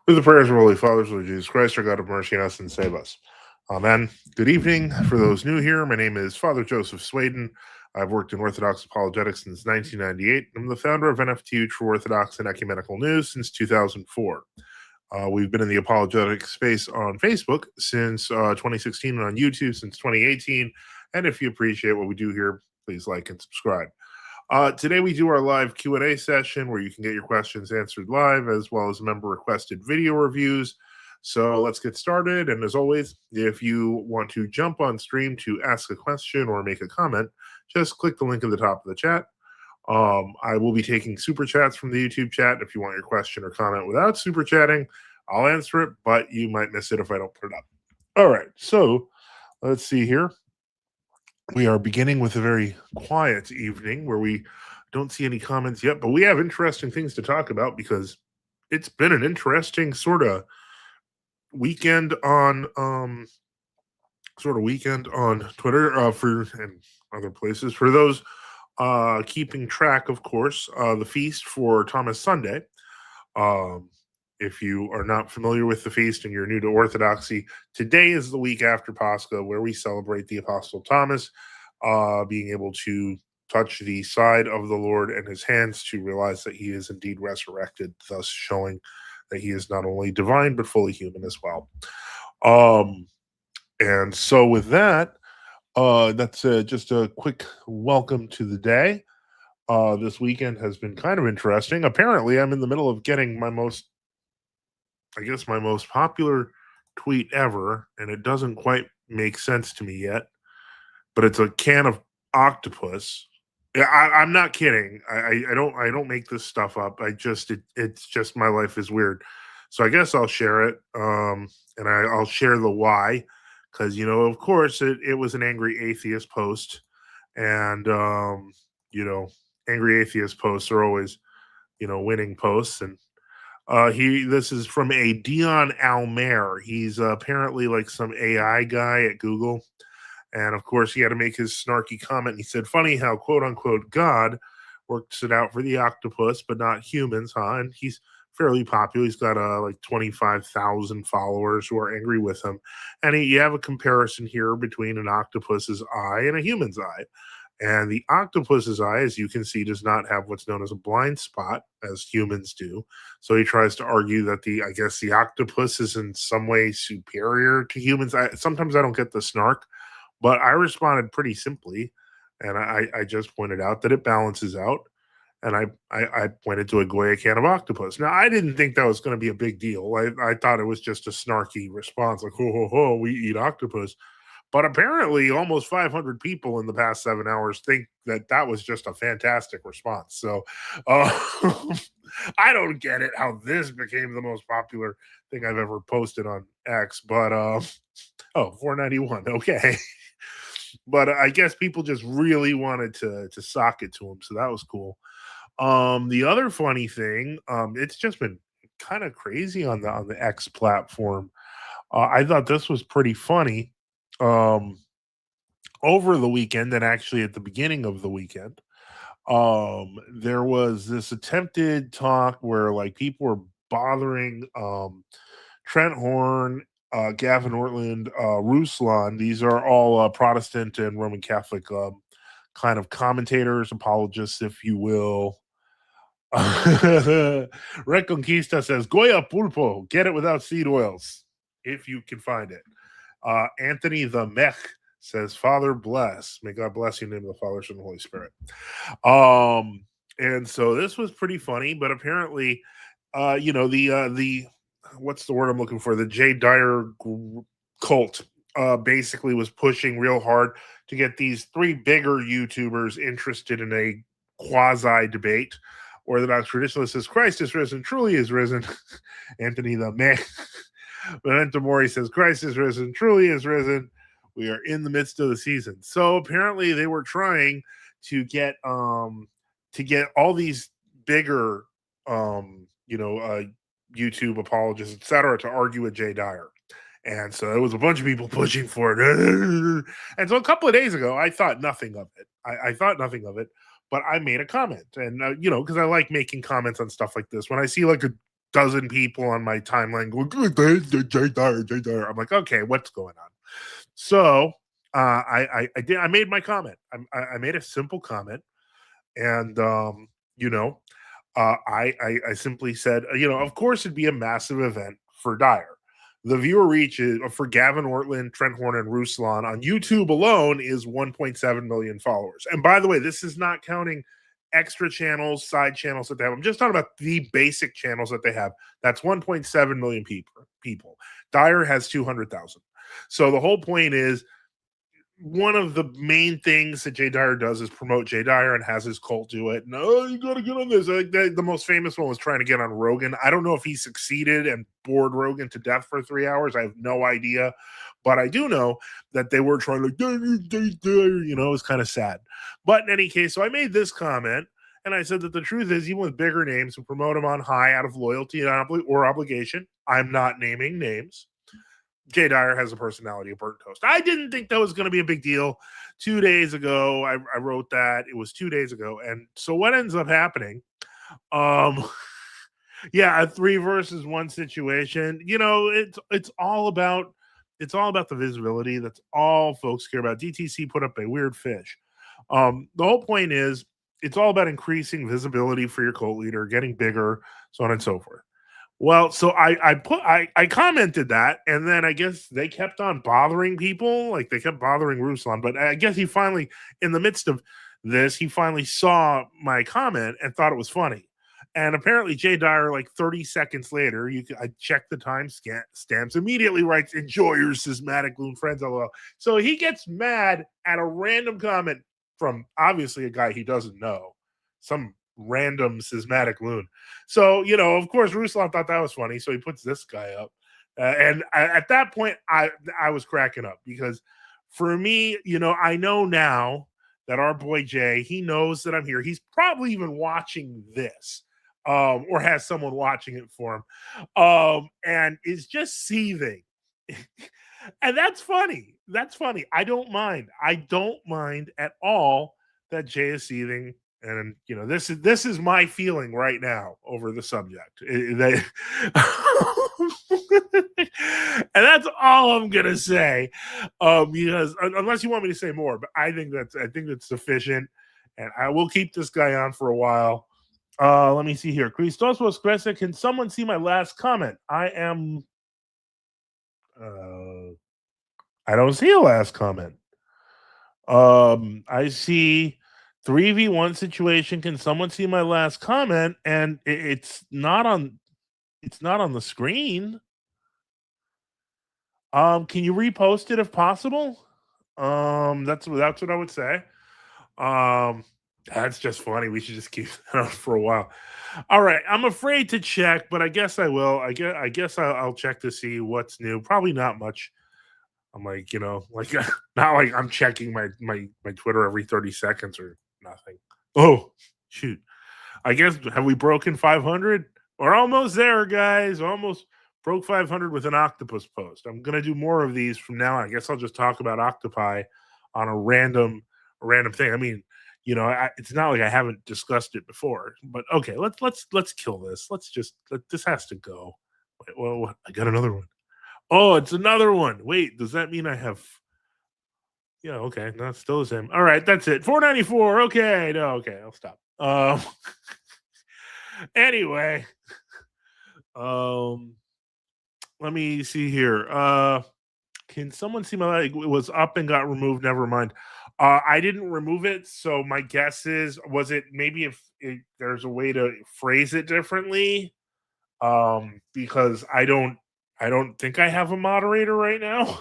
With the prayers of Holy Fathers, Lord Jesus Christ, our God of mercy on us and save us. Amen. Good evening. For those new here, my name is Father Joseph Swaden. I've worked in Orthodox apologetics since 1998. I'm the founder of NFTU, True Orthodox and Ecumenical News, since 2004. We've been in the apologetic space on Facebook since 2016 and on YouTube since 2018. And if you appreciate what we do here, please like and subscribe. Today we do our live Q&A session where you can get your questions answered live as well as member requested video reviews. So let's get started. And as always, if you want to jump on stream to ask a question or make a comment, just click the link at the top of the chat. I will be taking super chats from the YouTube chat. If you want your question or comment without super chatting, I'll answer it, but you might miss it if I don't put it up. All right, so let's see here. We are beginning with a very quiet evening where we don't see any comments yet, but we have interesting things to talk about because it's been an interesting sort of weekend on Twitter for and other places. For those keeping track, of course, the feast for Thomas Sunday. Um, if you are not familiar with the feast and you're new to Orthodoxy, today is the week after Pascha, where we celebrate the Apostle Thomas being able to touch the side of the Lord and his hands to realize that he is indeed resurrected, thus showing that he is not only divine but fully human as well. And so, with that, that's just a quick welcome to the day. This weekend has been kind of interesting. Apparently, I'm in the middle of getting my most popular tweet ever, and it doesn't quite make sense to me yet. But it's a can of octopus. Yeah, I'm not kidding. I don't make this stuff up. It's just my life is weird. So I guess I'll share it. And I'll share the why, because of course it was an angry atheist post, and angry atheist posts are always winning posts. And this is from a Dion Almer. He's apparently like some AI guy at Google. And of course, he had to make his snarky comment. He said, funny how quote unquote God works it out for the octopus, but not humans, huh? And he's fairly popular. He's got like 25,000 followers who are angry with him. And you have a comparison here between an octopus's eye and a human's eye. And the octopus's eye, as you can see, does not have what's known as a blind spot, as humans do. So he tries to argue that the octopus is in some way superior to humans. Sometimes I don't get the snark, but I responded pretty simply, and I just pointed out that it balances out, and I pointed to a Goya can of octopus. Now, I didn't think that was going to be a big deal. I thought it was just a snarky response, like, ho, ho, ho, we eat octopus. But apparently, almost 500 people in the past 7 hours think that that was just a fantastic response. So uh, I don't get it how this became the most popular thing I've ever posted on X. But, 491. Okay. But I guess people just really wanted to sock it to him, so that was cool. The other funny thing, it's just been kind of crazy on the X platform. I thought this was pretty funny. Um, Over the weekend, and actually at the beginning of the weekend, there was this attempted talk where like people were bothering Trent Horn, Gavin Ortland, Ruslan. These are all Protestant and Roman Catholic kind of commentators, apologists, if you will. Reconquista says, Goya pulpo, get it without seed oils, if you can find it. Anthony the Mech says, Father bless. May God bless you in the name of the Father, Son, and the Holy Spirit. And so this was pretty funny, but apparently, the what's the word I'm looking for? The Jay Dyer cult basically was pushing real hard to get these three bigger YouTubers interested in a quasi debate. Orthodox traditionalist says Christ is risen, truly is risen. Anthony the man. Memento Mori says Christ is risen, truly is risen. We are in the midst of the season. So apparently they were trying to get all these bigger YouTube apologists, etc., to argue with Jay Dyer. And so there was a bunch of people pushing for it. And so a couple of days ago, I thought nothing of it. I thought nothing of it, but I made a comment. And, because I like making comments on stuff like this. When I see like a dozen people on my timeline going, Jay Dyer, Jay Dyer. I'm like, okay, what's going on? So I made my comment. I made a simple comment, and you know, I simply said, of course it'd be a massive event for Dyer. The viewer reach is, for Gavin Ortland, Trent Horn, and Ruslan on YouTube alone is 1.7 million followers. And by the way, this is not counting extra channels, side channels that they have. I'm just talking about the basic channels that they have. That's 1.7 million people. Dyer has 200,000. So the whole point is, one of the main things that Jay Dyer does is promote Jay Dyer and has his cult do it. No, you got to get on this. The most famous one was trying to get on Rogan. I don't know if he succeeded and bored Rogan to death for 3 hours. I have no idea. But I do know that they were trying to, it's kind of sad. But in any case, so I made this comment. And I said that the truth is, even with bigger names who promote him on high out of loyalty or obligation, I'm not naming names. Jay Dyer has a personality of burnt toast. I didn't think that was going to be a big deal. 2 days ago, I wrote that. It was 2 days ago. And so what ends up happening? Yeah, a 3 versus 1 situation. It's all about the visibility. That's all folks care about. DTC put up a weird fish. The whole point is, it's all about increasing visibility for your cult leader, getting bigger, so on and so forth. Well, so I commented that, and then I guess they kept on bothering people, like they kept bothering Ruslan. But I guess he finally, in the midst of this, he finally saw my comment and thought it was funny. And apparently, Jay Dyer, like 30 seconds later, I checked the time stamps, immediately writes, "Enjoy your schismatic loon friends." LOL. So he gets mad at a random comment from obviously a guy he doesn't know, some random schismatic loon. So, of course, Ruslan thought that was funny. So he puts this guy up. At that point, I was cracking up because for me, I know now that our boy Jay, he knows that I'm here. He's probably even watching this or has someone watching it for him and is just seething. And that's funny. That's funny. I don't mind. I don't mind at all that Jay is seething. And this is my feeling right now over the subject. And that's all I'm gonna say. Because unless you want me to say more, but I think that's sufficient, and I will keep this guy on for a while. Let me see here. Christos Cresa, can someone see my last comment? I don't see a last comment. I see 3v1 situation. Can someone see my last comment? And it's not on the screen. Can you repost it if possible? That's what I would say. That's just funny. We should just keep that on for a while. All right. I'm afraid to check, but I guess I will. I guess I'll check to see what's new. Probably not much. I'm like, not like I'm checking my Twitter every 30 seconds or nothing. Oh, shoot. I guess, have we broken 500? We're almost there, guys. Almost broke 500 with an octopus post. I'm going to do more of these from now on. I guess I'll just talk about octopi on a random thing. I mean, it's not like I haven't discussed it before, but okay, let's kill this. This has to go. Wait, well, I got another one. Oh, it's another one. Wait, does that mean I have? Yeah, okay. No, it's still the same. All right, that's it. 494. Okay, no, okay, I'll stop. Anyway, let me see here. Can someone see my leg? It was up and got removed. Never mind. I didn't remove it, so my guess is, was it maybe if there's a way to phrase it differently? Because I don't think I have a moderator right now.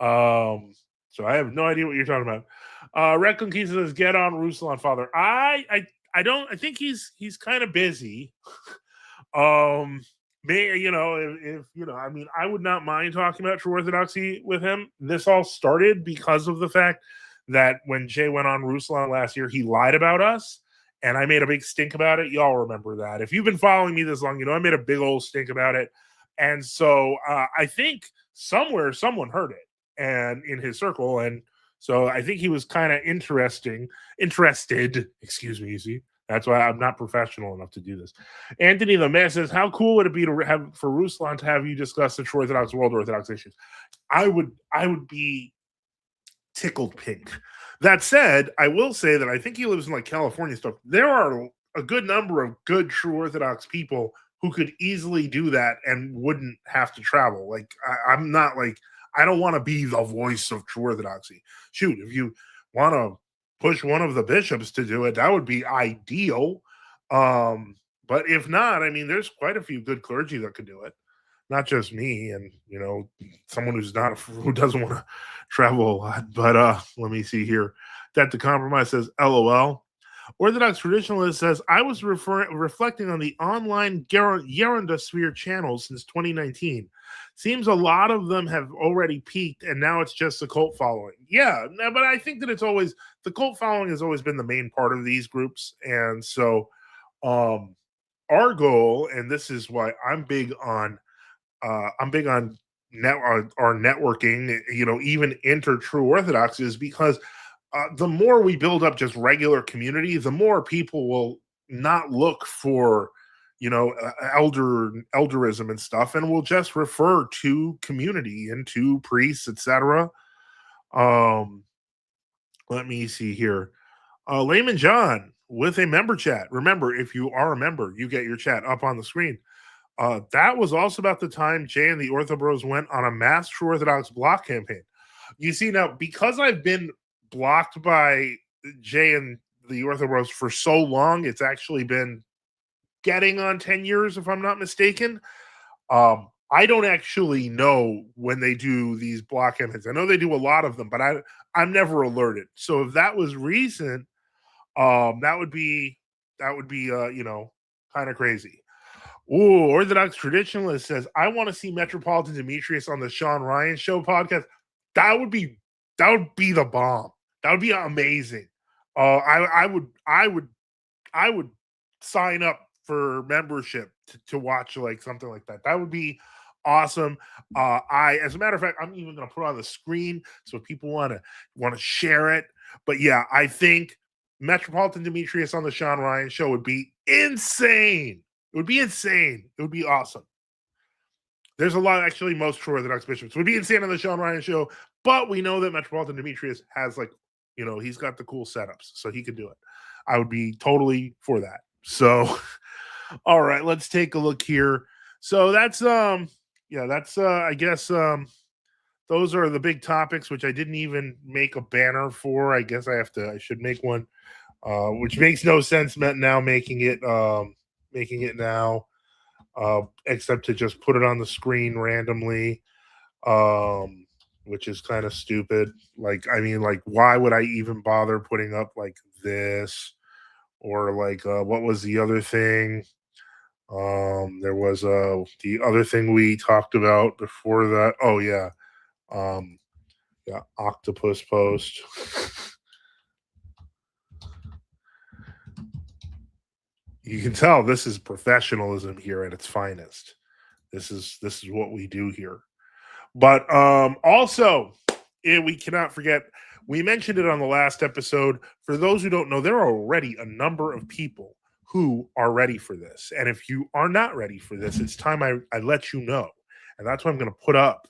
So I have no idea what you're talking about. Red Conquista says, "Get on Ruslan, father." I think he's kind of busy. If I mean, I would not mind talking about true orthodoxy with him. This all started because of the fact that when Jay went on Ruslan last year, he lied about us, and I made a big stink about it. Y'all remember that. If you've been following me this long, I made a big old stink about it. And so I think somewhere someone heard it and in his circle. And so I think he was kind of interested. Excuse me, you see, That's why I'm not professional enough to do this. Anthony the Man says, "How cool would it be to have for Ruslan to have you discuss the true Orthodox world Orthodox issues?" I would be tickled pink. That said, I will say that I think he lives in like California stuff. There are a good number of good true Orthodox people who could easily do that and wouldn't have to travel. Like I'm not like I don't want to be the voice of true Orthodoxy. Shoot, if you want to push one of the bishops to do it, that would be ideal. But if not, I mean, there's quite a few good clergy that could do it, not just me and someone who's not who doesn't want to travel a lot. But let me see here. That the compromise says LOL. Orthodox traditionalist says I was reflecting on the online Yerunda sphere channels since 2019. Seems a lot of them have already peaked and now it's just a cult following. Yeah, but I think that it's always the cult following has always been the main part of these groups. And so our goal, and this is why I'm big on our networking, even inter true Orthodox, is because the more we build up just regular community, the more people will not look for, elderism and stuff, and will just refer to community and to priests, etc. Um, let me see here. Layman John with a member chat. Remember, if you are a member, you get your chat up on the screen. That was also about the time Jay and the Orthobros went on a mass True Orthodox block campaign. You see, now, because I've been blocked by Jay and the Orthobros for so long, it's actually been getting on 10 years, if I'm not mistaken. I don't actually know when they do these block campaigns. I know they do a lot of them, but I'm never alerted. So if that was recent, that would be kind of crazy. Ooh, Orthodox traditionalist says, I want to see Metropolitan Demetrius on the Sean Ryan Show podcast. That would be the bomb. That would be amazing. I would sign up for membership to watch like something like that. That would be awesome. As a matter of fact, I'm even going to put it on the screen so if people want to share it. But yeah, I think Metropolitan Demetrius on the Sean Ryan Show would be insane. It would be insane. It would be awesome. There's a lot, actually, most True Orthodox bishops would be insane on the Sean Ryan Show, but we know that Metropolitan Demetrius has he's got the cool setups, so he could do it. I would be totally for that. So, all right, let's take a look here. So that's I guess those are the big topics, which I didn't even make a banner for. I guess I should make one, which makes no sense now making it now, except to just put it on the screen randomly, which is kind of stupid. Why would I even bother putting up like this? Or what was the other thing? There was the other thing we talked about before that. Oh yeah. Octopus post. You can tell this is professionalism here at its finest. This is what we do here. But also, we cannot forget, we mentioned it on the last episode. For those who don't know, there are already a number of people who are ready for this. And if you are not ready for this, it's time I let you know. And that's why I'm going to put up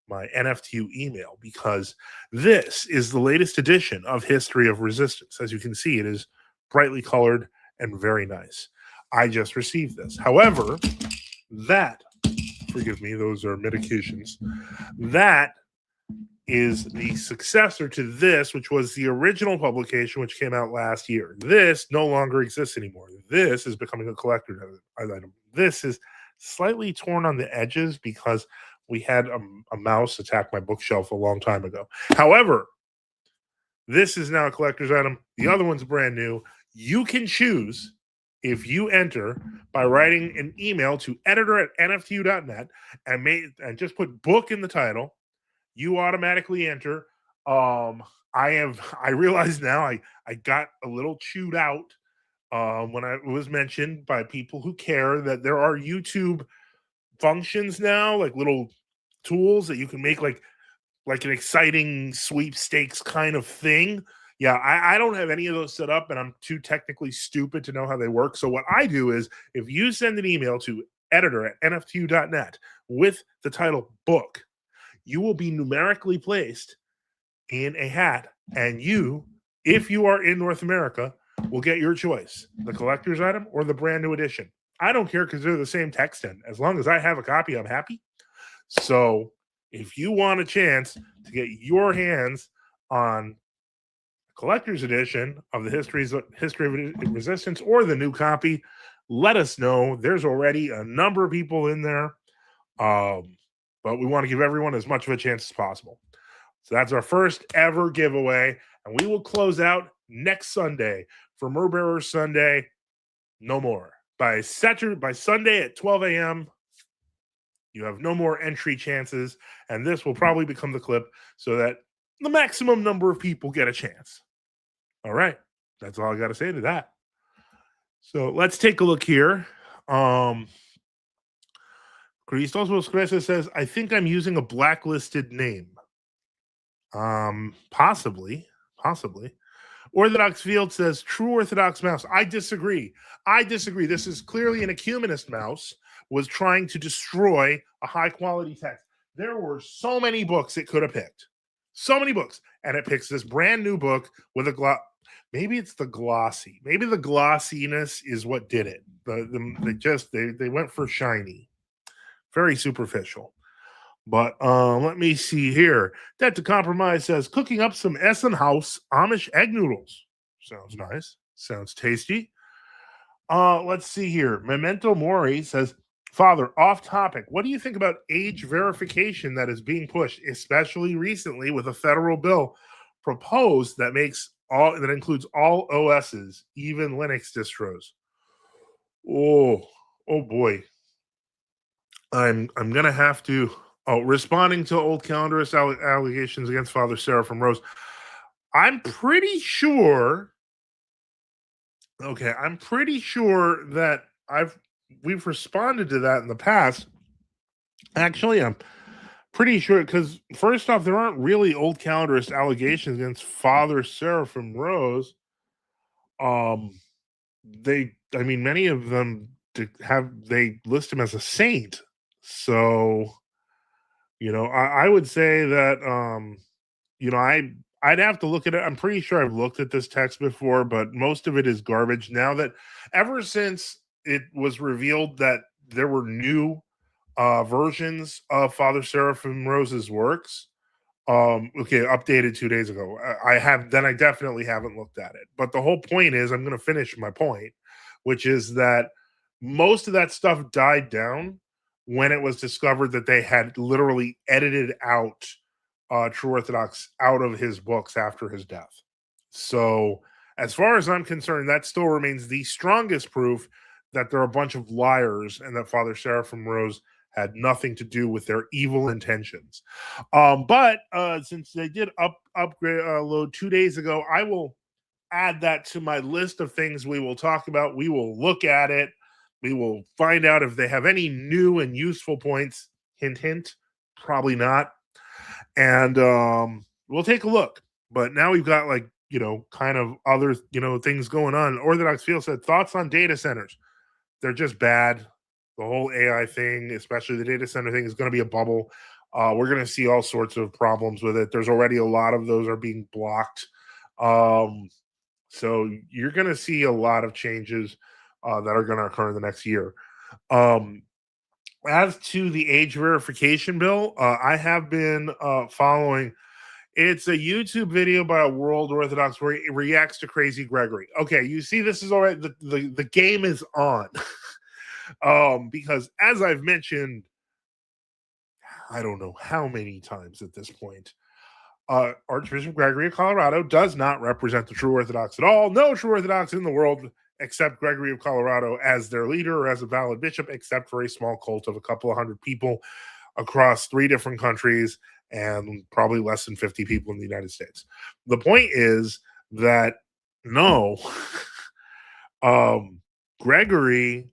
my NFTU email, because this is the latest edition of History of Resistance. As you can see, it is brightly colored and very nice. I just received this. However, forgive me, those are medications. That is the successor to this, which was the original publication, which came out last year. This no longer exists anymore. This is becoming a collector's item. This is slightly torn on the edges because we had a mouse attack my bookshelf a long time ago. However, this is now a collector's item. The other one's brand new. You can choose, if you enter by writing an email to editor@nftu.net and just put book in the title, you automatically enter. I realize now I got a little chewed out when I was mentioned by people who care that there are YouTube functions now, like little tools that you can make like an exciting sweepstakes kind of thing. Yeah, I don't have any of those set up, and I'm too technically stupid to know how they work. So what I do is, if you send an email to editor@nftu.net with the title book, you will be numerically placed in a hat, and you, if you are in North America, will get your choice: the collector's item or the brand new edition. I don't care because they're the same text, and as long as I have a copy, I'm happy. So if you want a chance to get your hands on collector's edition of the history of resistance or the new copy, let us know. There's already a number of people in there, but we want to give everyone as much of a chance as possible. So that's our first ever giveaway, and we will close out next Sunday for Murbearer Sunday. No more by Sunday at 12 a.m. You have no more entry chances, and this will probably become the clip so that the maximum number of people get a chance. All right. That's all I got to say to that. So let's take a look here. Christos Mosquesa says, I think I'm using a blacklisted name. Possibly. Orthodox Field says, true Orthodox mouse. I disagree. This is clearly an ecumenist mouse was trying to destroy a high quality text. There were so many books it could have picked. So many books. And it picks this brand new book with a maybe it's the glossy. Maybe the glossiness is what did it. They went for shiny. Very superficial. But let me see here. That to Compromise says, cooking up some Essen House Amish egg noodles. Sounds nice. Sounds tasty. Let's see here. Memento Mori says, Father, off topic. What do you think about age verification that is being pushed, especially recently with a federal bill proposed that includes all OSs, even Linux distros? Oh boy. I'm gonna have to. Responding to old calendarist allegations against Father Seraphim Rose. I'm pretty sure. Okay, I'm pretty sure that we've responded to that in the past. Actually, I'm pretty sure because first off, there aren't really old calendarist allegations against Father Seraphim Rose. Many of them they list him as a saint. So, I would say that, I'd have to look at it. I'm pretty sure I've looked at this text before, but most of it is garbage. Now that ever since it was revealed that there were new versions of Father Seraphim Rose's works, updated 2 days ago. I definitely haven't looked at it. But the whole point is, I'm going to finish my point, which is that most of that stuff died down when it was discovered that they had literally edited out True Orthodox out of his books after his death. So, as far as I'm concerned, that still remains the strongest proof that they're a bunch of liars and that Father Seraphim Rose had nothing to do with their evil intentions. But since they did upload 2 days ago, I will add that to my list of things we will talk about. We will look at it. We will find out if they have any new and useful points. Hint, hint. Probably not. And we'll take a look. But now we've got kind of other, things going on. Orthodox Field said, thoughts on data centers. They're just bad. The whole AI thing, especially the data center thing, is going to be a bubble. We're going to see all sorts of problems with it. There's already a lot of those are being blocked. So you're going to see a lot of changes that are going to occur in the next year. As to the age verification bill, I have been following. It's a YouTube video by a World Orthodox where he reacts to Crazy Gregory. Okay, you see, this is all right. The game is on. Because as I've mentioned, I don't know how many times at this point, Archbishop Gregory of Colorado does not represent the true Orthodox at all. No true Orthodox in the world except Gregory of Colorado as their leader or as a valid bishop, except for a small cult of a couple of hundred people across 3 different countries and probably less than 50 people in the United States. The point is that no, Gregory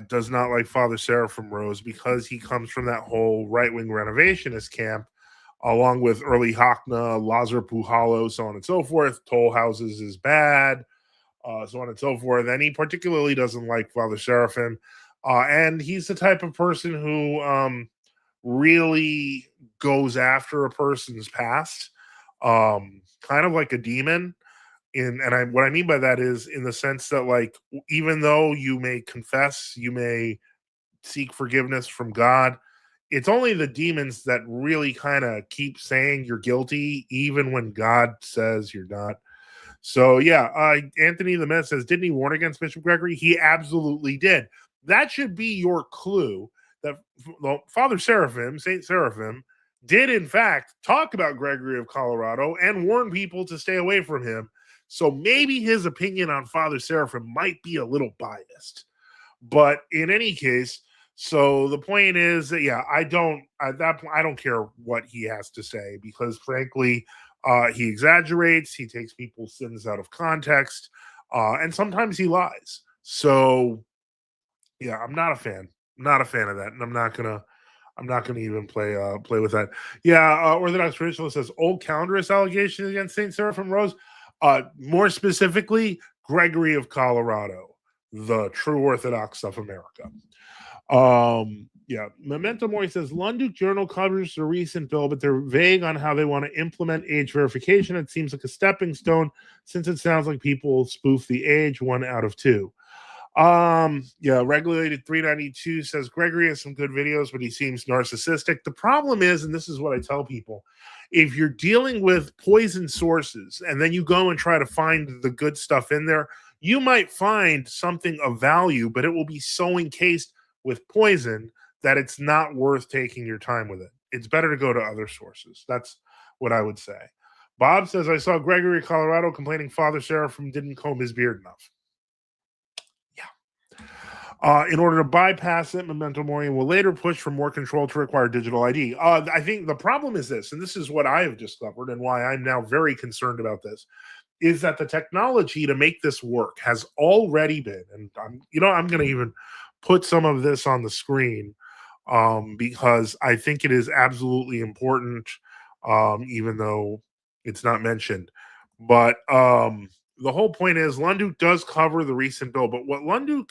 does not like Father Seraphim Rose because he comes from that whole right-wing renovationist camp along with early Hakna, Lazar Puhalo, so on and so forth. Toll houses is bad, so on and so forth. And he particularly doesn't like Father Seraphim. And he's the type of person who really goes after a person's past, kind of like a demon. What I mean by that is in the sense that, like, even though you may confess, you may seek forgiveness from God, it's only the demons that really kind of keep saying you're guilty, even when God says you're not. So yeah, Anthony the Met says, didn't he warn against Bishop Gregory? He absolutely did. That should be your clue that Father Seraphim, Saint Seraphim, did in fact talk about Gregory of Colorado and warn people to stay away from him. So maybe his opinion on Father Seraphim might be a little biased. But in any case, so the point is that yeah, I don't at that point I don't care what he has to say, because frankly, he exaggerates, he takes people's sins out of context, and sometimes he lies. So yeah, I'm not a fan. Not a fan of that, and I'm not gonna even play with that. Yeah, Orthodox traditionalist says old calendarist allegations against Saint Seraphim Rose. More specifically, Gregory of Colorado, the true Orthodox of America. Yeah, Memento Mori says Lunduk Journal covers the recent bill, but they're vague on how they want to implement age verification. It seems like a stepping stone, since it sounds like people spoof the age 1 out of 2. Yeah, Regulated 392 says Gregory has some good videos, but he seems narcissistic. The problem is, and this is what I tell people, if you're dealing with poison sources and then you go and try to find the good stuff in there, you might find something of value, but it will be so encased with poison that it's not worth taking your time with it. It's better to go to other sources. That's what I would say. Bob says, I saw Gregory, Colorado, complaining Father Seraphim didn't comb his beard enough. In order to bypass it, Memento Mori will later push for more control to require digital ID. I think the problem is this, and this is what I have discovered and why I'm now very concerned about this, is that the technology to make this work has already been, and I'm going to even put some of this on the screen, because I think it is absolutely important, even though it's not mentioned. But the whole point is Lunduk does cover the recent bill, but what Lunduk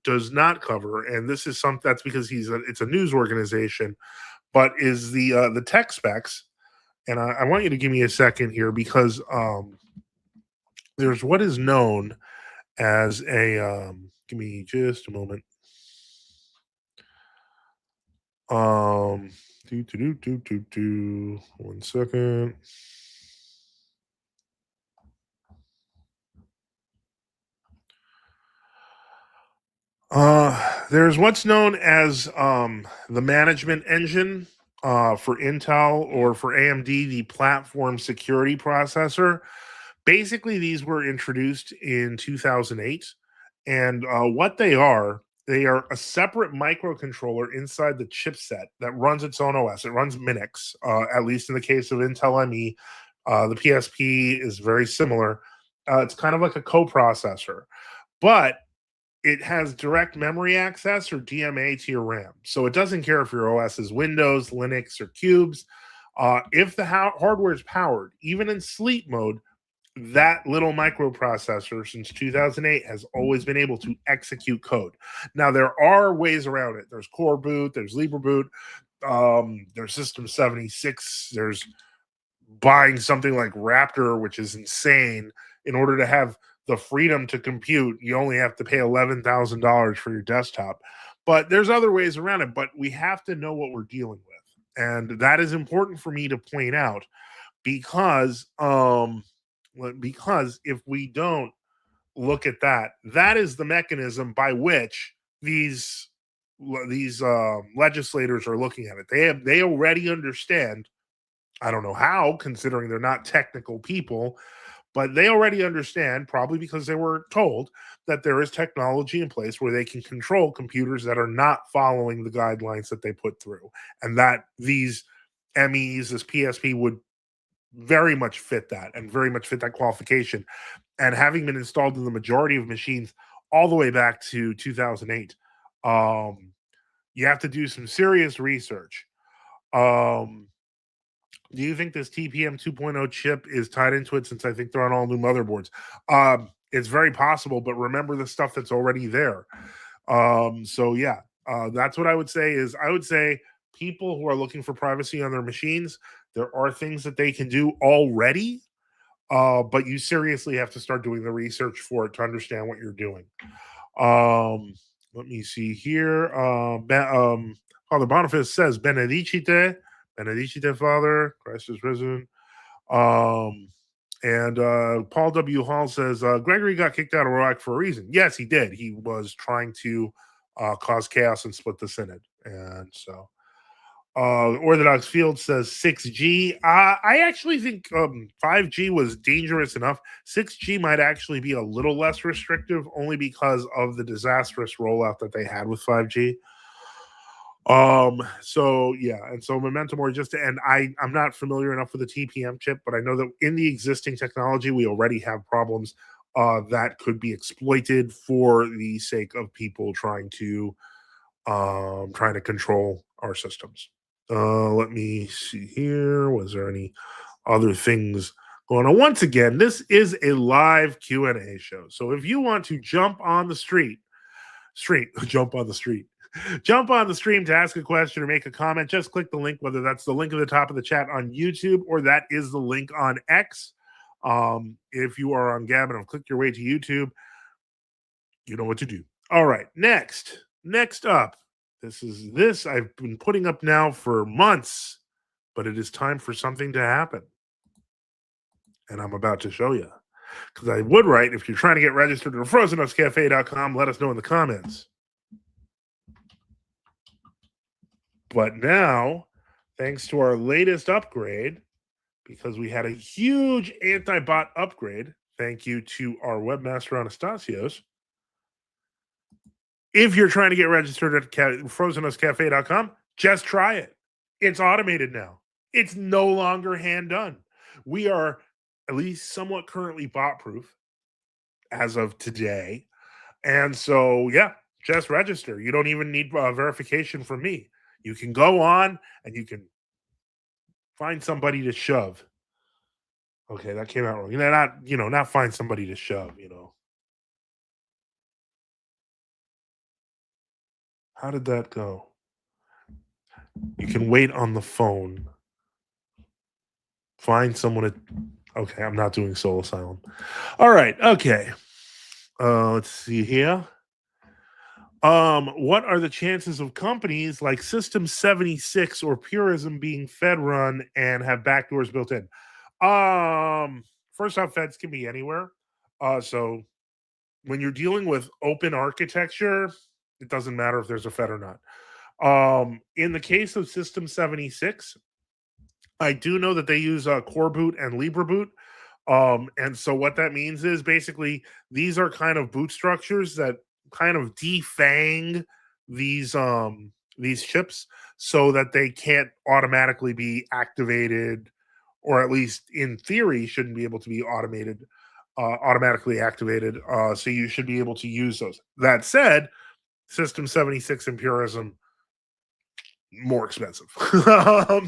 does not cover, and this is something that's because it's a news organization, but is the tech specs. And I want you to give me a second here, because there's what is known as a give me just a moment. Do 1 second. There's what's known as the management engine for Intel, or for AMD, the platform security processor. Basically, these were introduced in 2008, and what they are a separate microcontroller inside the chipset that runs its own OS. It runs Minix, at least in the case of Intel ME. The PSP is very similar. It's kind of like a coprocessor, but it has direct memory access, or DMA, to your RAM. So it doesn't care if your OS is Windows, Linux, or Cubes. If the hardware is powered, even in sleep mode, that little microprocessor since 2008 has always been able to execute code. Now, there are ways around it. There's Core Boot, there's LibreBoot, there's System 76, there's buying something like Raptor, which is insane. In order to have the freedom to compute, you only have to pay $11,000 for your desktop. But there's other ways around it, but we have to know what we're dealing with. And that is important for me to point out, because if we don't look at that, that is the mechanism by which these legislators are looking at it. They already understand. I don't know how, considering they're not technical people, but they already understand, probably because they were told, that there is technology in place where they can control computers that are not following the guidelines that they put through, and that these MEs, this PSP, would very much fit that, and very much fit that qualification. And having been installed in the majority of machines all the way back to 2008, you have to do some serious research. Um, Do you think this TPM 2.0 chip is tied into it, since I think they're on all new motherboards? It's very possible, but remember the stuff that's already there. So yeah, that's what I would say. Is I would say people who are looking for privacy on their machines, there are things that they can do already, but you seriously have to start doing the research for it to understand what you're doing. Um, Let me see here. Father Boniface says, Benedicite, Benedicite, Father, Christ is risen. Um, and Paul W. Hall says, Gregory got kicked out of Iraq for a reason. Yes, he did. He was trying to cause chaos and split the synod. And so Orthodox Field says 6G. I actually think 5G was dangerous enough. 6G might actually be a little less restrictive, only because of the disastrous rollout that they had with 5G. So yeah, and so Memento Mori, just to end, I'm not familiar enough with the TPM chip, but I know that in the existing technology, we already have problems that could be exploited for the sake of people trying to control our systems. Let me see here. Was there any other things going on? Once again, this is a live Q&A show. So if you want to jump on the jump on the street, jump on the stream to ask a question or make a comment, just click the link, whether that's the link at the top of the chat on YouTube or that is the link on X. If you are on Gab and click your way to YouTube, you know what to do. All right, next up. This I've been putting up now for months, but it is time for something to happen. And I'm about to show you. Because I would write, if you're trying to get registered at FrozenUpsCafe.com, let us know in the comments. But now, thanks to our latest upgrade, because we had a huge anti-bot upgrade, thank you to our webmaster Anastasios. If you're trying to get registered at FrozenUpsCafe.com, just try it. It's automated now. It's no longer hand done. We are at least somewhat currently bot proof as of today. And so, yeah, just register. You don't even need verification from me. You can go on and you can find somebody to shove. Okay, that came out wrong. Not find somebody to shove, How did that go? You can wait on the phone. Find someone to. Okay, I'm not doing Soul Asylum. All right, okay. Let's see here. What are the chances of companies like System 76 or Purism being Fed run and have backdoors built in? First off, Feds can be anywhere. So when you're dealing with open architecture, it doesn't matter if there's a Fed or not. In the case of System 76, I do know that they use Core Boot and Libre Boot. And so what that means is basically these are kind of boot structures that kind of defang these chips so that they can't automatically be activated, or at least in theory shouldn't be able to be automatically activated. So you should be able to use those. That said, System 76 and Purism more expensive.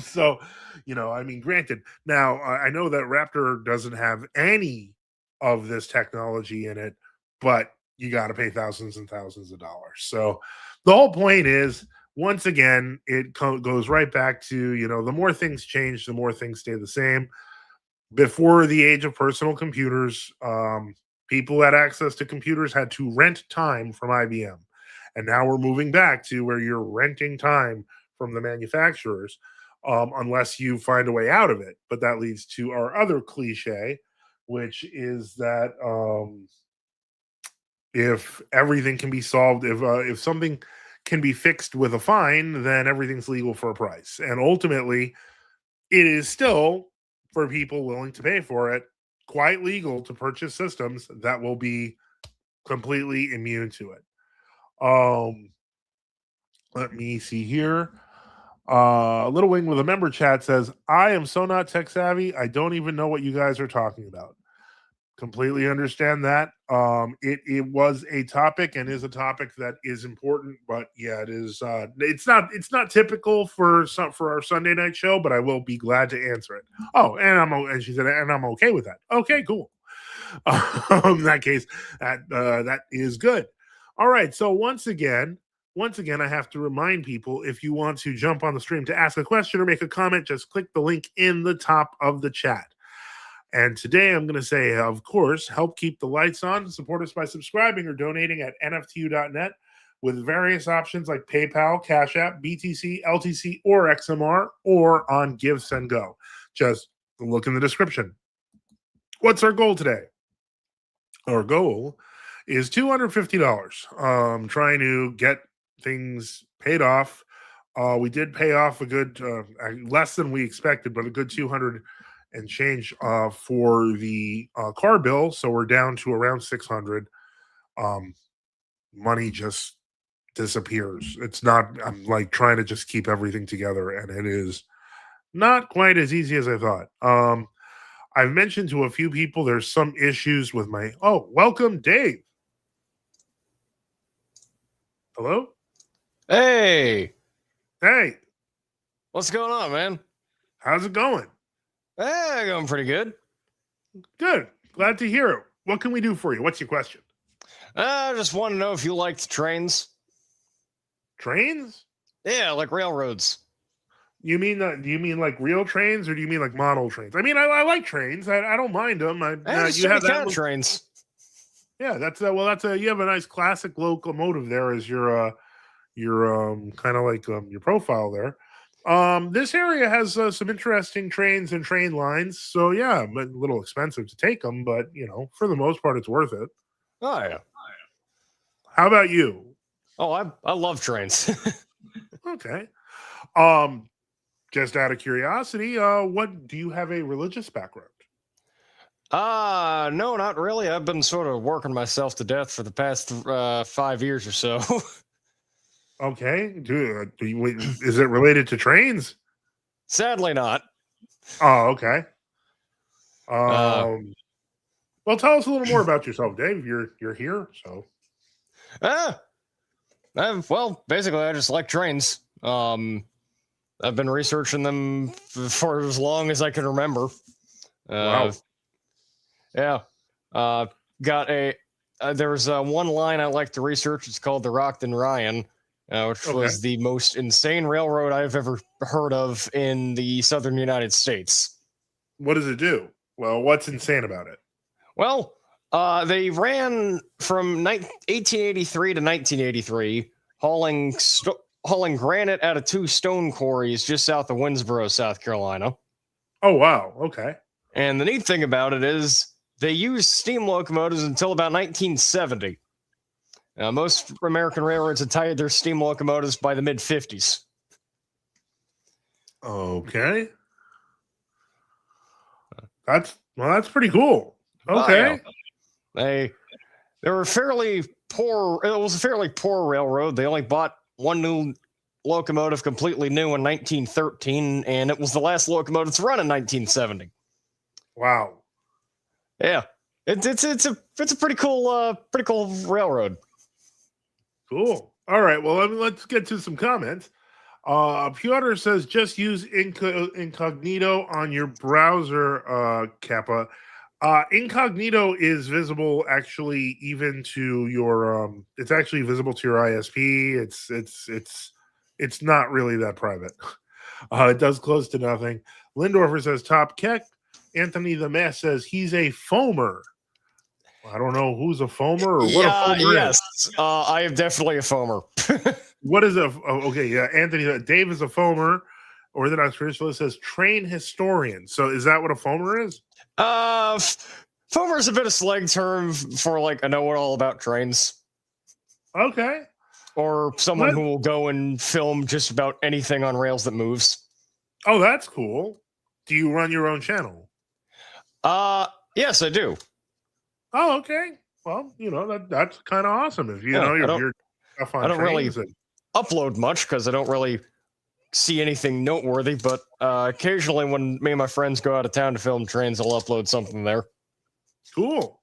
So, granted, now I know that Raptor doesn't have any of this technology in it, but you got to pay thousands and thousands of dollars. So the whole point is, once again, it goes right back to, the more things change, the more things stay the same. Before the age of personal computers, people who had access to computers had to rent time from IBM. And now we're moving back to where you're renting time from the manufacturers, unless you find a way out of it. But that leads to our other cliche, which is that if everything can be solved, if something can be fixed with a fine, then everything's legal for a price. And ultimately, it is still, for people willing to pay for it, quite legal to purchase systems that will be completely immune to it. Let me see here. Little Wing with a member chat says, I am so not tech savvy, I don't even know what you guys are talking about. Completely understand that. It was a topic and is a topic that is important, but yeah, it is. It's not typical for our Sunday night show, but I will be glad to answer it. Oh, and she said, and I'm okay with that. Okay, cool. In that case, that is good. All right. So once again, I have to remind people, if you want to jump on the stream to ask a question or make a comment, just click the link in the top of the chat. And today I'm going to say, of course, help keep the lights on. Support us by subscribing or donating at NFTU.net with various options like PayPal, Cash App, BTC, LTC, or XMR, or on Give, Send, Go. Just look in the description. What's our goal today? Our goal is $250. Trying to get things paid off. We did pay off a good, less than we expected, but a good 200 and change for the car bill. So we're down to around 600. Money just disappears. It's not, I'm like trying to just keep everything together, and it is not quite as easy as I thought. I've mentioned to a few people there's some issues with my, welcome, Dave. Hello? Hey. Hey. What's going on, man? How's it going? Going pretty good. Good. Glad to hear it. What can we do for you? What's your question? I just want to know if you liked trains. Trains? Yeah, like railroads. You mean do you mean like real trains, or do you mean like model trains? I mean, I like trains. I don't mind them. You have that trains. Yeah, that's you have a nice classic locomotive there as your kind of like your profile there. This area has some interesting trains and train lines. So yeah, a little expensive to take them, but for the most part, it's worth it. Oh yeah. How about you? Oh, I love trains. Okay. Just out of curiosity, what do you have a religious background? No, not really. I've been sort of working myself to death for the past 5 years or so. Okay. Is it related to trains? Sadly not. Oh, okay. Well, tell us a little more about yourself, Dave. You're here, so. Well, basically, I just like trains. I've been researching them for as long as I can remember. Wow. Yeah. There was one line I like to research. It's called the Rockton Ryan, which was the most insane railroad I've ever heard of in the southern United States. What does it do? Well, what's insane about it? Well, they ran from 1883 to 1983, hauling granite out of 2 stone quarries just south of Winnsboro, South Carolina. Oh, wow. Okay. And the neat thing about it is they used steam locomotives until about 1970. Most American railroads had tired their steam locomotives by the mid-50s. Okay. That's pretty cool. Okay. They were fairly poor. It was a fairly poor railroad. They only bought one new locomotive completely new in 1913, and it was the last locomotive to run in 1970. Wow. Yeah. It's a pretty cool railroad. Cool. All right. Well, let's get to some comments. Piotr says, just use incognito on your browser, Kappa. Incognito is visible actually even to your it's actually visible to your ISP. It's not really that private. It does close to nothing. Lindorfer says top Keck. Anthony the Mess says he's a foamer. I don't know who's a foamer or what a foamer is. I am definitely a foamer. What is okay, yeah, Anthony, Dave is a foamer. Orthodox traditionalist says train historian. So is that what a foamer is? Foamer is a bit of slang term for like a know-it-all about trains. Okay. Or someone who will go and film just about anything on rails that moves. Oh, that's cool. Do you run your own channel? Yes, I do. Oh, okay. Well, that's kind of awesome. If you're stuff on I don't really and upload much because I don't really see anything noteworthy, but occasionally when me and my friends go out of town to film trains, I'll upload something there. Cool.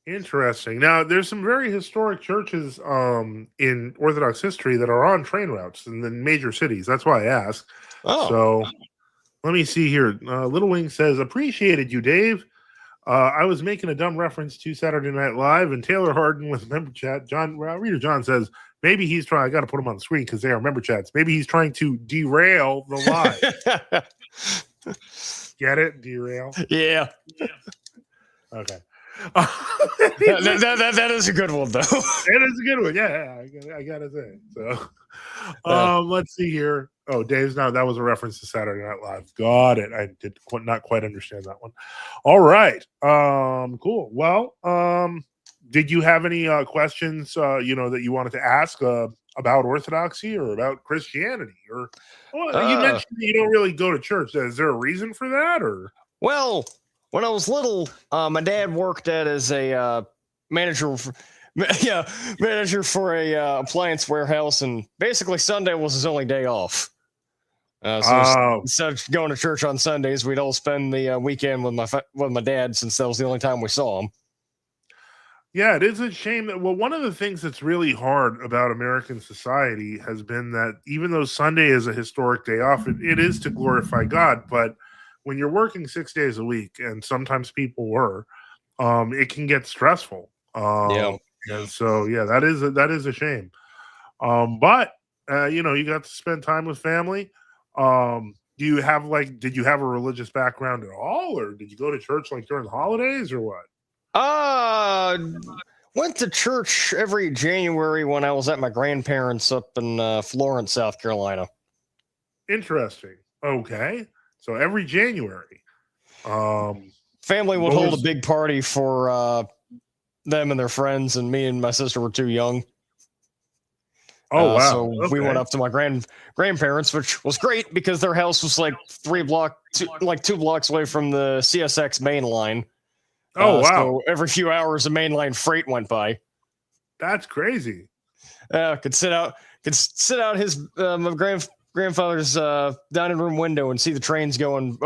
Interesting. Now, there's some very historic churches in Orthodox history that are on train routes in the major cities. That's why I ask. Oh, So let me see here. Little Wing says, appreciated you, Dave. I was making a dumb reference to Saturday Night Live, and Taylor Harden with member chat. Reader John says, maybe he's trying. I got to put him on the screen because they are member chats. Maybe he's trying to derail the live. Get it? Derail? yeah. Okay. That is a good one, though. It is a good one. Yeah, I gotta say. So, let's see here. Oh, Dave's now. That was a reference to Saturday Night Live. Got it. I did not quite understand that one. All right. Cool. Well, did you have any questions? That you wanted to ask about Orthodoxy or about Christianity, or you mentioned that you don't really go to church. Is there a reason for that, or? Well, when I was little, my dad worked as a manager for a appliance warehouse, and basically Sunday was his only day off. So instead of going to church on Sundays, we'd all spend the weekend with my dad, since that was the only time we saw him. Yeah, it is a shame that. Well, one of the things that's really hard about American society has been that even though Sunday is a historic day off, it is to glorify God, but when you're working 6 days a week, and sometimes people were, it can get stressful. And so, yeah, that is a shame. But you got to spend time with family. Did you have a religious background at all, or did you go to church like during the holidays, or what? Went to church every January when I was at my grandparents' up in Florence, South Carolina. Interesting. Okay. So every January, family would hold a big party for them and their friends, and me and my sister were too young. Oh, wow. So we went up to my grandparents, which was great because their house was like 2 blocks away from the CSX main line. Oh, wow. So every few hours, a mainline freight went by. That's crazy. Could sit out his my grandfather's dining room window and see the trains going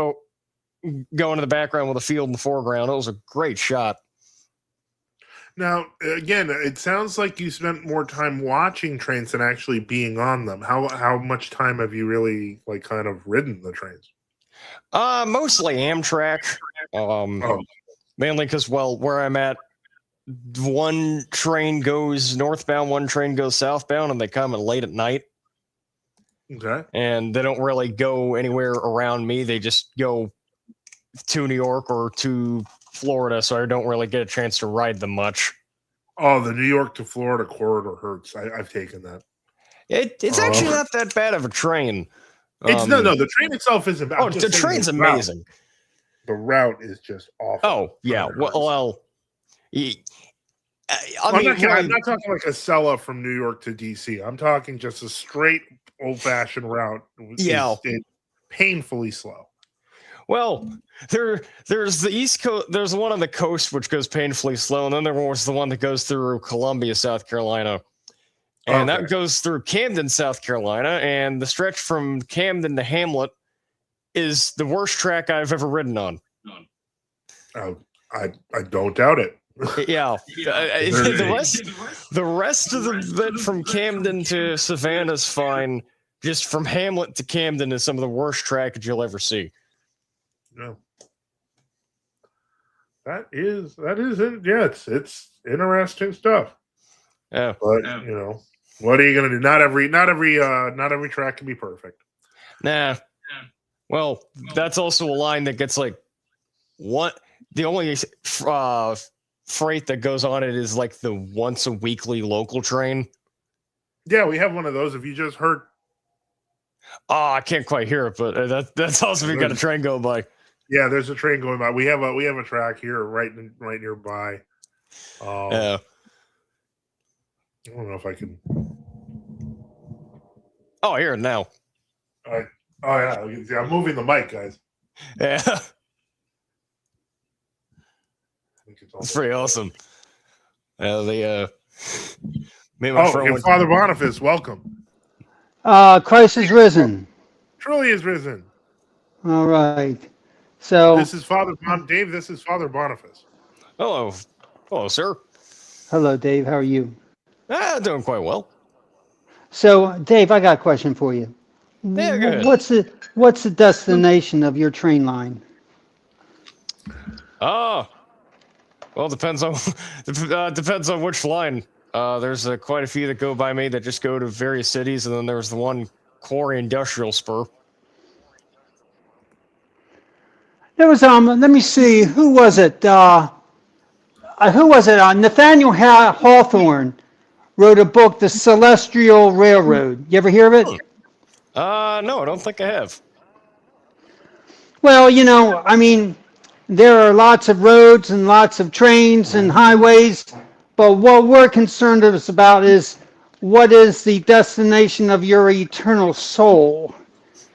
in the background with a field in the foreground. It was a great shot. Now, again, it sounds like you spent more time watching trains than actually being on them. How much time have you really kind of ridden the trains? Mostly Amtrak. Mainly because, where I'm at, one train goes northbound, one train goes southbound, and they come in late at night. Okay. And they don't really go anywhere around me. They just go to New York or to Florida, so I don't really get a chance to ride them much. Oh, the New York to Florida corridor hurts. I've taken that. It's actually not that bad of a train. It's no, the train itself isn't bad. Oh, the train's amazing. The route is just awful. Oh, yeah. Well, I'm not talking like a Acela from New York to DC. I'm talking just a straight old-fashioned route. Yeah. It's painfully slow. Well, there's the East Coast. There's one on the coast which goes painfully slow, and then there was the one that goes through Columbia, South Carolina, and that goes through Camden, South Carolina, and the stretch from Camden to Hamlet is the worst track I've ever ridden on. Oh, I don't doubt it. Yeah, the rest of the bit from Camden to Savannah is fine. Just from Hamlet to Camden is some of the worst trackage you'll ever see. No, that is it. Yeah, it's interesting stuff. Yeah, but what are you gonna do? Not every track can be perfect. Nah. Well, that's also a line that gets the only freight that goes on it is like the once a weekly local train. Yeah, we have one of those. If you just heard, I can't quite hear it, but that's awesome. You got a train going by. Yeah, there's a train going by. We have a track here right nearby. Yeah. I don't know if I can. Oh, I hear it now. Oh yeah, I'm moving the mic, guys. Yeah. It's pretty awesome. Me and my friend Father Boniface, welcome. Christ is risen. Truly is risen. All right. This So, is Father Dave. This is Father Boniface. Hello. Hello, sir. hello, Dave. How are you? Doing quite well. So, Dave, I got a question for you. Yeah, go ahead. What's the destination of your train line? Ah, well, depends on depends on which line. There's quite a few that go by me that just go to various cities, and then there's the one quarry industrial spur. There was Let me see. Who was it? Who was it? Nathaniel Hawthorne wrote a book, The Celestial Railroad. You ever hear of it? No, I don't think I have. Well, I mean, there are lots of roads and lots of trains and highways, but what we're concerned about is what is the destination of your eternal soul.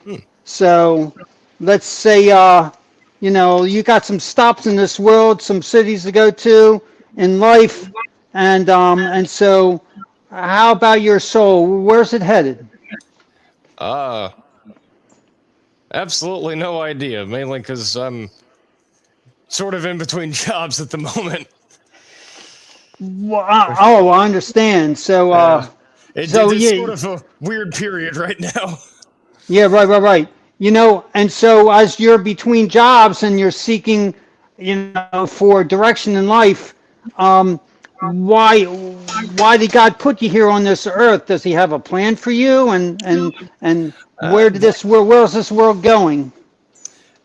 Hmm. So let's say, you got some stops in this world, some cities to go to in life, and so how about your soul? Where's it headed? Uh, Absolutely no idea. Mainly because I'm sort of in between jobs at the moment. Well, oh, I understand. So, Yeah, it's sort yeah, of a weird period right now. yeah, right. And so as you're between jobs and you're seeking, for direction in life, um, why did God put you here on this earth? Does He have a plan for you? And I'd like where's this world going?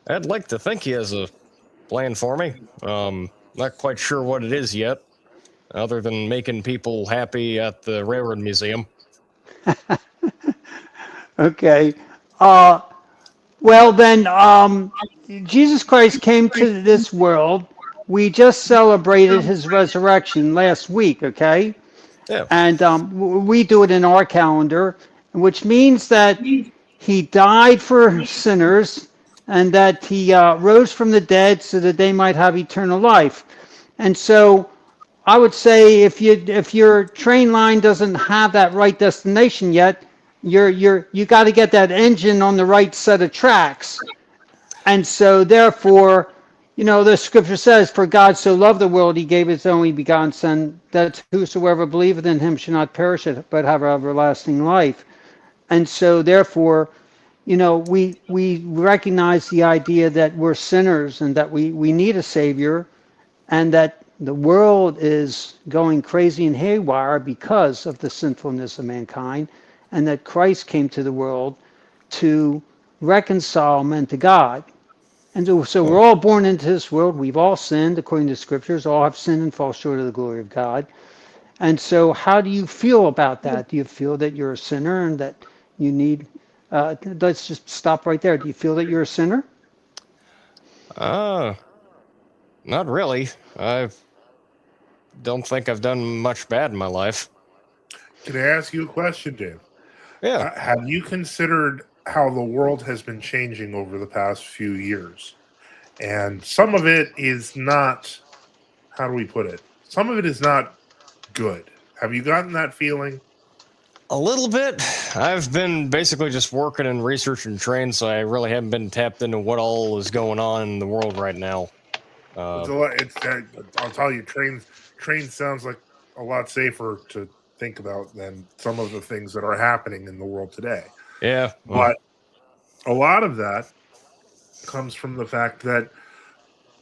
I'd like to think he has a plan for me. Not quite sure what it is yet, other than making people happy at the Railroad Museum. Okay. Well, then, Jesus Christ came to this world. We just celebrated his resurrection last week, okay? Yeah. And we do it in our calendar, which means that he died for sinners and that he rose from the dead so that they might have eternal life. And so I would say if your train line doesn't have that right destination yet, you got to get that engine on the right set of tracks. And so therefore, the scripture says, "For God so loved the world, he gave his only begotten Son, that whosoever believeth in him should not perish, but have everlasting life." And so therefore, we recognize the idea that we're sinners and that we need a savior, and that the world is going crazy and haywire because of the sinfulness of mankind, and that Christ came to the world to reconcile men to God. And so Oh. we're all born into this world. We've all sinned, according to the scriptures. All have sinned and fall short of the glory of God. And so, how do you feel about that? Do you feel that you're a sinner and that you need? Let's just stop right there. Do you feel that you're a sinner? Uh, Not really. I don't think I've done much bad in my life. Can I ask you a question, Dave? Yeah. Have you considered how the world has been changing over the past few years? And some of it is not, how do we put it? Some of it is not good. Have you gotten that feeling? A little bit. I've been basically just working and researching trains, so I really haven't been tapped into what all is going on in the world right now. It's a lot. I'll tell you, trains sounds like a lot safer to think about than some of the things that are happening in the world today. Yeah. But a lot of that comes from the fact that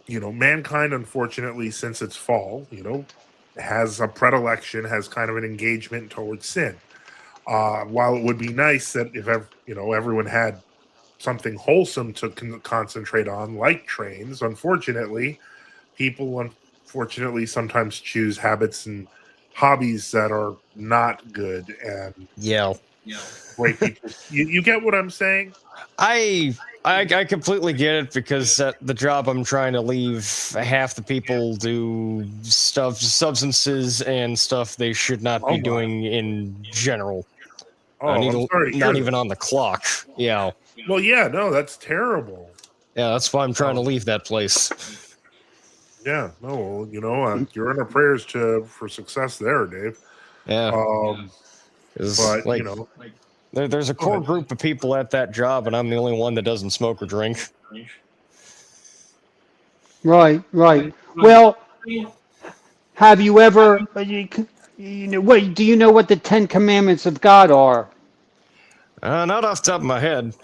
mankind, unfortunately, since its fall, has a predilection, has kind of an engagement towards sin. While it would be nice that if everyone had something wholesome to concentrate on, like trains, unfortunately, people sometimes choose habits and hobbies that are not good and Yeah. break people. You get what I'm saying? I completely get it, because at the job I'm trying to leave, half the people do substances and stuff they should not Oh be my. doing in general. Oh, I'm sorry to hear Not even that. on the clock. Yeah. Well, yeah, no, that's terrible. Yeah, that's why I'm trying to leave that place. Yeah, no, you're in our prayers for success there, Dave. Yeah. But Like, there's a go core ahead. group of people at that job, and I'm the only one that doesn't smoke or drink. Right, right. Well, have you ever, you know, what, do you know what the Ten Commandments of God are? Not off the top of my head.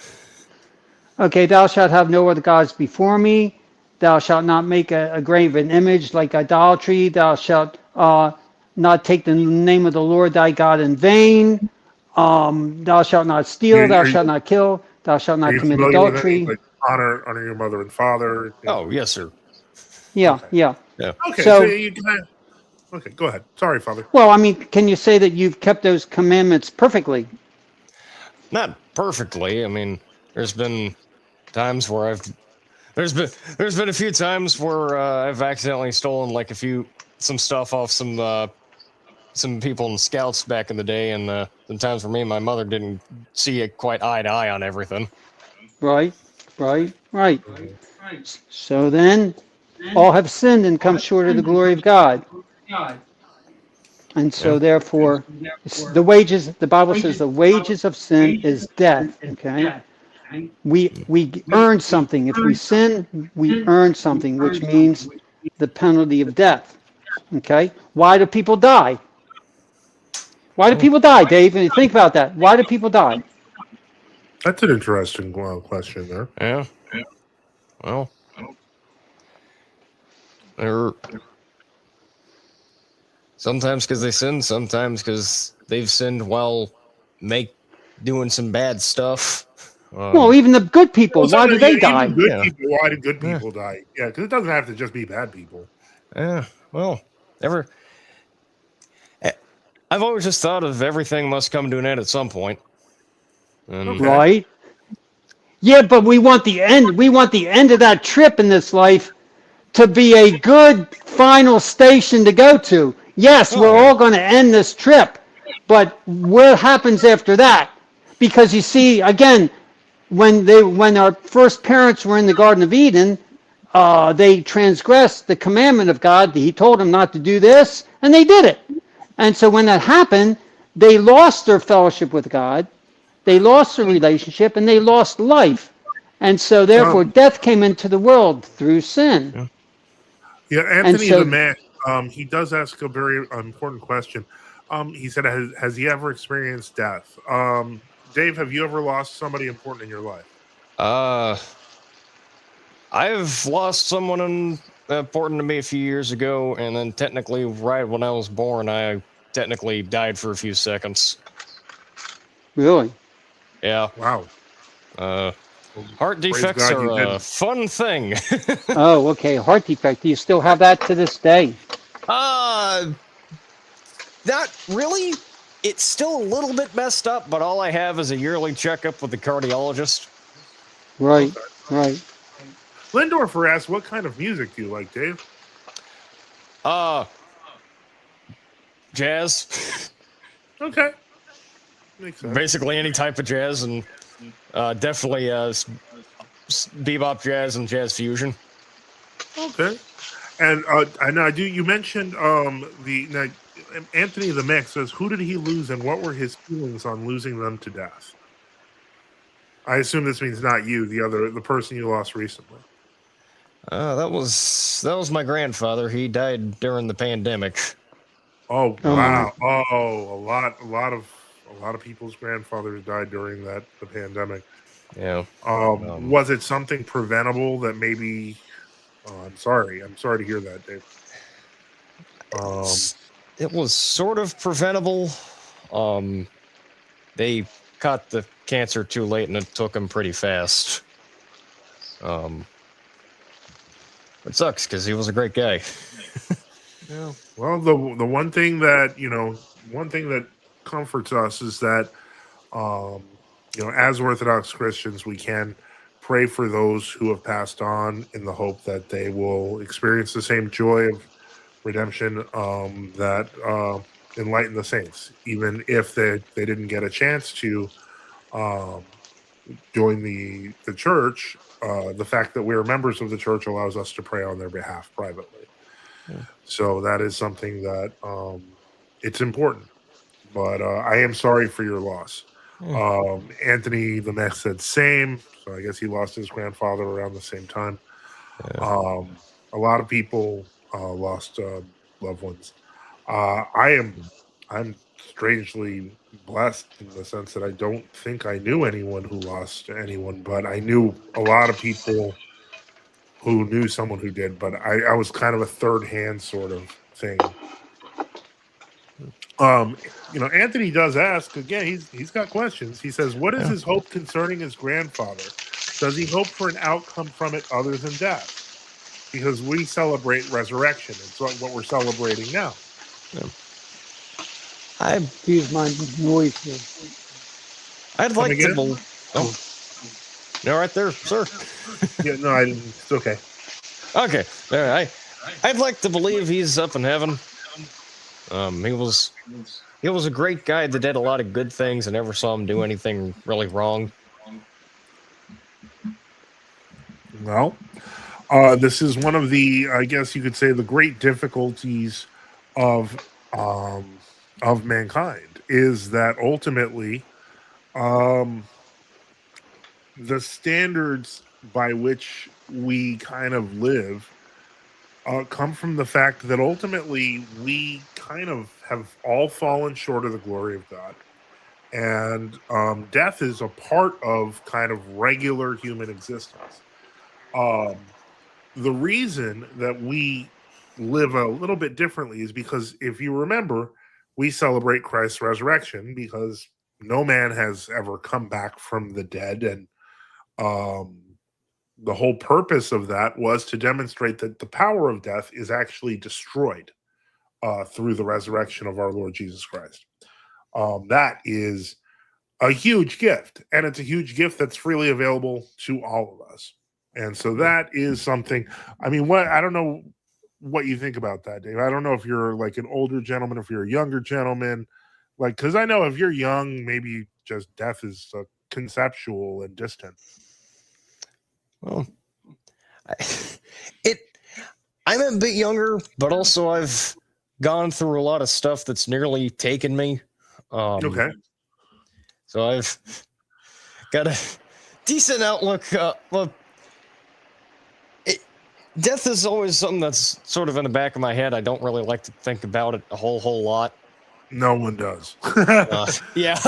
Okay, thou shalt have no other gods before me. Thou shalt not make a graven image like idolatry. Thou shalt not take the name of the Lord thy God in vain. Thou shalt not steal. Thou Are you shalt not kill. Thou shalt are not you commit familiar with any adultery. like honor your mother and father? Yeah. Oh, yes, sir. Yeah, Okay. yeah. Yeah. Okay. So So, you kind of okay. Go ahead. Sorry, Father. well, I mean, can you say that you've kept those commandments perfectly? Not perfectly. I mean, there's been times where there's been a few times where I've accidentally stolen like some stuff off some people in scouts back in the day, and sometimes for me and my mother didn't see it quite eye to eye on everything. Right, right, right. Mhm. So then, all have sinned and come short of the glory of God. And Yeah. so therefore, the wages, the Bible says the wages of sin is death. Okay. We earn something. If we sin, we earn something, which means the penalty of death. Okay. Why do people die? Why do Oh, people die, Dave? And think about that. Why do people die? That's an interesting question there. yeah. Well, they're sometimes because they sin, sometimes because they've sinned while doing some bad stuff. Well, even the good people, Well, why do sometimes, yeah, they even die? good Yeah. people. Why do good Yeah. people die? Yeah, because it doesn't have to just be bad people. Yeah. Well, ever. I- I've always just thought of everything must come to an end at some point. And Okay. Right? Yeah, but we want the end. We want the end of that trip in this life to be a good final station to go to. Yes, oh we're yeah. all going to end this trip, but what happens after that? Because you see, again, when our first parents were in the Garden of Eden, they transgressed the commandment of God. He told them not to do this, and they did it. And so when that happened, they lost their fellowship with God, they lost their relationship, and they lost life. And so therefore, Um, death came into the world through sin. Yeah. yeah, And Anthony the so man. He does ask a very important question. He said, has he ever experienced death? Dave, have you ever lost somebody important in your life? Uh, I've lost someone important to me a few years ago, and then technically, right when I was born, I technically died for a few seconds. really, Yeah. Wow. Uh, Well, heart praise defects God you are a didn't. fun thing. oh, okay, heart defect. Do you still have that to this day? uh, Not really. It's still a little bit messed up, but all I have is a yearly checkup with the cardiologist. Right, Okay. right. Lindorfer asked, what kind of music do you like, Dave? Uh, Jazz. Okay. Makes sense. Basically any type of jazz, and definitely bebop jazz and jazz fusion. Okay. And I do. You mentioned the now, Anthony the Mix says, who did he lose, and what were his feelings on losing them to death? I assume this means not you, the person you lost recently. That was my grandfather. He died during the pandemic. Oh Oh my. wow! Oh, a lot of people's grandfathers died during the pandemic. Yeah. Was it something preventable that maybe? Oh, I'm sorry. I'm sorry to hear that, Dave. It was sort of preventable. They caught the cancer too late, and it took him pretty fast. It sucks because he was a great guy. Yeah. Well, the one thing that comforts us is that as Orthodox Christians, we can pray for those who have passed on in the hope that they will experience the same joy of redemption that enlighten the saints, even if they didn't get a chance to um, join the church. The fact that we're members of the church allows us to pray on their behalf privately. Yeah. So that is something that it's important. But I am sorry for your loss. Yeah. Anthony the Mech said same. So I guess he lost his grandfather around the same time. Yeah. Um, A lot of people lost loved ones. I'm strangely blessed in the sense that I don't think I knew anyone who lost anyone, but I knew a lot of people who knew someone who did. But I was kind of a third hand sort of thing. Um, Anthony does ask again. He's got questions. He says, "What is his hope concerning his grandfather? Does he hope for an outcome from it other than death? Because we celebrate resurrection. It's what we're celebrating now." Excuse my noise here. I'd like to believe. Oh. You're right there, sir. Yeah, no, I didn't. It's okay. Okay, I'd like to believe he's up in heaven. He was a great guy that did a lot of good things. I never saw him do anything really wrong. Well, this is one of the, I guess you could say, the great difficulties of mankind is that ultimately, the standards by which we kind of live come from the fact that ultimately we kind of have all fallen short of the glory of God. And death is a part of kind of regular human existence. The reason that we live a little bit differently is because if you remember, we celebrate Christ's resurrection because no man has ever come back from the dead. And the whole purpose of that was to demonstrate that the power of death is actually destroyed through the resurrection of our Lord Jesus Christ. That is a huge gift, and it's a huge gift that's freely available to all of us. And so that is something. I mean, I don't know what you think about that, Dave. I don't know if you're like an older gentleman, if you're a younger gentleman, like, because I know if you're young, maybe just death is conceptual and distant. Well, I'm a bit younger, but also I've gone through a lot of stuff that's nearly taken me. Okay. So I've got a decent outlook. Well, death is always something that's sort of in the back of my head. I don't really like to think about it a whole lot. No one does. Yeah.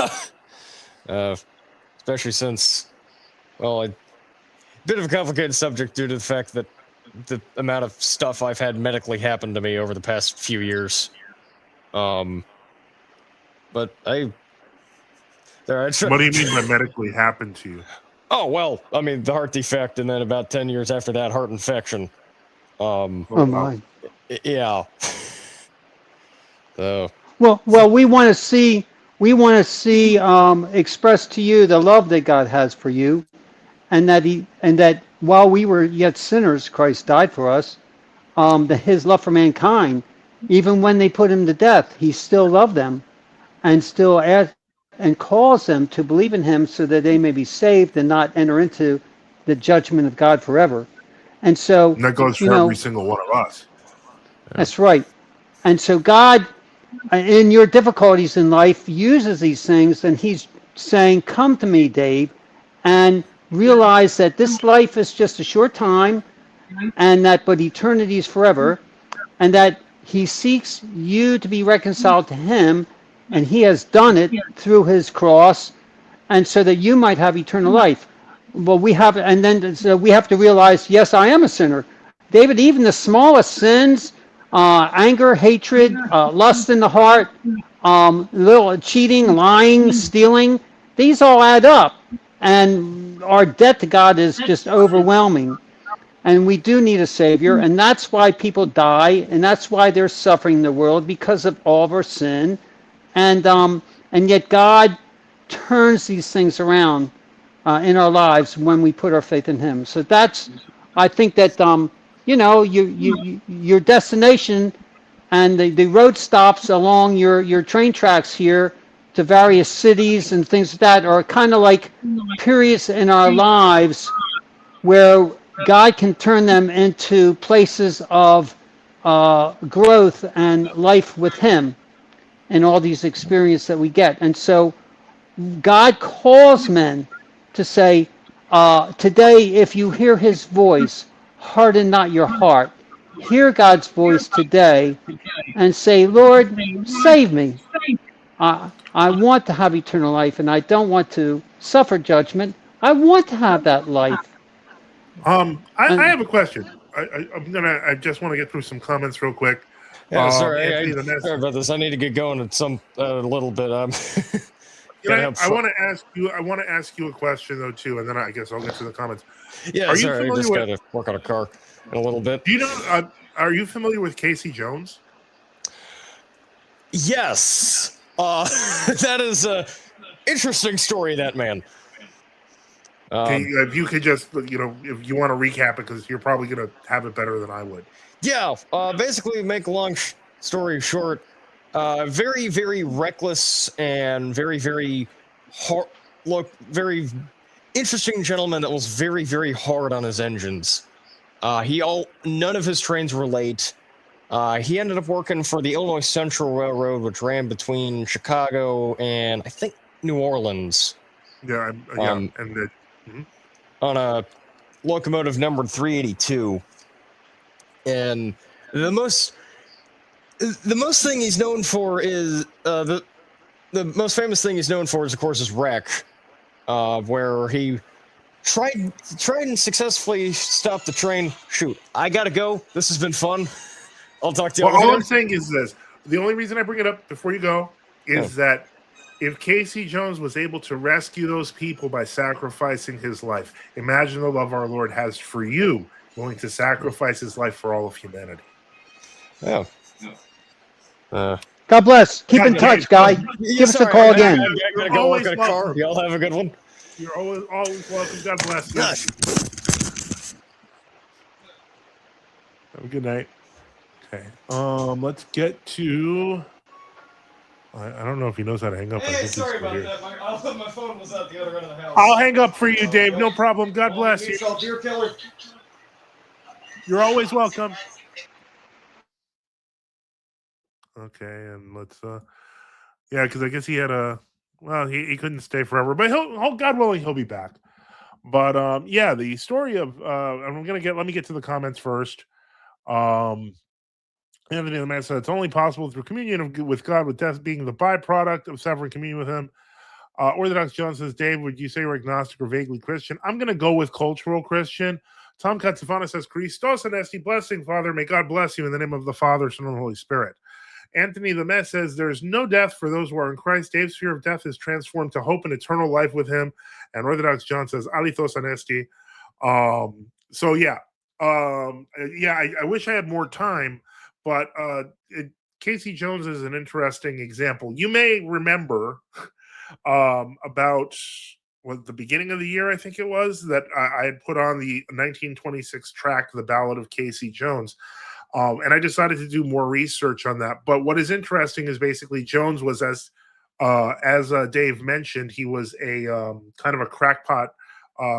Especially since, well, a bit of a complicated subject due to the fact that the amount of stuff I've had medically happen to me over the past few years. But What do you mean by medically happened to you? Oh, well, I mean, the heart defect, and then about 10 years after that, heart infection. Oh my. Yeah. So. Well, we want to see express to you the love that God has for you, and that while we were yet sinners, Christ died for us. His love for mankind, even when they put him to death, he still loved them, and still and calls them to believe in him so that they may be saved and not enter into the judgment of God forever. And so, and that goes for every single one of us. That's right. And so God, in your difficulties in life, uses these things, and he's saying, come to me, Dave, and realize that this life is just a short time, and that but eternity is forever, and that he seeks you to be reconciled to him, and he has done it through his cross, and so that you might have eternal life. Well, we have to realize, yes, I am a sinner. David, even the smallest sins, anger, hatred, lust in the heart, little cheating, lying, stealing, these all add up, and our debt to God is just overwhelming. And we do need a Savior, and that's why people die, and that's why there's suffering in the world, because of all of our sin. And yet God turns these things around in our lives when we put our faith in Him. So I think that your destination and the road stops along your train tracks here to various cities and things like that are kind of like periods in our lives where God can turn them into places of growth and life with Him in all these experiences that we get. And so God calls men to say, today, if you hear His voice, harden not your heart. hear God's voice today and say, Lord, save me. I want to have eternal life and I don't want to suffer judgment. I want to have that life. I And have a question. I just want to get through some comments real quick. Yeah, sorry, Anthony, the mess. sorry about this. I need to get going at some a little bit. Gotta help. I want to ask you. I want to ask you a question though too, and then I guess I'll get to the comments. Yeah, Are you sorry. I familiar just with? gotta work on a car in a little bit. Do you know? Are you familiar with Casey Jones? Yes. That is a interesting story. That man. If you could just, if you want to recap it, because you're probably going to have it better than I would. Yeah. Basically, make a long story short, very, very reckless and very, very hard. Very interesting gentleman that was very, very hard on his engines. None of his trains were late. He ended up working for the Illinois Central Railroad, which ran between Chicago and I think New Orleans. Yeah, On a locomotive numbered 382. And the most thing he's known for is the most famous thing he's known for is, of course, his wreck, where he tried and successfully stopped the train. Shoot, I gotta go. This has been fun. I'll talk to you. Well, all I'm saying is this: the only reason I bring it up before you go is that if Casey Jones was able to rescue those people by sacrificing his life, imagine the love our Lord has for you, willing to sacrifice his life for all of humanity. Yeah. God bless. Keep in touch, Guy. Give us a call again. I gotta go work on a car. Y'all have a good one. You're always welcome. God bless you. Have a good night. Okay. Let's get to. I don't know if he knows how to hang up. Hey, sorry about that. My phone was at the other end of the house. I'll hang up for you, Dave. No problem. God bless you. Dear killer. You're always welcome. Okay, and let's because I guess he had he couldn't stay forever, but God willing, he'll be back. But the story of let me get to the comments first. Anthony the man said it's only possible through communion with God, with death being the byproduct of severing communion with him. Orthodox John says, Dave, would you say you're agnostic or vaguely Christian? I'm going to go with cultural Christian. Tom Katsufana says, Christos Anesti, blessing, Father. May God bless you in the name of the Father, Son, and Holy Spirit. Anthony the Mess says, there's no death for those who are in Christ. Dave's fear of death is transformed to hope and eternal life with him. And Orthodox John says, Alithos Anesti. I wish I had more time. But Casey Jones is an interesting example. You may remember about the beginning of the year, I think it was, that I had put on the 1926 track, The Ballad of Casey Jones. And I decided to do more research on that. But what is interesting is basically Jones was, as Dave mentioned, he was a kind of a crackpot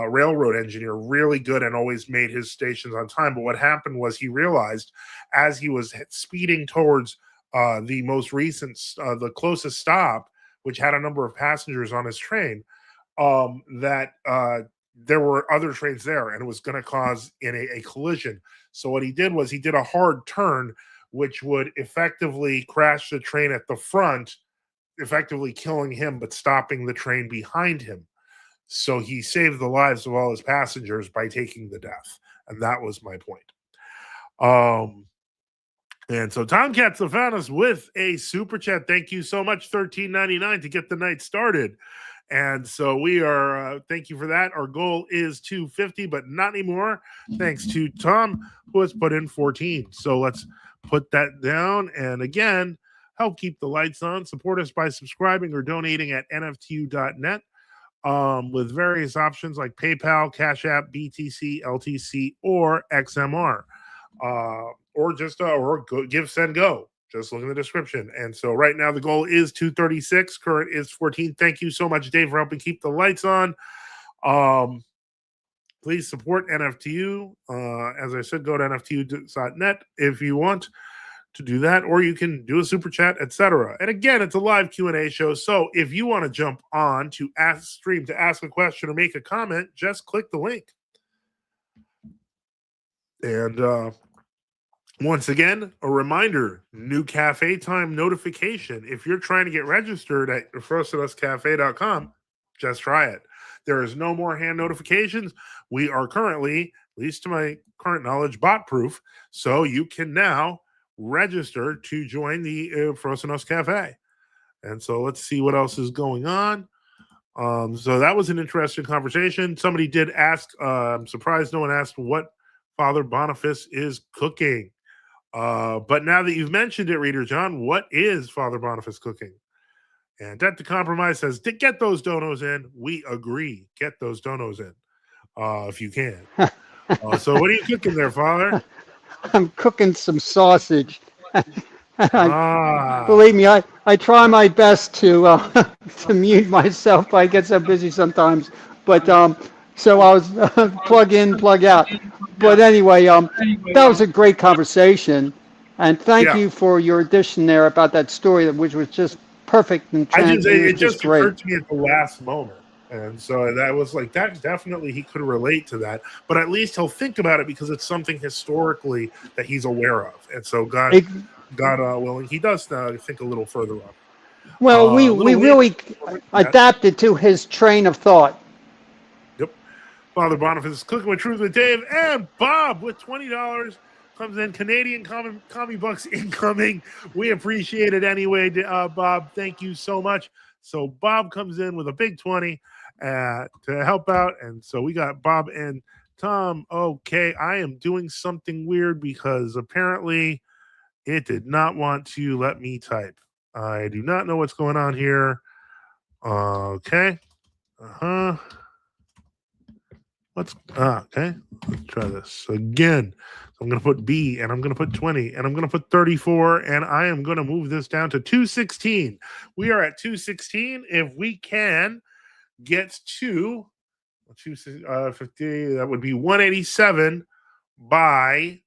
railroad engineer, really good, and always made his stations on time. But what happened was he realized as he was speeding towards the most recent, the closest stop, which had a number of passengers on his train, that there were other trains there, and it was going to cause a collision. So what he did was he did a hard turn, which would effectively crash the train at the front, effectively killing him, but stopping the train behind him. So he saved the lives of all his passengers by taking the death. And that was my point. And so Tom Katsoufanis with a super chat. Thank you so much, $13.99 to get the night started. And so we are, thank you for that. Our goal is $250, but not anymore. Thanks to Tom, who has put in 14. So let's put that down. And again, help keep the lights on. Support us by subscribing or donating at NFTU.net. With various options like PayPal, Cash App, BTC, LTC, or XMR, or just give, send, go. Just look in the description. And so right now the goal is 236. Current is 14. Thank you so much, Dave, for helping keep the lights on. Please support NFTU. As I said, go to NFTU.net if you want to do that, or you can do a super chat, etc. And again, it's a live Q&A show, so if you want to jump on to ask a question or make a comment, just click the link. And Once again, a reminder, new cafe time notification. If you're trying to get registered at frostenuscafe.com, just try it. There is no more hand notifications. We are currently, at least to my current knowledge, bot proof. So you can now register to join the Frostenus Cafe. And so let's see what else is going on. So that was an interesting conversation. Somebody did ask, I'm surprised no one asked what Father Boniface is cooking. But now that you've mentioned it, Reader John, what is Father Boniface cooking? And Debt to Compromise says, get those donos in. We agree. Get those donos in if you can. So what are you cooking there, Father? I'm cooking some sausage. Ah, Believe me, I try my best to to mute myself. I get so busy sometimes. But so I was plug in, plug out. But anyway, that was a great conversation, and thank yeah. you for your addition there about that story, which was just perfect and it was It just just great. occurred to me at the last moment. And so that was like, that definitely he could relate to that. But at least he'll think about it because it's something historically that he's aware of. And so God, It, God willing, he does think a little further on. well, A we little later. really adapted to his train of thought. Yep. Father Boniface is cooking with Truth with Dave, and Bob with $20 comes in. Canadian commie bucks incoming. We appreciate it anyway, Bob. Thank you so much. So Bob comes in with a big 20 to help out, and so we got Bob and Tom. Okay, I am doing something weird because apparently it did not want to let me type. I do not know what's going on here. Okay. Uh-huh. Okay. Let's try this again. So I'm going to put B and I'm going to put 20 and I'm going to put 34 and I am going to move this down to 216. We are at 216. If we can get to 50, that would be 187 by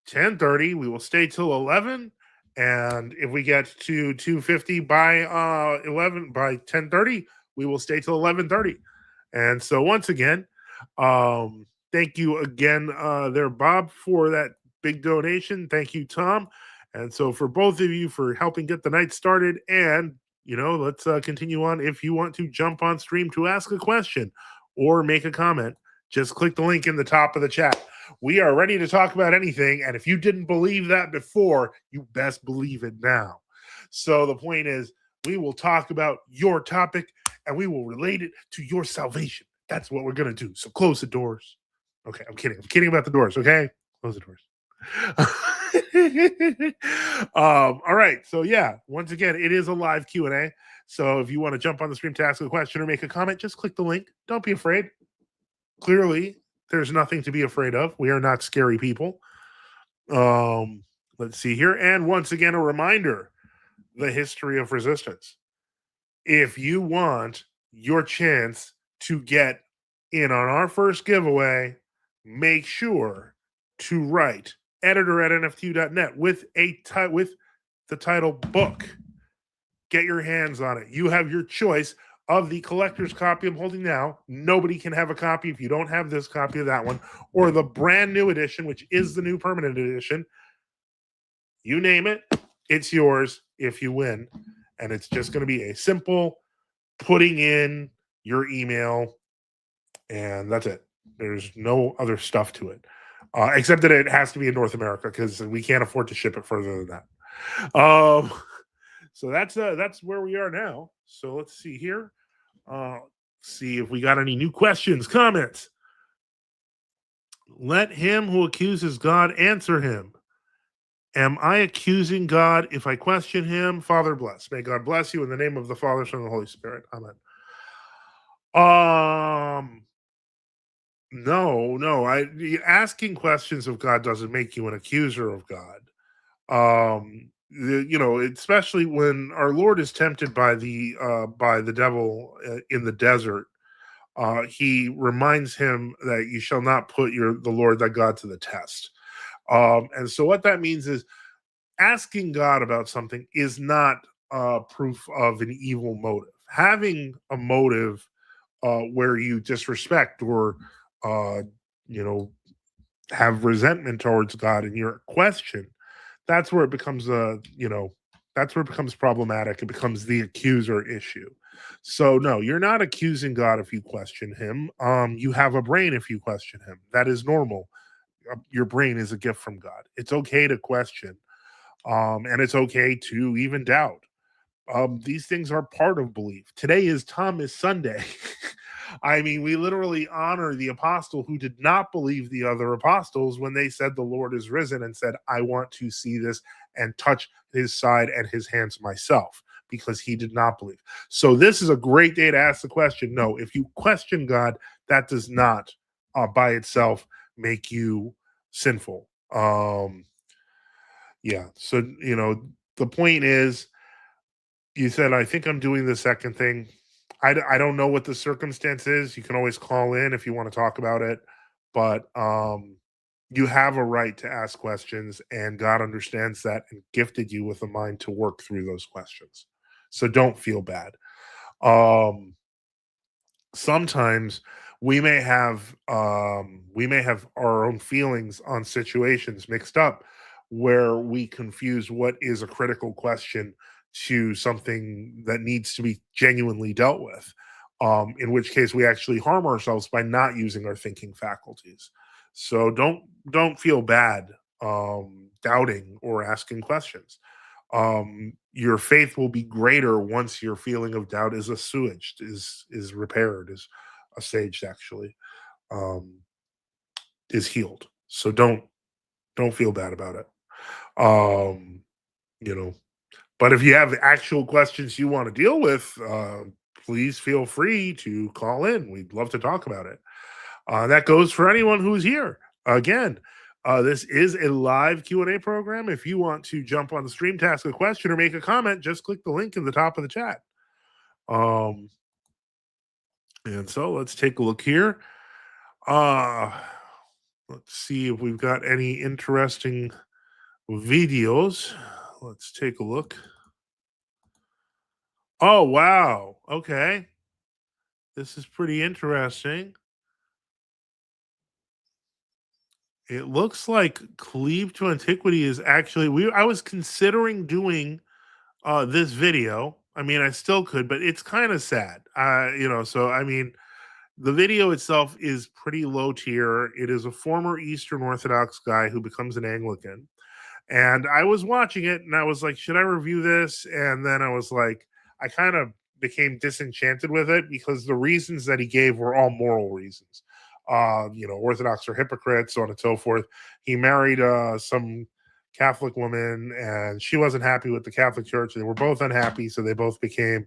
10:30. We will stay till 11. And if we get to 250 by 11 by 10:30, we will stay till 11:30. And so once again, thank you again there, Bob, for that big donation. Thank you, Tom. And so for both of you for helping get the night started. And, let's continue on. If you want to jump on stream to ask a question or make a comment, just click the link in the top of the chat. We are ready to talk about anything. And if you didn't believe that before, you best believe it now. So the point is, we will talk about your topic and we will relate it to your salvation. That's what we're going to do. So close the doors. Okay, I'm kidding. I'm kidding about the doors, okay? Close the doors. All right. So yeah, once again, it is a live Q&A. So if you want to jump on the stream to ask a question or make a comment, just click the link. Don't be afraid. Clearly, there's nothing to be afraid of. We are not scary people. Let's see here. And once again, a reminder, the history of resistance. If you want your chance to get in on our first giveaway, make sure to write editor at nftu.net with the title book. Get your hands on it. You have your choice of the collector's copy I'm holding now. Nobody can have a copy if you don't have this copy of that one, or the brand new edition, which is the new permanent edition. You name it, it's yours if you win. And it's just going to be a simple putting in your email, and that's it. There's no other stuff to it, except that it has to be in North America because we can't afford to ship it further than that. So that's where we are now. So let's see here. See if we got any new questions, comments. Let him who accuses God answer him. Am I accusing God if I question him? Father bless. May God bless you in the name of the Father, Son, and the Holy Spirit. Amen. No. Asking questions of God doesn't make you an accuser of God. Especially when our Lord is tempted by the devil in the desert. He reminds him that you shall not put the Lord thy God to the test. And so what that means is asking God about something is not proof of an evil motive. Having a motive where you disrespect or have resentment towards God and your question, that's where it becomes that's where it becomes problematic. It becomes the accuser issue. So no, you're not accusing God if you question him. You have a brain if you question him. That is normal. Your brain is a gift from God. It's okay to question. And it's okay to even doubt. These things are part of belief. Today is Thomas Sunday. I mean, we literally honor the apostle who did not believe the other apostles when they said the Lord is risen and said, I want to see this and touch his side and his hands myself, because he did not believe. So this is a great day to ask the question. No, if you question God, that does not by itself make you sinful. Yeah. So, the point is, you said, I think I'm doing the second thing. I don't know what the circumstance is. You can always call in if you want to talk about it, but you have a right to ask questions, and God understands that and gifted you with a mind to work through those questions. So don't feel bad. Sometimes we may have our own feelings on situations mixed up, where we confuse what is a critical question to something that needs to be genuinely dealt with, in which case we actually harm ourselves by not using our thinking faculties. So don't feel bad doubting or asking questions. Your faith will be greater once your feeling of doubt is assuaged, is repaired, is assuaged, actually, um, is healed. So don't feel bad about it. Um, you know, but if you have actual questions you want to deal with, please feel free to call in. We'd love to talk about it. That goes for anyone who's here. Again, this is a live Q&A program. If you want to jump on the stream to ask a question or make a comment, just click the link in the top of the chat. And so let's take a look here. Let's see if we've got any interesting videos. Let's take a look. Oh, wow. Okay. This is pretty interesting. It looks like Cleave to Antiquity is actually I was considering doing this video. I mean, I still could, but it's kind of sad. So I mean, the video itself is pretty low tier. It is a former Eastern Orthodox guy who becomes an Anglican. And I was watching it and I was like, should I review this? And then I was like, I kind of became disenchanted with it because the reasons that he gave were all moral reasons. Orthodox are hypocrites, so on and so forth. He married some Catholic woman and she wasn't happy with the Catholic Church. They were both unhappy, so they both became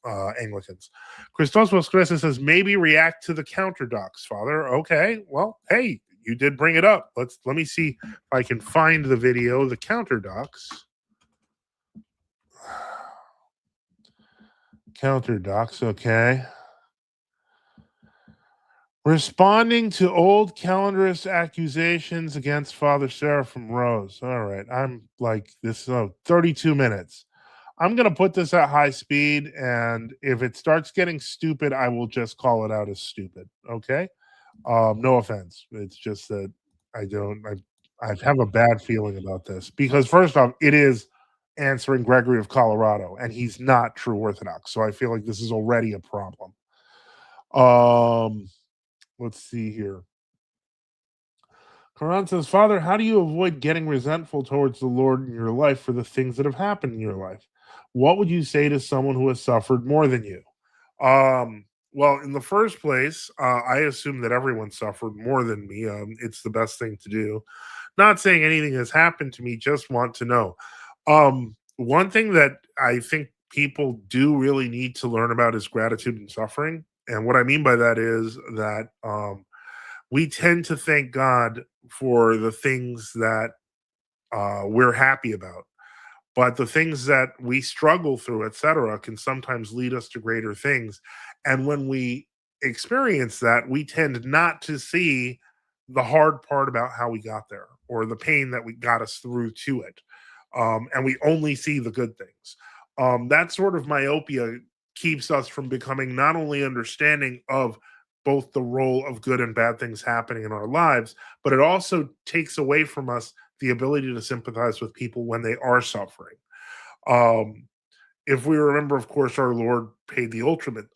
Anglicans. Christos Voskresis says, maybe react to the counterdocs, Father. Okay, well, hey, you did bring it up. Let me see if I can find the video, the counterdocs. Counterdocs, okay. Responding to old calendarist accusations against Father Seraphim Rose. All right, I'm like this. 32 minutes. I'm going to put this at high speed, and if it starts getting stupid, I will just call it out as stupid. Okay? No offense. It's just that I have a bad feeling about this because first off, it is answering Gregory of Colorado, and he's not true Orthodox. So I feel like this is already a problem. Let's see here. Quran says, Father, how do you avoid getting resentful towards the Lord in your life for the things that have happened in your life? What would you say to someone who has suffered more than you? Well, in the first place, I assume that everyone suffered more than me. It's the best thing to do. Not saying anything has happened to me, just want to know. One thing that I think people do really need to learn about is gratitude and suffering. And what I mean by that is that we tend to thank God for the things that we're happy about. But the things that we struggle through, etc., can sometimes lead us to greater things. And when we experience that, we tend not to see the hard part about how we got there or the pain that we got us through to it. And we only see the good things. That sort of myopia keeps us from becoming not only understanding of both the role of good and bad things happening in our lives, but it also takes away from us the ability to sympathize with people when they are suffering. Um, if we remember, of course, our Lord paid the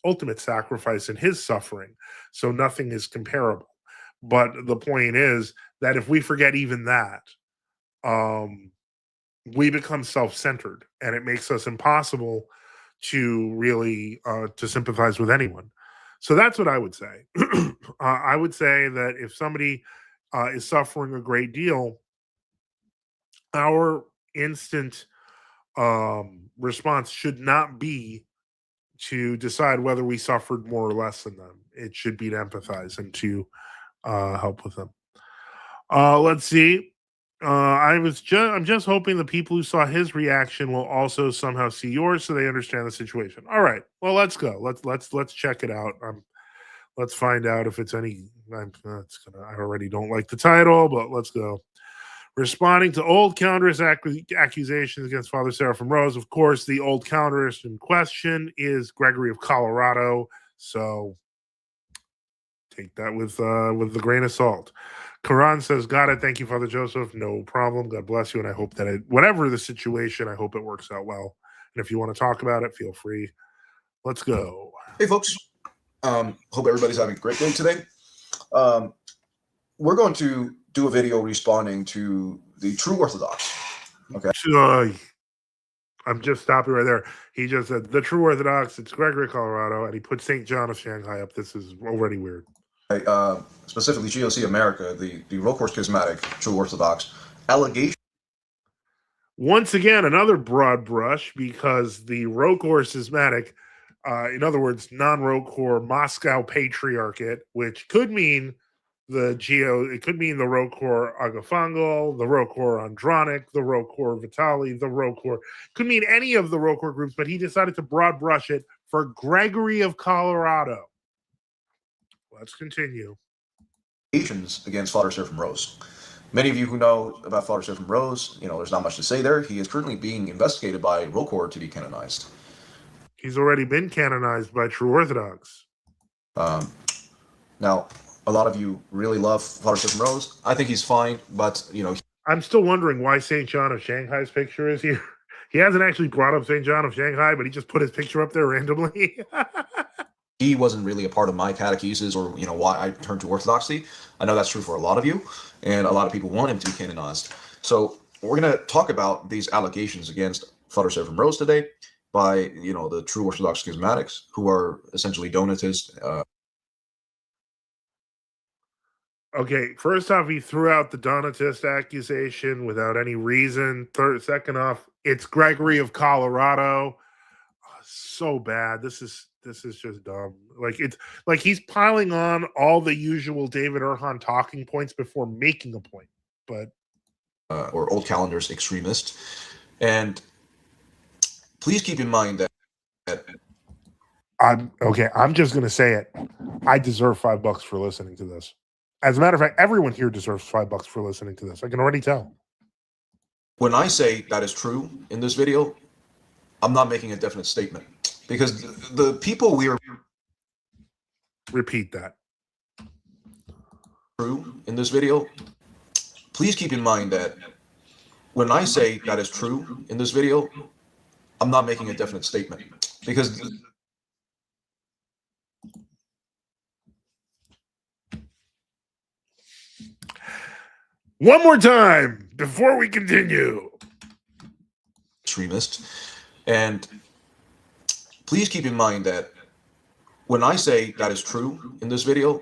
ultimate sacrifice in his suffering, so nothing is comparable. But the point is that if we forget even that, um, we become self-centered, and it makes us impossible to really to sympathize with anyone. So that's what I would say. I would say that if somebody is suffering a great deal, our instant response should not be to decide whether we suffered more or less than them. It should be to empathize and to help with them. Let's see. I'm just hoping the people who saw his reaction will also somehow see yours, so they understand the situation. All right. Well, let's go. Let's check it out. Let's find out if it's any. I already don't like the title, but let's go. Responding to old counterist accusations against Father Seraphim Rose. Of course, the old counterist in question is Gregory of Colorado. So take that with the grain of salt. Karan says, "Got it. Thank you, Father Joseph. No problem. God bless you. And I hope that whatever the situation, I hope it works out well. And if you want to talk about it, feel free. Let's go." Hey, folks. Hope everybody's having a great day today. We're going to do a video responding to the true Orthodox. Okay. I'm just stopping right there. He just said the true Orthodox. It's Gregory, Colorado, and he put St. John of Shanghai up. This is already weird. Specifically, GOC America, the Rokhor Schismatic true Orthodox allegation. Once again, another broad brush because the Rokhor Schismatic, in other words, non-Rokhor Moscow Patriarchate, which could mean it could mean the Rokhor Agafangel, the Rokhor Andronic, the Rokhor Vitali, the Rokhor, could mean any of the Rokhor groups, but he decided to broad brush it for Gregory of Colorado. Let's continue. Against Father Seraphim Rose. Many of you who know about Father Seraphim Rose, there's not much to say there. He is currently being investigated by Rokhor to be canonized. He's already been canonized by True Orthodox. Now, a lot of you really love Father Seraphim Rose. I think he's fine, but, I'm still wondering why St. John of Shanghai's picture is here. He hasn't actually brought up St. John of Shanghai, but he just put his picture up there randomly. he wasn't really a part of my catechesis or, why I turned to Orthodoxy. I know that's true for a lot of you, and a lot of people want him to be canonized. So we're going to talk about these allegations against Father Seraphim Rose today by, the true Orthodox schismatics who are essentially Donatists. Okay, first off, he threw out the Donatist accusation without any reason. Second off, it's Gregory of Colorado. Oh, so bad. This is just dumb. Like it's like he's piling on all the usual David Erhan talking points before making a point. But or old calendars extremist. And please keep in mind that I'm just gonna say it. I deserve $5 for listening to this. As a matter of fact, everyone here deserves $5 for listening to this. I can already tell. When I say that is true in this video, I'm not making a definite statement because the people we are repeat that true in this video. Please keep in mind that when I say that is true in this video, I'm not making a definite statement because one more time before we continue. Extremist. And please keep in mind that when I say that is true in this video,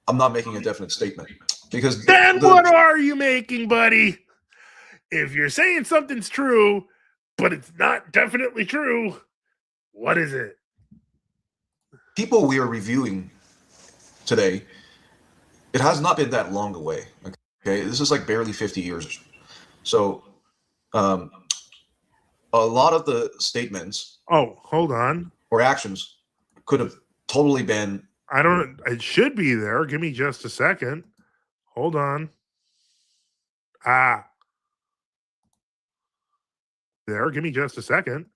I'm not making a definite statement because then what are you making, buddy? If you're saying something's true, but it's not definitely true, what is it? People we are reviewing today, it has not been that long away. Okay, this is like barely 50 years. So, a lot of the statements. Oh, hold on. Or actions could have totally been. It should be there. Give me just a second. Hold on. There. Give me just a second.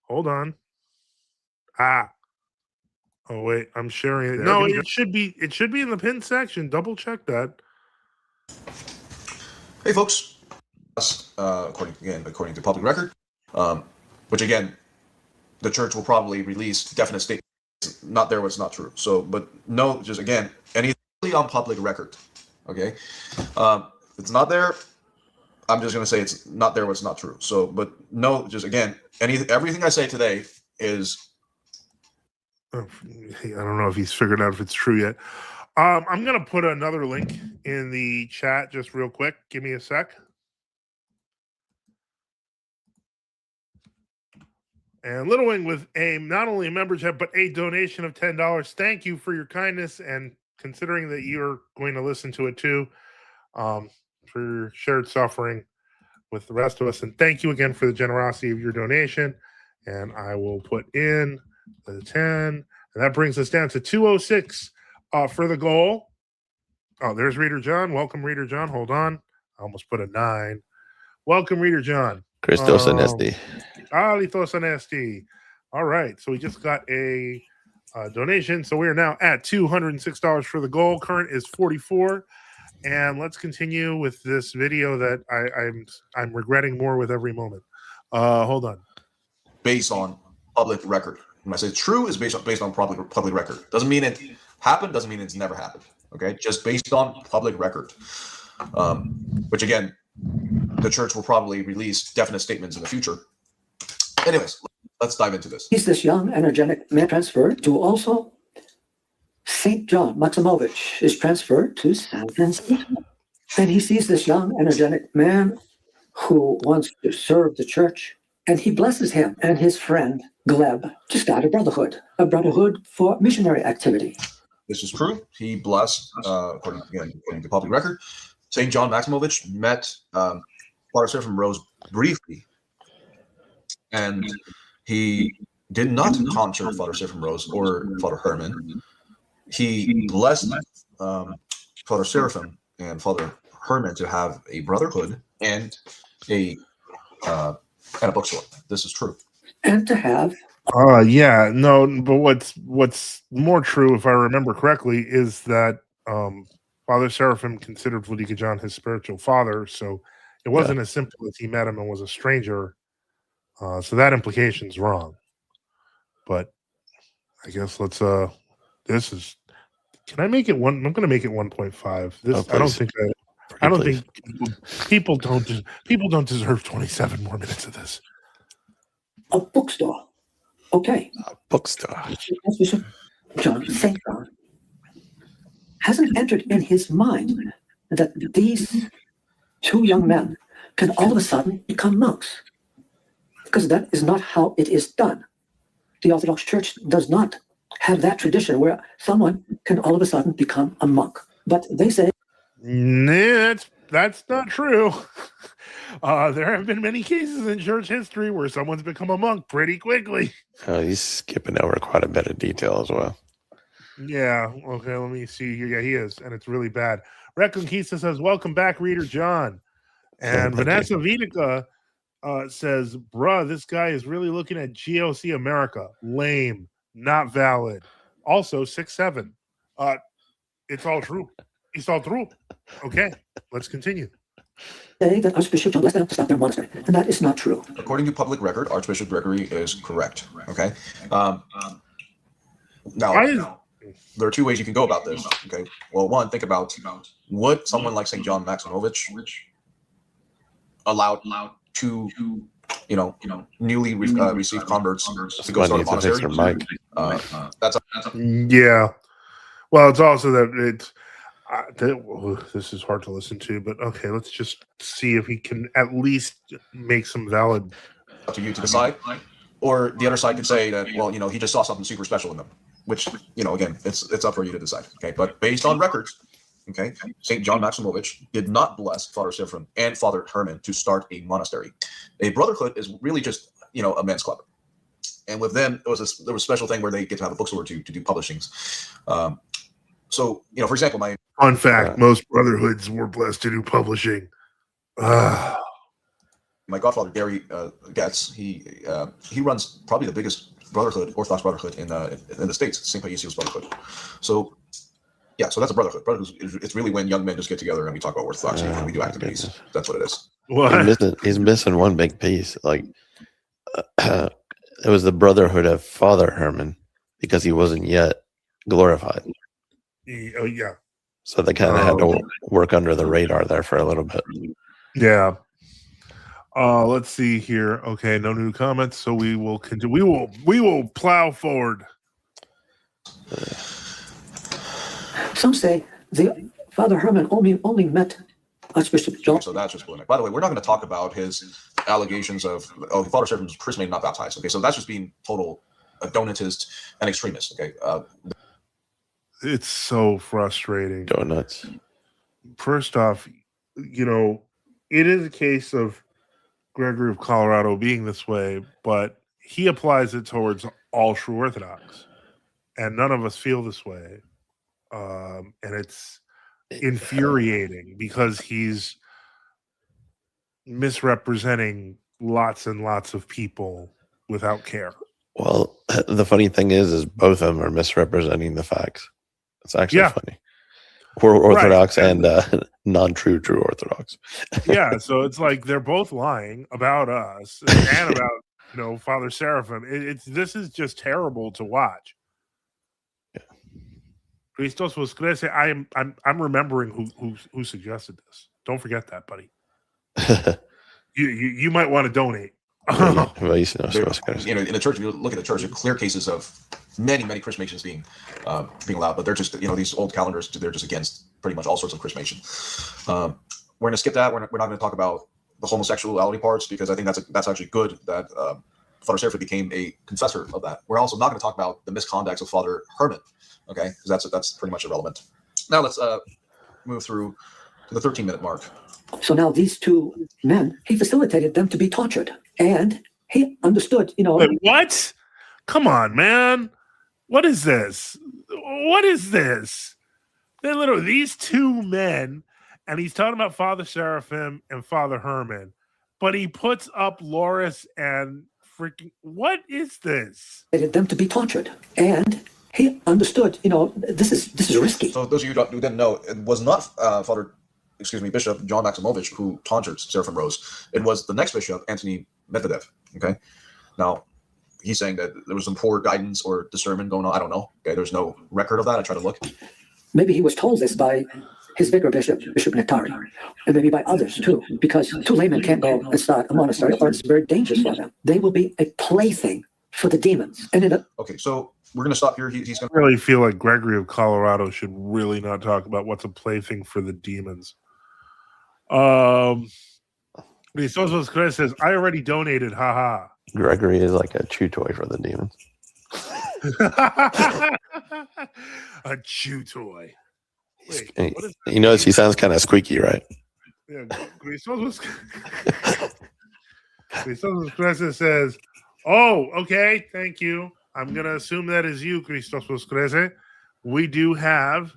Hold on. Oh wait, I'm sharing it. There, No, give me it should be in the pin section. Double check that. Hey, folks. According to public record, which again, the church will probably release definite statements. Not there what's not true. So, but no, just again, anything on public record. Okay, it's not there. I'm just gonna say it's not there what's not true. So, but no, just again, everything I say today is. I don't know if he's figured out if it's true yet. I'm gonna put another link in the chat just real quick. Give me a sec. And Little Wing with not only a membership but a donation of $10. Thank you for your kindness and considering that you're going to listen to it too, for your shared suffering with the rest of us. And thank you again for the generosity of your donation. And I will put in the 10, and that brings us down to 206 for the goal. Oh, there's Reader John. Welcome, Reader John. Hold on. I almost put a 9. Welcome, Reader John. Christos Anesti. Alithos Anesti. All right. So we just got a donation. So we are now at $206 for the goal. Current is 44. And let's continue with this video that I'm regretting more with every moment. Hold on. Based on public record. When I say true, is based on public record. Doesn't mean it happened. Doesn't mean it's never happened. Okay, just based on public record. Which again, the church will probably release definite statements in the future. Anyways, let's dive into this. He's this young, energetic man transferred to also St. John Maximovich is transferred to San Francisco. And he sees this young, energetic man who wants to serve the church. And he blesses him and his friend, Gleb, to start a brotherhood for missionary activity. This is true. He blessed, according to public record, St. John Maximovich met Father Seraphim Rose briefly. And he did not encounter Father Seraphim Rose or Father Herman. He blessed Father Seraphim and Father Herman to have a brotherhood and a bookstore. This is true. And to have Yeah, no, but what's more true, if I remember correctly, is that Father Seraphim considered Vladika John his spiritual father, so it wasn't as simple as he met him and was a stranger. So that implication's wrong. But I guess let's this is. Can I make it one? I'm going to make it 1.5. This I don't think people don't deserve 27 more minutes of this. a bookstore. Okay. A bookstore. Archbishop John St. John hasn't entered in his mind that these two young men can all of a sudden become monks. Because that is not how it is done. The Orthodox Church does not have that tradition where someone can all of a sudden become a monk. But they say, Nah, that's not true. There have been many cases in church history where someone's become a monk pretty quickly. He's skipping over quite a bit of detail as well. Yeah, okay, let me see here. Yeah, he is, and it's really bad. Reconquista says, welcome back, Reader John. And Vanessa Vidica says, bruh, this guy is really looking at GOC America. Lame, not valid. Also, 6'7". It's all true. It's all true. Okay, let's continue. say that Archbishop John blessed them to start their monastery. And that is not true. According to public record, Archbishop Gregory is correct. Okay. Now, there are two ways you can go about this. Okay. Well, one, think about would someone like St. John Maximovich allowed to, newly received converts to go start a monastery? Mike. Yeah. Well, it's also that it's this is hard to listen to, but okay, let's just see if he can at least make some valid. Up to you to decide. Or the other side could say that, well, he just saw something super special in them, which, again, it's up for you to decide. Okay. But based on records, okay, St. John Maximovich did not bless Father Seraphim and Father Herman to start a monastery. A brotherhood is really just, a men's club. And with them, there was a special thing where they get to have a bookstore to do publishings. So, for example, Fun fact, most brotherhoods were blessed to do publishing. my godfather Gary Getz, he runs probably the biggest brotherhood, Orthodox brotherhood in the States, St. Paisios Brotherhood. So yeah, so that's a brotherhood. It's really when young men just get together and we talk about orthodoxy and we do activities. Goodness. That's what it is. What? He's missing one big piece. Like it was the brotherhood of Father Herman because he wasn't yet glorified. Oh yeah. So they kind of had to work under the radar there for a little bit. Yeah. Let's see here. Okay, no new comments, so we will continue. We will plow forward. Some say the Father Herman only met Archbishop John. So that's just polemic. By the way, we're not going to talk about his allegations of Father Seraphim was chrismated, not baptized. Okay, so that's just being total donatist and extremist. Okay, It's so frustrating. Donuts. First off, it is a case of Gregory of Colorado being this way, but he applies it towards all true Orthodox, and none of us feel this way. And it's infuriating because he's misrepresenting lots and lots of people without care. Well, the funny thing is both of them are misrepresenting the facts. It's actually funny. We're Orthodox and non-true Orthodox. Yeah, so it's like they're both lying about us and about Father Seraphim. This is just terrible to watch. Yeah. Christos was Crece. I'm remembering who suggested this. Don't forget that, buddy. You might want to donate. in the church, if you look at the church, there are clear cases of many chrismations being allowed, but they're just these old calendars, they're just against pretty much all sorts of chrismation. We're going to skip that. We're not going to talk about the homosexuality parts because I think that's actually good that Father Seraphim became a confessor of that. We're also not going to talk about the misconduct of Father Herman, okay, because that's pretty much irrelevant. Now let's move through to the 13-minute mark. So now these two men, he facilitated them to be tortured, and he understood, Wait, what? Come on, man. What is this? What is this? They're literally these two men, and he's talking about Father Seraphim and Father Herman, but he puts up Loris and freaking. What is this? Them to be tortured, and he understood, this is risky. So those of you who didn't know, it was not Bishop John Maximovich who taunted Seraphim Rose. It was the next bishop, Anthony Medvedev. Okay, now he's saying that there was some poor guidance or discernment going on. I don't know. Okay, there's no record of that. I try to look. Maybe he was told this by his vicar bishop, Bishop Nectari, and maybe by others too, because two laymen can't go and start a monastery, or it's very dangerous for them. They will be a plaything for the demons. And okay, so we're going to stop here. He's going to really feel like Gregory of Colorado should really not talk about what's a plaything for the demons. Christos Chris says, I already donated, haha. Gregory is like a chew toy for the demons. A chew toy. Wait, he sounds kind of squeaky, right? Yeah, Christos Crece says, oh, okay, thank you. I'm going to assume that is you, Christos Crece. We do have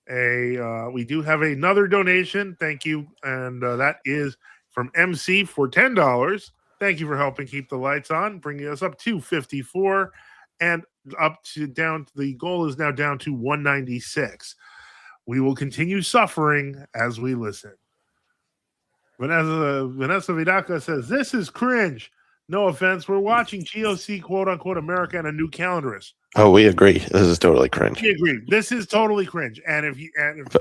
another donation. Thank you. And that is from MC for $10. Thank you for helping keep the lights on, bringing us up to 54 and the goal is now down to 196. We will continue suffering as we listen. Vanessa Vidaka says, this is cringe. No offense. We're watching GOC quote unquote America and a new calendarist. Oh, we agree. This is totally cringe. We agree. This is totally cringe. And if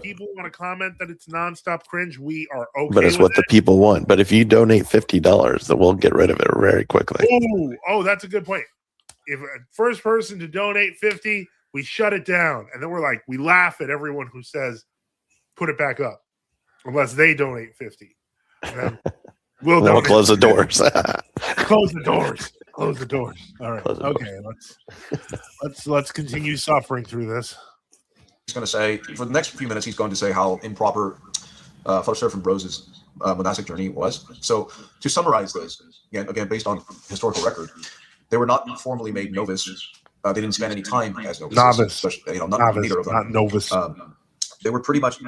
people want to comment that it's nonstop cringe, we are okay. But it's what the people want. But if you donate $50, then we'll get rid of it very quickly. Oh, that's a good point. If a first person to donate 50, we shut it down. And then we laugh at everyone who says, put it back up. Unless they donate 50. And then we'll close the doors. Close the doors. Close the doors. All right. Okay. Let's continue suffering through this. He's going to say for the next few minutes, he's going to say how improper Father Seraphim Rose's monastic journey was. So to summarize this, again based on historical record, they were not formally made novice. They didn't spend any time as novices. Novice. Not novice, neither of them. Not novice. They were pretty much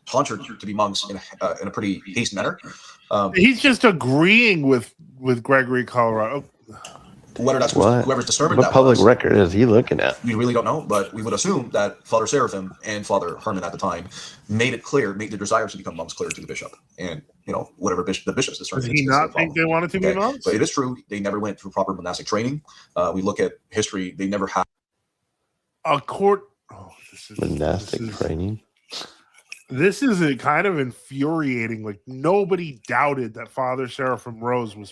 conjured to be monks in a pretty hasty manner. He's just agreeing with Gregory Colorado. Whether that's whoever's determined what that public was, record is he looking at? we really don't know, but we would assume that Father Seraphim and Father Herman at the time made the desire to become monks clear to the bishop, and whatever the bishop's determined. Does he not think they wanted to be monks? But it is true they never went through proper monastic training. We look at history; they never had a court. Monastic training. This is a kind of infuriating. Like, nobody doubted that Father Seraphim Rose was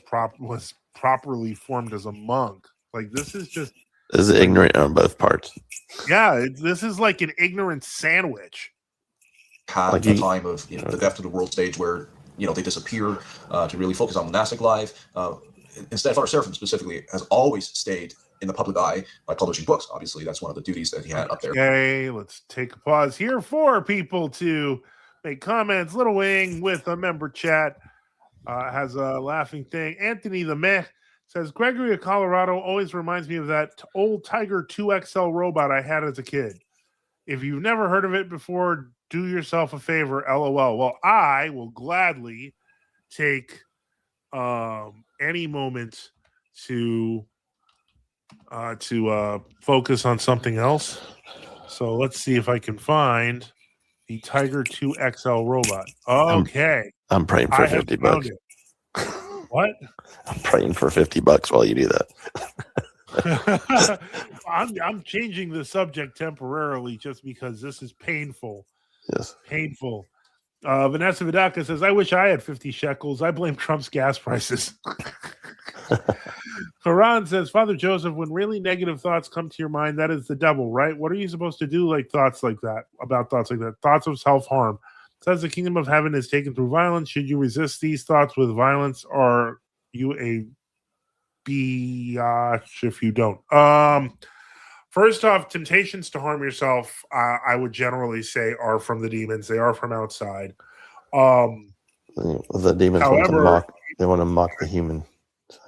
properly formed as a monk. Like, this is ignorant on both parts. Yeah, this is like an ignorant sandwich. Had a time of the death to the world stage where they disappear to really focus on monastic life. Instead, Father Seraphim specifically has always stayed in the public eye by publishing books. Obviously, that's one of the duties that he had up there. Okay, let's take a pause here for people to make comments. Little Wing with a member chat has a laughing thing. Anthony the Meh says, Gregory of Colorado always reminds me of that old Tiger 2XL robot I had as a kid. If you've never heard of it before, do yourself a favor, LOL. Well, I will gladly take any moment to focus on something else. So let's see if I can find the Tiger 2 XL robot. Okay. I'm praying for $50. What? I'm praying for $50 while you do that. I'm changing the subject temporarily just because this is painful. Yes. Painful. Vanessa Vidaka says, I wish I had 50 shekels. I blame Trump's gas prices. Haran says, Father Joseph, when really negative thoughts come to your mind, that is the devil, right? What are you supposed to do about thoughts like that? Thoughts of self-harm. Says the kingdom of heaven is taken through violence. Should you resist these thoughts with violence? Are you a biatch if you don't? First off, temptations to harm yourself, I would generally say, are from the demons. They are from outside. The demons want to mock the human.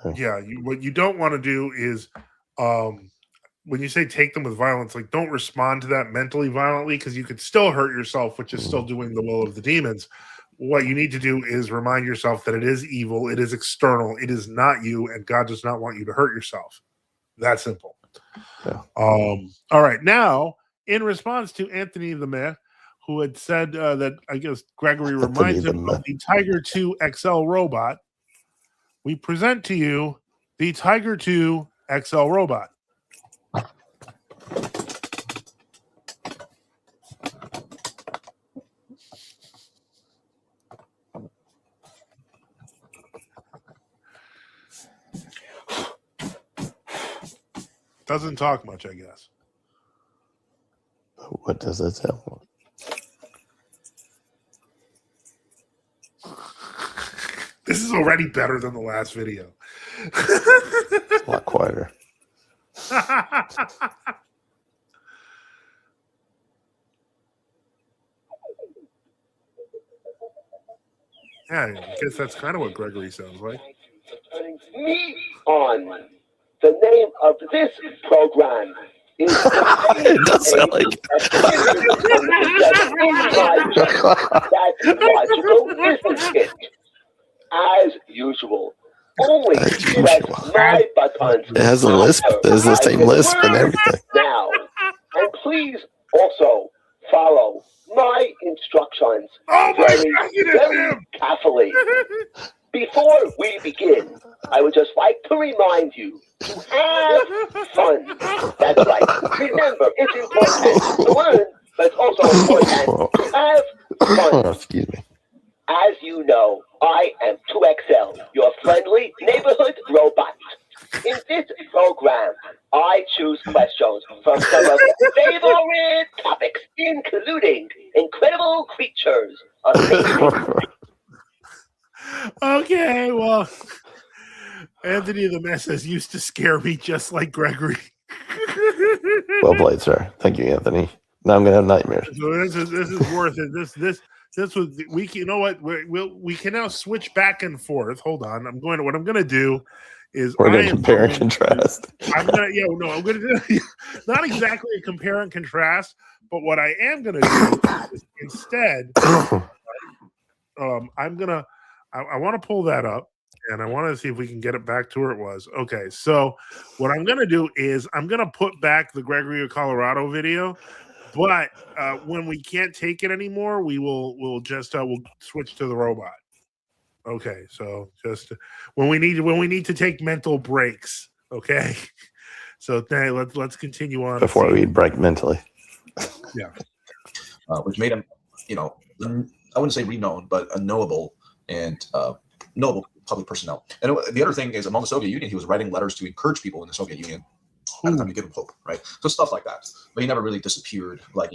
So. Yeah, what you don't want to do is, when you say take them with violence, like, don't respond to that mentally violently, because you could still hurt yourself, which is still doing the will of the demons. What you need to do is remind yourself that it is evil, it is external, it is not you, and God does not want you to hurt yourself. That simple. Yeah. All right. Now, in response to Anthony the Meh, who had said that I guess Gregory reminds him of the Tiger 2 XL robot, we present to you the Tiger 2 XL robot. Doesn't talk much, I guess. What does it sound like? This is already better than the last video. It's a lot quieter. Yeah, I guess that's kind of what Gregory sounds like. Me on. The name of this program is it does sound like that's logical, isn't it? As usual. Only press my buttons. It has a lisp. There's the same lisp and everything. Now, and please also follow my instructions very carefully. Before we begin, I would just like to remind you to have fun. That's right. Remember, it's important to learn, but it's also important to have fun. Excuse me. As you know, I am 2XL, your friendly neighborhood robot. In this program, I choose questions from some of your favorite topics, including incredible creatures of nature. Okay, well, Anthony the Meh says used to scare me just like Gregory. Well played, sir. Thank you, Anthony. Now I'm gonna have nightmares. So this is worth it. This was you know what we can now switch back and forth. Hold on, what I'm gonna do is we're gonna compare and contrast. I'm gonna do not exactly a compare and contrast, but what I am gonna do is instead, I'm gonna. I want to pull that up, and I want to see if we can get it back to where it was. Okay, so what I'm gonna do is I'm gonna put back the Gregory of Colorado video, but when we can't take it anymore, we'll switch to the robot. Okay, so just when we need to take mental breaks. Okay, so let's continue on before we break mentally. Yeah, which made him, I wouldn't say renowned, but a knowable and knowable public personnel. And the other thing is, among the Soviet Union, he was writing letters to encourage people in the Soviet Union at the time to give him hope, right? So stuff like that. But he never really disappeared, like,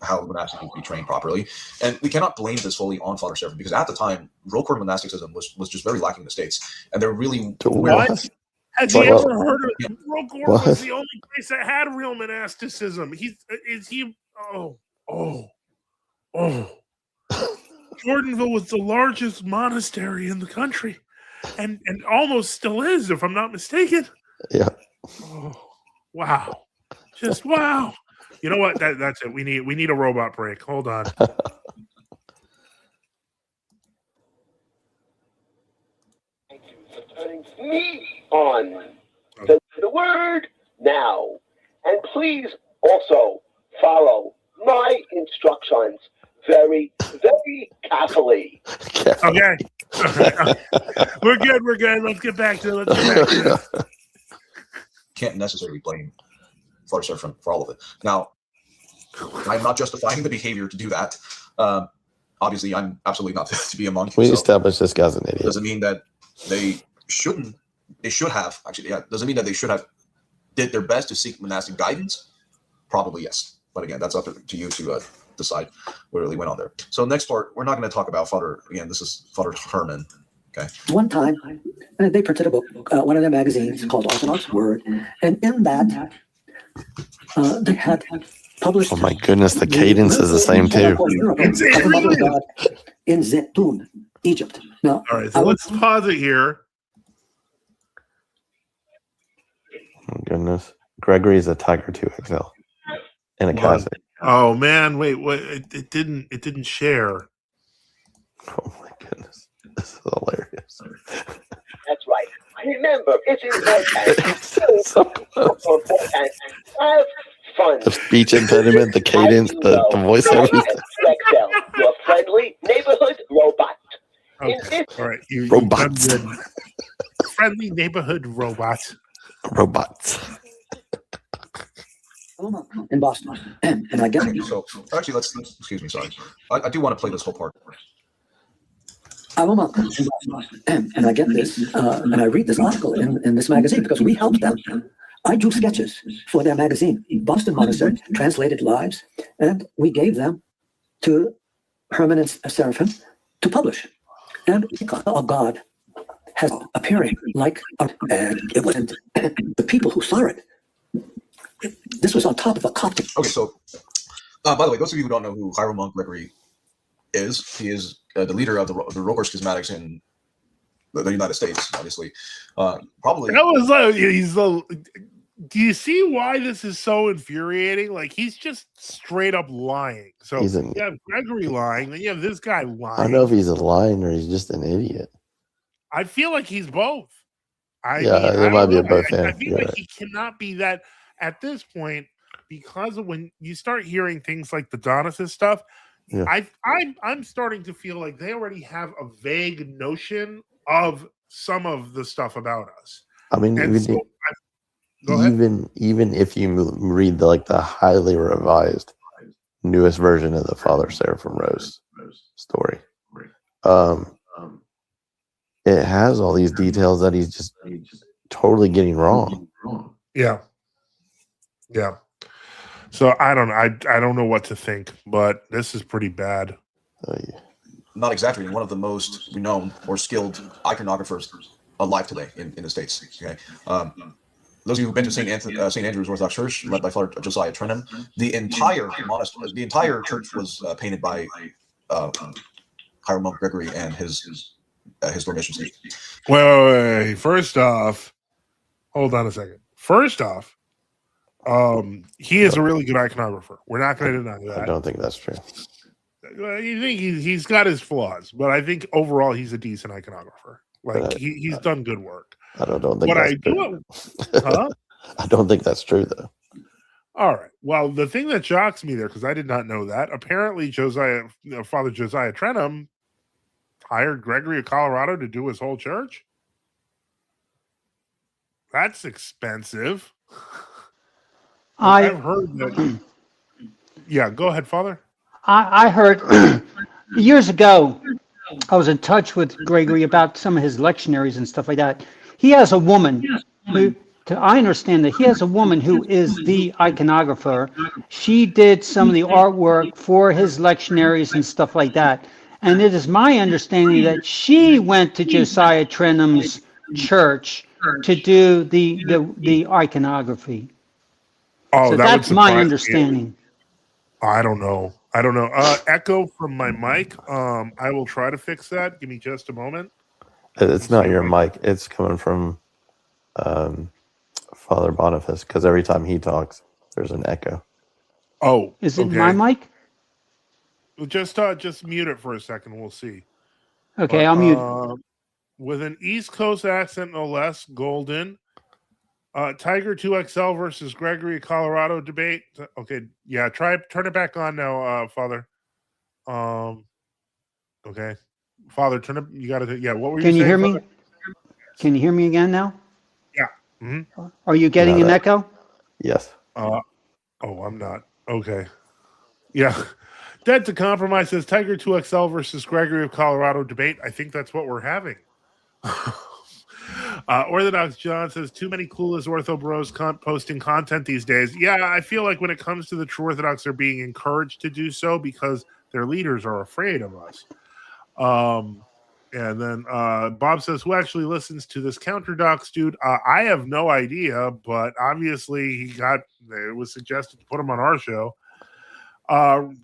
how monastics would be trained properly. And we cannot blame this fully on Father Seraphim, because at the time, Roquefort monasticism was just very lacking in the States. And they're really... What? Has he ever heard of Roquefort was the only place that had real monasticism. Jordanville was the largest monastery in the country. And almost still is, if I'm not mistaken. Yeah. Oh, wow. Just wow. You know what? That's it. We need a robot break. Hold on. Turning me on the word now. And please also follow my instructions very, very carefully. Okay. We're good. Let's get back to it. Can't necessarily blame Father Seraphim for all of it. Now, I'm not justifying the behavior to do that. Obviously, I'm absolutely not to be a monk. We established this guy's an idiot. Doesn't mean that they shouldn't. They should have, actually. Yeah, doesn't mean that they should have did their best to seek monastic guidance. Probably yes, but again, that's up to you to decide what really went on there. So next part, we're not going to talk about Father. Again, this is Father Herman. Okay. One time, they printed a book, one of their magazines called Orthodox Word, and in that, they had published. Oh my goodness, the cadence is the same too. In Zeytun, Egypt. Now, all right, so let's pause it here. Oh my goodness, Gregory's a Tiger 2 XL in a cassette. Oh man, wait, what? It didn't share. Oh my goodness. This is hilarious. That's right. Remember, it's important. Have fun. The speech impediment, the cadence, the voiceover. Excel, your friendly neighborhood robot. Okay. All right. Robots. Friendly neighborhood robot. Robots. In Boston, and I get it. So actually, let's excuse me. Sorry, I do want to play this whole part. I'm a monk in Boston, and I get this, and I read this article in this magazine because we helped them. I drew sketches for their magazine, Boston Monastery, translated lives, and we gave them to Herman and Seraphim to publish. And a God has appearing like it wasn't the people who saw it. This was on top of a Coptic. Okay, so by the way, those of you who don't know who Hieromonk Gregory is, he is the leader of the Roquefort schismatics in the United States, obviously. Probably. That was he's the. Do you see why this is so infuriating? Like, he's just straight up lying. So you have Gregory lying, then you have this guy lying. I don't know if he's a lying or he's just an idiot. I feel like he's both. It might be a both. I feel like he cannot be that at this point, because of when you start hearing things like the Donatus stuff. Yeah. I'm starting to feel like they already have a vague notion of some of the stuff about us. I mean, even if you read the highly revised newest version of the Father Seraphim Rose story, it has all these details that he's just totally getting wrong. Yeah. So I don't know what to think, but this is pretty bad. Oh, yeah. Not exaggerating, one of the most renowned or skilled iconographers alive today in the States. Okay, those of you who've been to St. Andrew's Orthodox Church, led by Father Josiah Trenham, the entire monastery, the entire church was painted by Hieromonk Gregory and his Dormition State. Wait. First off, hold on a second. First off, he is a really good iconographer. We're not going to deny that. I don't think that's true. You think he's got his flaws, but I think overall he's a decent iconographer. Like he's done good work. I don't think what that's I true. do, huh? I don't think that's true though. All right. Well, the thing that shocks me there, because I did not know that, apparently Father Josiah Trenum hired Gregory of Colorado to do his whole church. That's expensive. I've heard that. Yeah, go ahead, Father. I heard years ago, I was in touch with Gregory about some of his lectionaries and stuff like that. He has a woman who, I understand that he has a woman who is the iconographer. She did some of the artwork for his lectionaries and stuff like that. And it is my understanding that she went to Josiah Trenum's church to do the iconography. Oh, So that's my understanding. I don't know. Echo from my mic. I will try to fix that. Give me just a moment. It's not your mic. It's coming from Father Boniface, because every time he talks, there's an echo. Oh, is it my mic? Just mute it for a second. We'll see. Okay, I'll mute. With an East Coast accent, no less. Golden. Tiger 2XL versus Gregory Colorado debate. Okay, yeah. Turn it back on now, Father. Okay, Father, turn it. You got to. Yeah, what were you saying? Can you hear me? Father? Can you hear me again now? Yeah. Mm-hmm. Are you getting an echo? Yes. I'm not. Okay. Yeah. Dead to Compromise says Tiger 2XL versus Gregory of Colorado debate. I think that's what we're having. Orthodox John says too many clueless ortho bros posting content these days. Yeah, I feel like when it comes to the true Orthodox, they're being encouraged to do so because their leaders are afraid of us. And then Bob says, who actually listens to this counterdox dude? I have no idea, but obviously it was suggested to put him on our show.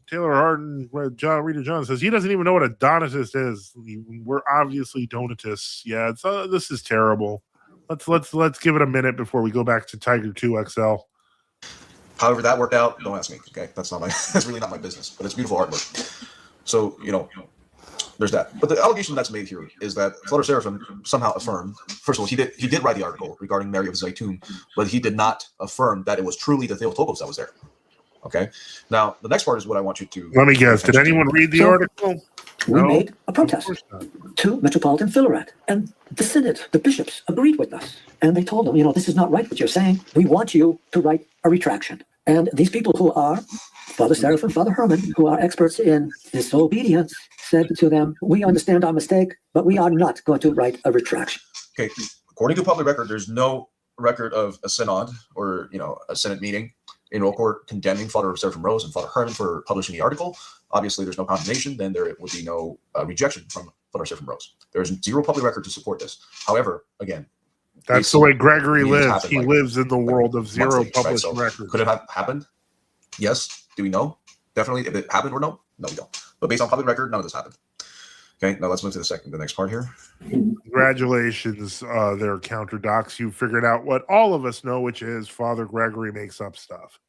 Taylor Harden, Reader John says he doesn't even know what a Donatist is. We're obviously Donatists. Yeah, this is terrible. Let's give it a minute before we go back to Tiger 2XL. However that worked out, don't ask me. Okay, that's really not my business. But it's beautiful artwork. So there's that. But the allegation that's made here is that Flutter Seraphim somehow affirmed. First of all, he did write the article regarding Mary of Zaytun, but he did not affirm that it was truly the Theotokos that was there. Okay. Now, the next part is what I want you to... Let me guess. Did anyone read the article? We made a protest to Metropolitan Philaret, and the Synod, the bishops, agreed with us. And they told them, this is not right what you're saying. We want you to write a retraction. And these people who are Father Seraphim, Father Herman, who are experts in disobedience, said to them, we understand our mistake, but we are not going to write a retraction. Okay. According to public record, there's no record of a synod or, a Senate meeting in roll court condemning Father Seraphim Rose and Father Herman for publishing the article. Obviously, there's no condemnation. Then there would be no rejection from Father Seraphim Rose. There's zero public record to support this. However, again, that's the way Gregory lives. He lives in the world of zero published records. Could it have happened? Yes. Do we know? Definitely. If it happened or no? No, we don't. But based on public record, none of this happened. Okay, now let's move to the next part here. Congratulations, there, counterdocs. You figured out what all of us know, which is Father Gregory makes up stuff.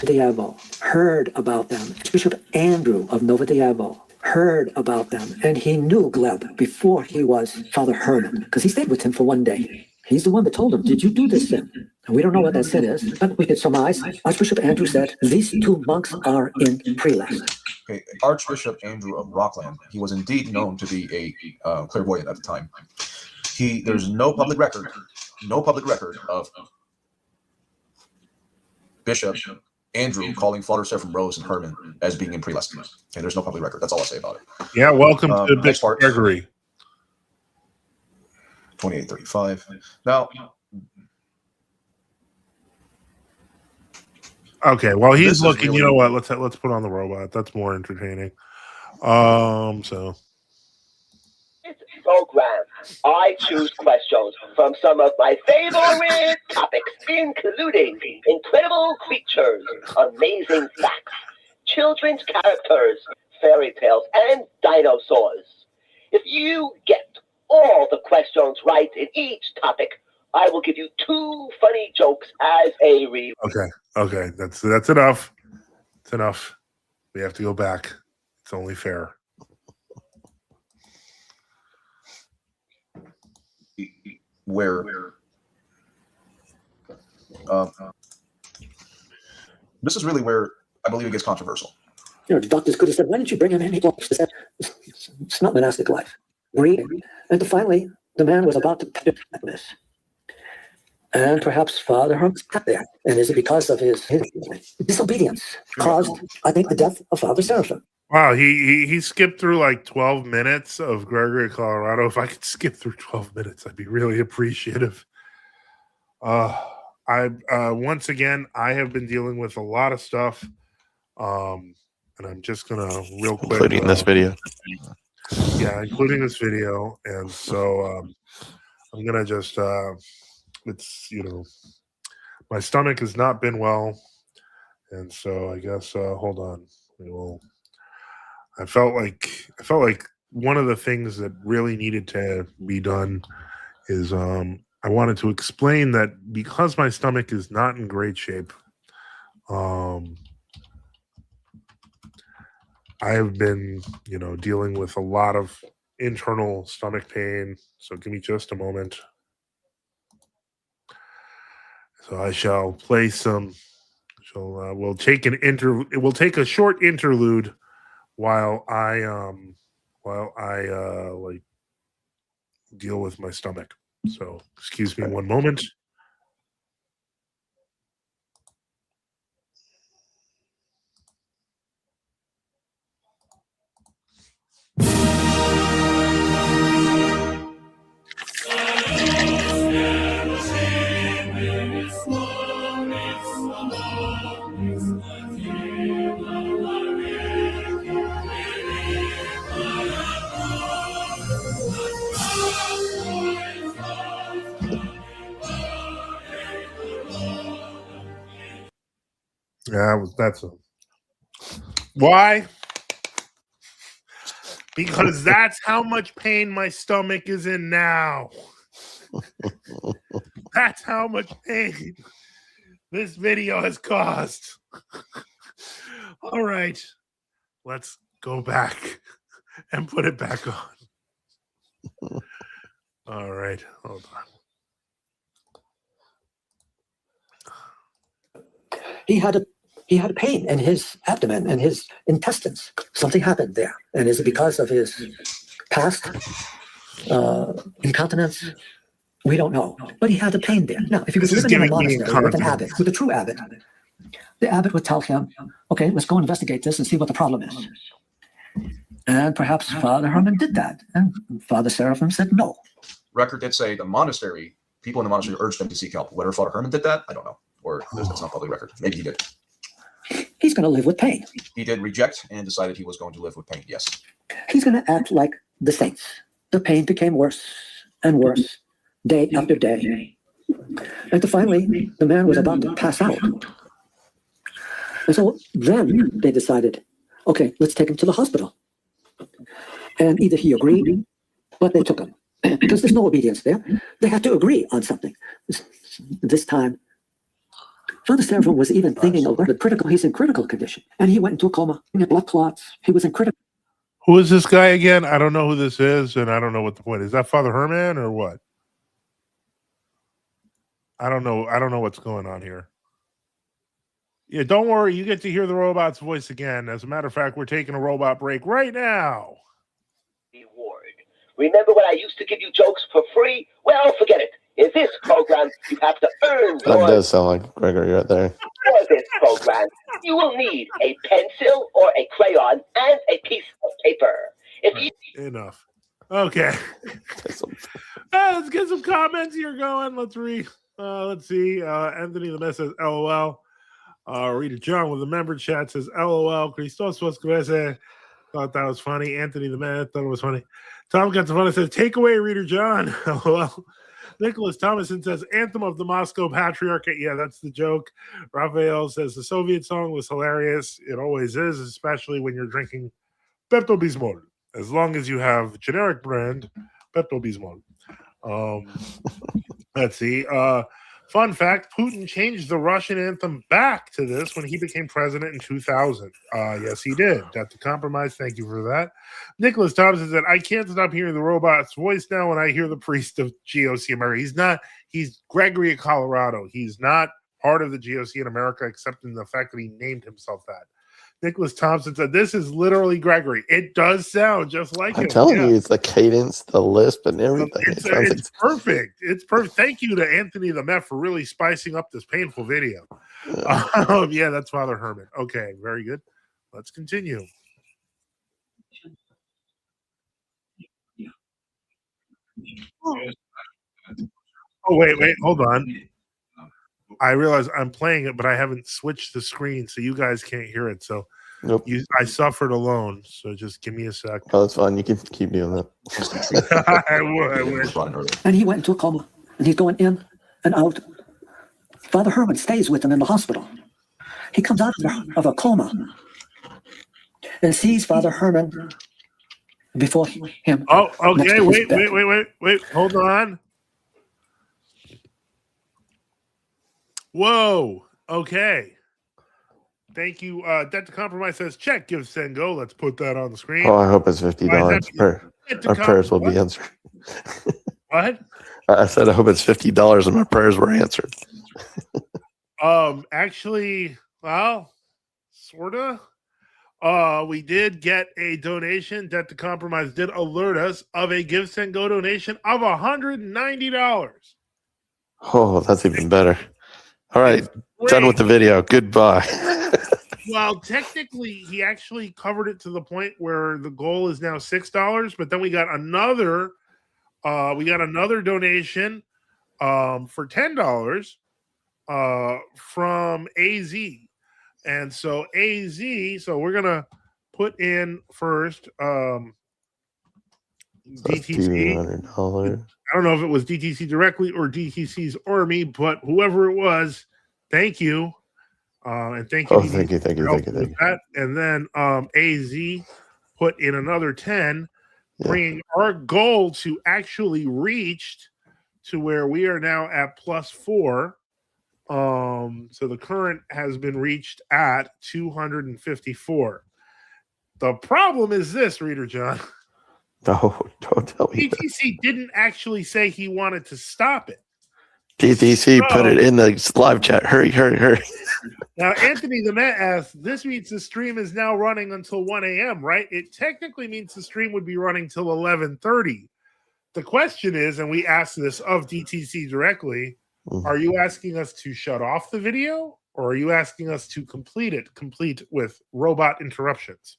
Diabo heard about them. Bishop Andrew of Nova Diabo heard about them, and he knew Gleb before he was Father Herman, because he stayed with him for one day. He's the one that told him, did you do this sin? And we don't know what that sin is, but we can surmise. Archbishop Andrew said, these two monks are in prelest. Okay, Archbishop Andrew of Rockland, he was indeed known to be a clairvoyant at the time. There's no public record of Bishop Andrew calling Father Seraphim Rose and Herman as being in prelest. Okay, there's no public record. That's all I'll say about it. Yeah, welcome to Bishop Gregory. 2835. Now, okay, well, he's looking. You know what? Let's put on the robot. That's more entertaining. So this program, I choose questions from some of my favorite topics, including incredible creatures, amazing facts, children's characters, fairy tales, and dinosaurs. If you get all the questions right in each topic, I will give you 2 funny jokes as a reward. Okay, that's enough. It's enough. We have to go back. It's only fair. Where this is really where I believe it gets controversial. The doctors could have said, why didn't you bring him in? He said, it's not monastic life. Greed. And finally, the man was about to do this. And perhaps Father Herman sat there. And is it because of his disobedience caused, I think, the death of Father Seraphim? Wow, he skipped through like 12 minutes of Gregory, Colorado. If I could skip through 12 minutes, I'd be really appreciative. Once again, I have been dealing with a lot of stuff. And I'm just gonna real quick, including this video. Yeah, including this video. And so I'm gonna just it's my stomach has not been well, and so I guess hold on. I felt like one of the things that really needed to be done is I wanted to explain that because my stomach is not in great shape, I have been, dealing with a lot of internal stomach pain. So give me just a moment. So I shall play some. We'll take a short interlude while I deal with my stomach. So excuse me one moment. Yeah, that's why? Because that's how much pain my stomach is in now. That's how much pain this video has caused. All right, let's go back and put it back on. All right, hold on. He had a pain in his abdomen and his intestines. Something happened there. And is it because of his past incontinence? We don't know. But he had a pain there. Now, if he was living in a monastery with an abbot, with a true abbot, the abbot would tell him, okay, let's go investigate this and see what the problem is. And perhaps Father Herman did that. And Father Seraphim said no. Record did say the monastery, people in the monastery urged him to seek help. Whether Father Herman did that, I don't know. Or that's not public record. Maybe he did. He's going to live with pain. He did reject and decided he was going to live with pain, yes. He's going to act like the saints. The pain became worse and worse, day after day. And finally, the man was about to pass out. And so then they decided, okay, let's take him to the hospital. And either he agreed, but they took him. Because there's no obedience there. They had to agree on something. This time, Father Seraphim was even thinking of he's in critical condition. And he went into a coma. He had blood clots. He was in critical. Who is this guy again? I don't know who this is, and I don't know what the point is. Is that Father Herman or what? I don't know. I don't know what's going on here. Yeah, don't worry. You get to hear the robot's voice again. As a matter of fact, we're taking a robot break right now. Reward. Remember when I used to give you jokes for free? Well, forget it. In this program, you have to earn that does sound like Gregory right there. For this program, you will need a pencil or a crayon and a piece of paper. Enough. Okay. Let's get some comments here going. Let's read. Let's see. Anthony the Mess says LOL. Reader John with the member chat says LOL. Christos was crece. Thought that was funny. Anthony the Man thought it was funny. Tom got the fun and says, take away Reader John. LOL. Nicholas Thomason says, Anthem of the Moscow Patriarchate. Yeah, that's the joke. Raphael says, the Soviet song was hilarious. It always is, especially when you're drinking Pepto-Bismol. As long as you have generic brand Pepto-Bismol. Let's see. Fun fact, Putin changed the Russian anthem back to this when he became president in 2000. Yes, he did. That's a compromise. Thank you for that. Nicholas Thompson said, I can't stop hearing the robot's voice now when I hear the priest of GOC America. He's Gregory of Colorado. He's not part of the GOC in America, except in the fact that he named himself that. Nicholas Thompson said, this is literally Gregory. It does sound just like him. I'm telling you, it's the cadence, the lisp, and everything. It's perfect. It's perfect. Thank you to Anthony the Meth for really spicing up this painful video. Yeah, that's Father Herman. Okay, very good. Let's continue. Oh, wait, hold on. I realize I'm playing it, but I haven't switched the screen, so you guys can't hear it. So nope. I suffered alone. So just give me a sec. Oh, that's fine. You can keep doing that. I would. And he went into a coma, and he's going in and out. Father Herman stays with him in the hospital. He comes out of a coma and sees Father Herman before him. Oh, okay. Wait. Hold on. Whoa. Okay. Thank you. Debt to Compromise says check, give, send, go. Let's put that on the screen. Oh, I hope it's $50. Our prayers will be answered. What? I said I hope it's $50 and my prayers were answered. Actually, well, sorta. We did get a donation. Debt to Compromise did alert us of a give, send, go donation of $190. Oh, that's even better. All right, done with the video. Goodbye. Well, technically, he actually covered it to the point where the goal is now $6. But then we got another donation for $10 from AZ, and so AZ. So we're gonna put in first DTC. $200. I don't know if it was DTC directly or DTC's Army, but whoever it was, thank you. And thank you. Oh, thank you. That. And then AZ put in another 10, bringing our goal to actually reached to where we are now at +4. So the current has been reached at 254. The problem is this, Reader John. No, don't tell me. DTC didn't actually say he wanted to stop it. DTC put it in the live chat. Hurry. Now, Anthony the Met asks, this means the stream is now running until 1 a.m., right? It technically means the stream would be running till 11:30. The question is, and we asked this of DTC directly, are you asking us to shut off the video, or are you asking us to complete with robot interruptions?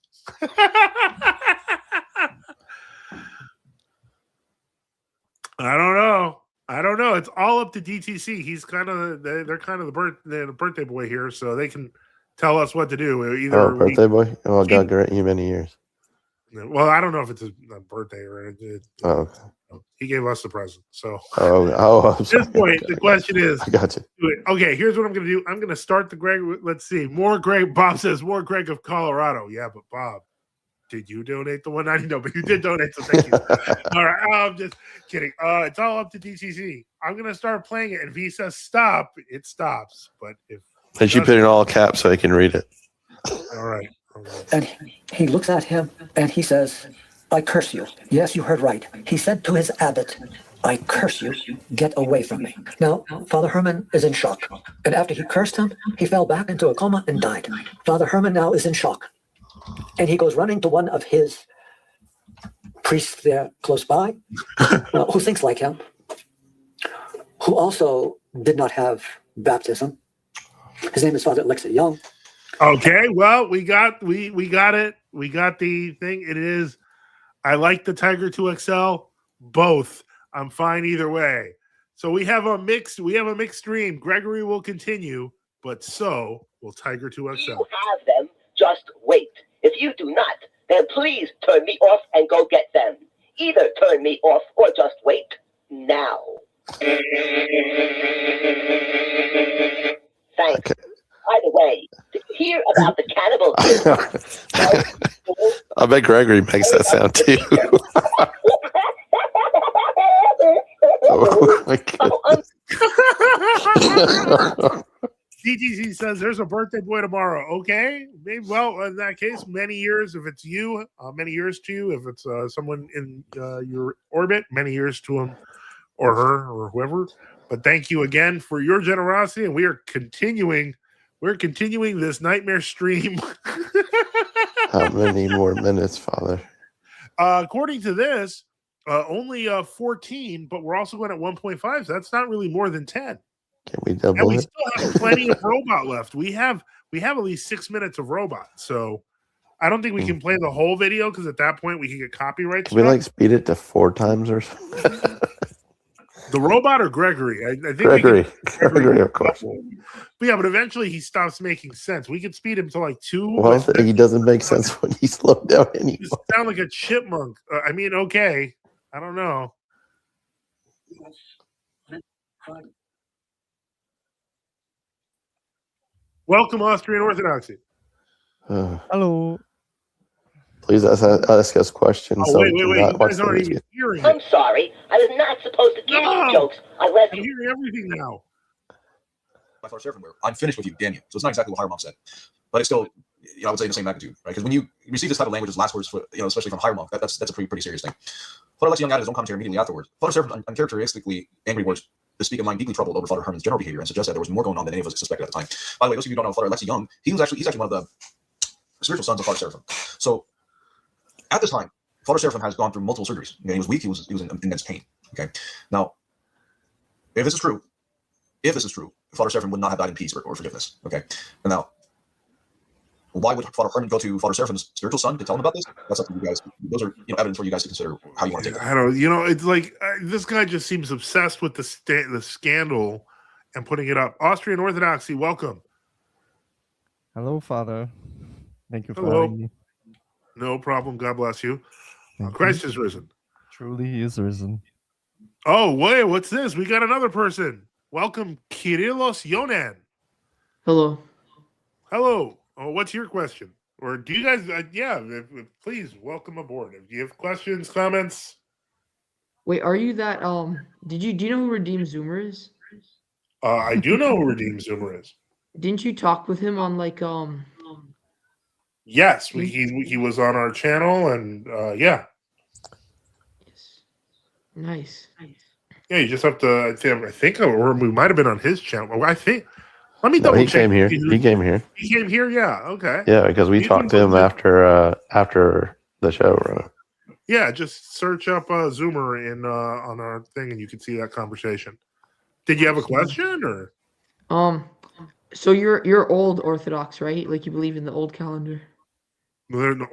I don't know. It's all up to DTC. He's they're kind of the birthday boy here, so they can tell us what to do. Either birthday boy. Oh, God grant you many years. Well, I don't know if it's a birthday or anything. Oh, okay. He gave us the present. So at this point, the question is, I got you. Okay, here's what I'm going to do. I'm going to start the Greg. Let's see. More Greg. Bob says more Greg of Colorado. Yeah, but Bob, did you donate the $190? No, but you did donate, so thank you. All right, I'm just kidding. It's all up to DTC. I'm going to start playing it, and if he says stop, it stops. But if and you put in all caps so I can read it. All right. And he looks at him and he says, I curse you. Yes, you heard right. He said to his abbot, I curse you. Get away from me. Now, Father Herman is in shock. And after he cursed him, he fell back into a coma and died. Father Herman now is in shock. And he goes running to one of his priests there close by, who thinks like him, who also did not have baptism. His name is Father Alexa Young. Okay, well, we got it. We got the thing. It is, I like the Tiger 2 XL, both. I'm fine either way. So we have a mixed stream. Gregory will continue, but so will Tiger 2 XL. You have them, just wait. If you do not, then please turn me off and go get them. Either turn me off or just wait now. Thanks. By the way, to hear about the cannibal. I bet Gregory makes that sound too. Oh my God. DTC says there's a birthday boy tomorrow. Okay, maybe, well, in that case, many years if it's you, many years to you. If it's someone in your orbit, many years to him or her or whoever. But thank you again for your generosity, and we are continuing. We're continuing this nightmare stream. How many more minutes, Father? According to this, only 14, but we're also going at 1.5. So that's not really more than 10. Can we double And we it? still have plenty of robot left. We have at least 6 minutes of robot. So I don't think we can play the whole video because at that point we can get copyright. Can we like speed it to 4 times or something? The robot or Gregory? I think Gregory, of course. But yeah, but eventually he stops making sense. We could speed him to like 2. Well, he doesn't make sense when he's slowed down anymore. You sound like a chipmunk. I mean, okay. I don't know. Welcome, Austrian Orthodoxy. Hello. Please ask us questions. Oh, so wait. we can You not watch guys the aren't video. even hearing I'm it. sorry. I was not supposed to give you jokes. I left I'm you. hearing everything now. By Father Seraphim, where I'm finished with you, damn you. So it's not exactly what Hieromonk said, but it's still, I would say in the same magnitude, right? Because when you receive this type of language as last words, for, especially from Hieromonk, that's a pretty serious thing. Father Alexi Young added his own commentary immediately afterwards. Father Seraphim uncharacteristically angry words to speak of mind deeply troubled over Father Herman's general behavior and suggest that there was more going on than any of us suspected at the time. By the way, those of you who don't know Father Alexi Young, he's actually one of the spiritual sons of Father Seraphim. So at this time, Father Seraphim has gone through multiple surgeries. He was weak. He was in immense pain. Okay. Now, if this is true, Father Seraphim would not have died in peace or forgiveness. Okay. And now, why would Father Herman go to Father Seraphim's spiritual son to tell him about this? That's up to you guys. Those are evidence for you guys to consider how you want to take it. I don't. It's like this guy just seems obsessed with the scandal and putting it up. Austrian Orthodoxy, welcome. Hello, Father. Thank you for Hello. having me. No problem. God bless you. Thank Christ you. is risen. Truly, he is risen. Oh, wait, what's this? We got another person. Welcome, Kyrillos Yonan. Hello. Hello. Oh, what's your question? Or do you guys, please welcome aboard. If you have questions, comments. Wait, are you that do you know who Redeem Zoomer is? I do know who Redeem Zoomer is. Didn't you talk with him on like Yes, he was on our channel and yeah. Yes. Nice. Yeah, you just have to I think or we might have been on his channel. I think let me double he check. came here. He came here. He came here, yeah. Okay. Yeah, because we talked to him after the show. Yeah, just search up Zoomer in on our thing and you can see that conversation. Did you have a question or so you're old Orthodox, right? Like you believe in the old calendar. when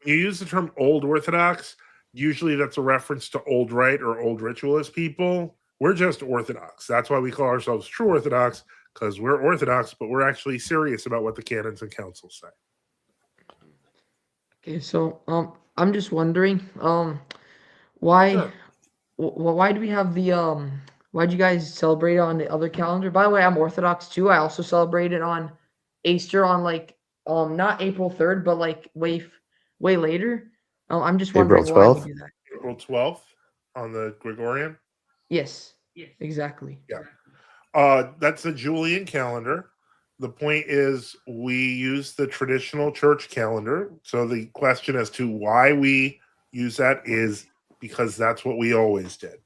you use the term old Orthodox, usually that's a reference to old rite or old ritualist people. We're just Orthodox. That's why we call ourselves true Orthodox, because we're Orthodox, but we're actually serious about what the canons and councils say. Okay, so I'm just wondering why Sure. why do we have the why'd you guys celebrate it on the other calendar? By the way, I'm Orthodox too. I also celebrate it on Easter on like not April 3rd, but like way later. I'm just wondering April why 12th? we do that. April 12th on the Gregorian. Yes, exactly. Yeah. That's a Julian calendar. The point is we use the traditional church calendar. So the question as to why we use that is because that's what we always did.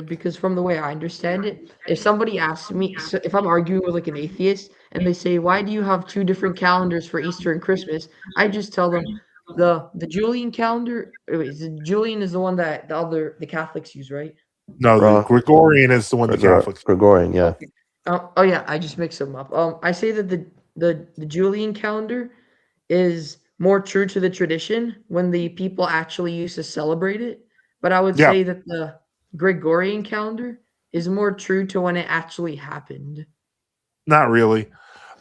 Because from the way I understand it, if somebody asks me, so if I'm arguing with like an atheist and they say, why do you have 2 different calendars for Easter and Christmas? I just tell them the Julian calendar, Julian is the one that the Catholics use, right? No, the Gregorian is the one the Catholics. Gregorian, yeah. Oh yeah, I just mixed them up. I say that the Julian calendar is more true to the tradition when the people actually used to celebrate it. But I would say that the Gregorian calendar is more true to when it actually happened. Not really.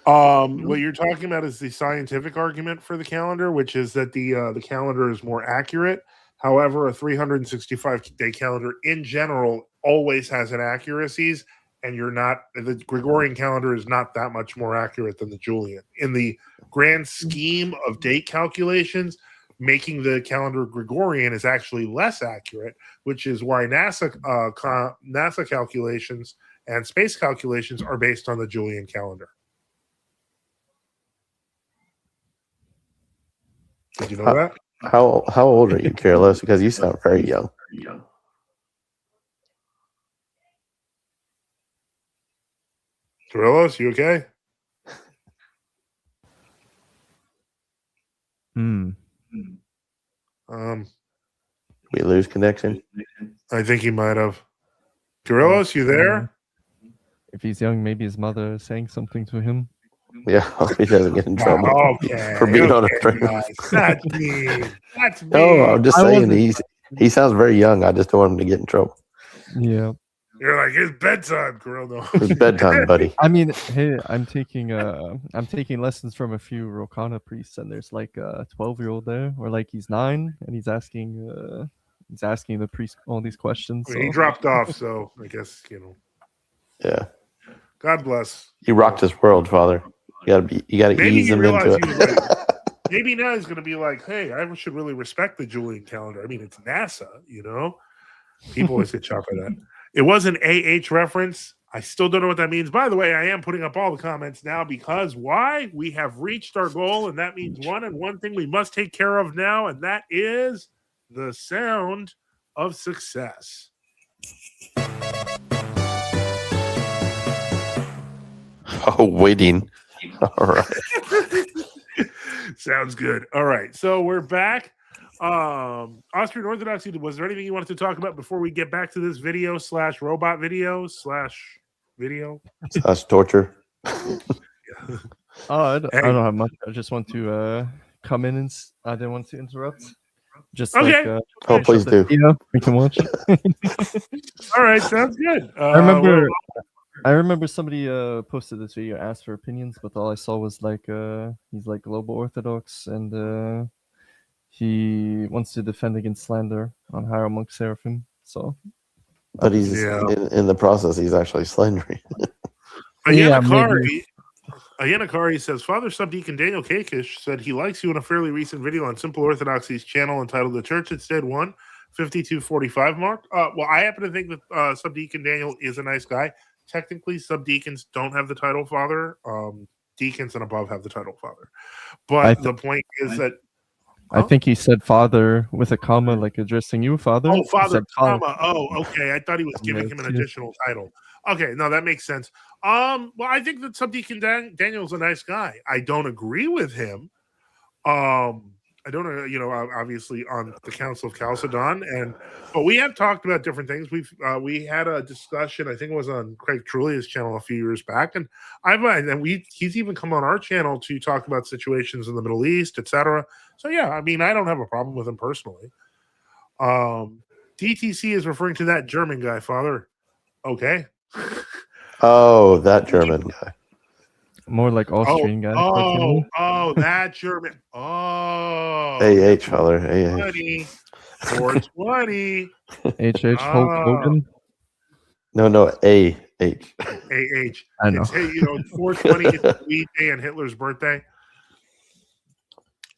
What you're talking about is the scientific argument for the calendar, which is that the calendar is more accurate. However, a 365-day calendar in general always has inaccuracies, and the Gregorian calendar is not that much more accurate than the Julian. In the grand scheme of date calculations, making the calendar Gregorian is actually less accurate, which is why NASA calculations and space calculations are based on the Julian calendar. Did you know that? How old are you, Carlos? Because you sound very young. Carlos, you okay? We lose connection. I think he might have. Carlos, you there? If he's young, maybe his mother is saying something to him. Yeah, he doesn't get in trouble Okay, for being on a train. That's me. That's me. No, I'm just saying he sounds very young. I just don't want him to get in trouble. Yeah. You're like, it's bedtime, Carlos. It's bedtime, buddy. I mean, hey, I'm taking lessons from a few Rokana priests, and there's like a 12-year-old there, or like he's 9, and he's asking the priest all these questions. He dropped off, so I guess Yeah. God bless. You rocked his world, Father. You gotta Maybe ease him into it. Maybe now he's gonna be like, hey, I should really respect the Julian calendar. I mean, it's NASA, People always get shot for that. It was an AH reference. I still don't know what that means. By the way, I am putting up all the comments now because why? We have reached our goal, and that means one thing we must take care of now, and that is the sound of success. Oh, waiting. All right. Sounds good. All right. So we're back. Austrian Orthodoxy, was there anything you wanted to talk about before we get back to this video / robot video / video / torture? I don't have much. I just want to come in and I didn't want to interrupt. Just okay. Please do. We can watch. All right, sounds good. I remember somebody posted this video, asked for opinions, but all I saw was like he's like global Orthodox, and he wants to defend against slander on Higher Monk Seraphim. So, but he's in the process. He's actually slandering. Ayanakari says, Father Subdeacon Daniel Kakish said he likes you in a fairly recent video on Simple Orthodoxy's channel entitled The Church Instead Won, 5245 mark. Well, I happen to think that Subdeacon Daniel is a nice guy. Technically, subdeacons don't have the title father. Deacons and above have the title father. But the point is that I think he said father with a comma, like addressing you, father. Oh, father, comma. Oh, okay. I thought he was giving him an additional title. Okay, no, that makes sense. Well, I think that Subdeacon Daniel's a nice guy. I don't agree with him. I don't know, obviously on the Council of Chalcedon, but we have talked about different things. We had a discussion, I think it was on Craig Trulia's channel a few years back, and he's even come on our channel to talk about situations in the Middle East, etc. So yeah, I mean, I don't have a problem with him personally. DTC is referring to that German guy, Father. Okay. Oh, that German guy. More like Austrian guy. That German. Oh. AH, Father. AH. 420. HH Hogan. No, AH. I know. It's 420 is the lead day on Hitler's birthday.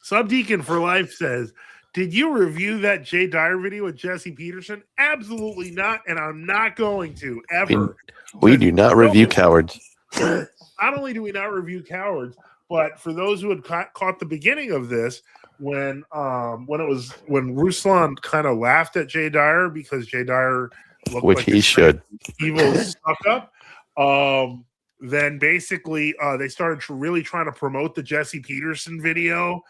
Subdeacon for Life says, did you review that Jay Dyer video with Jesse Peterson? Absolutely not, and I'm not going to, ever. We do not review cowards. Not only do we not review cowards, but for those who had caught the beginning of this, when Ruslan kind of laughed at Jay Dyer because Jay Dyer looked which like he should evil suck up. Then basically they started really trying to promote the Jesse Peterson video,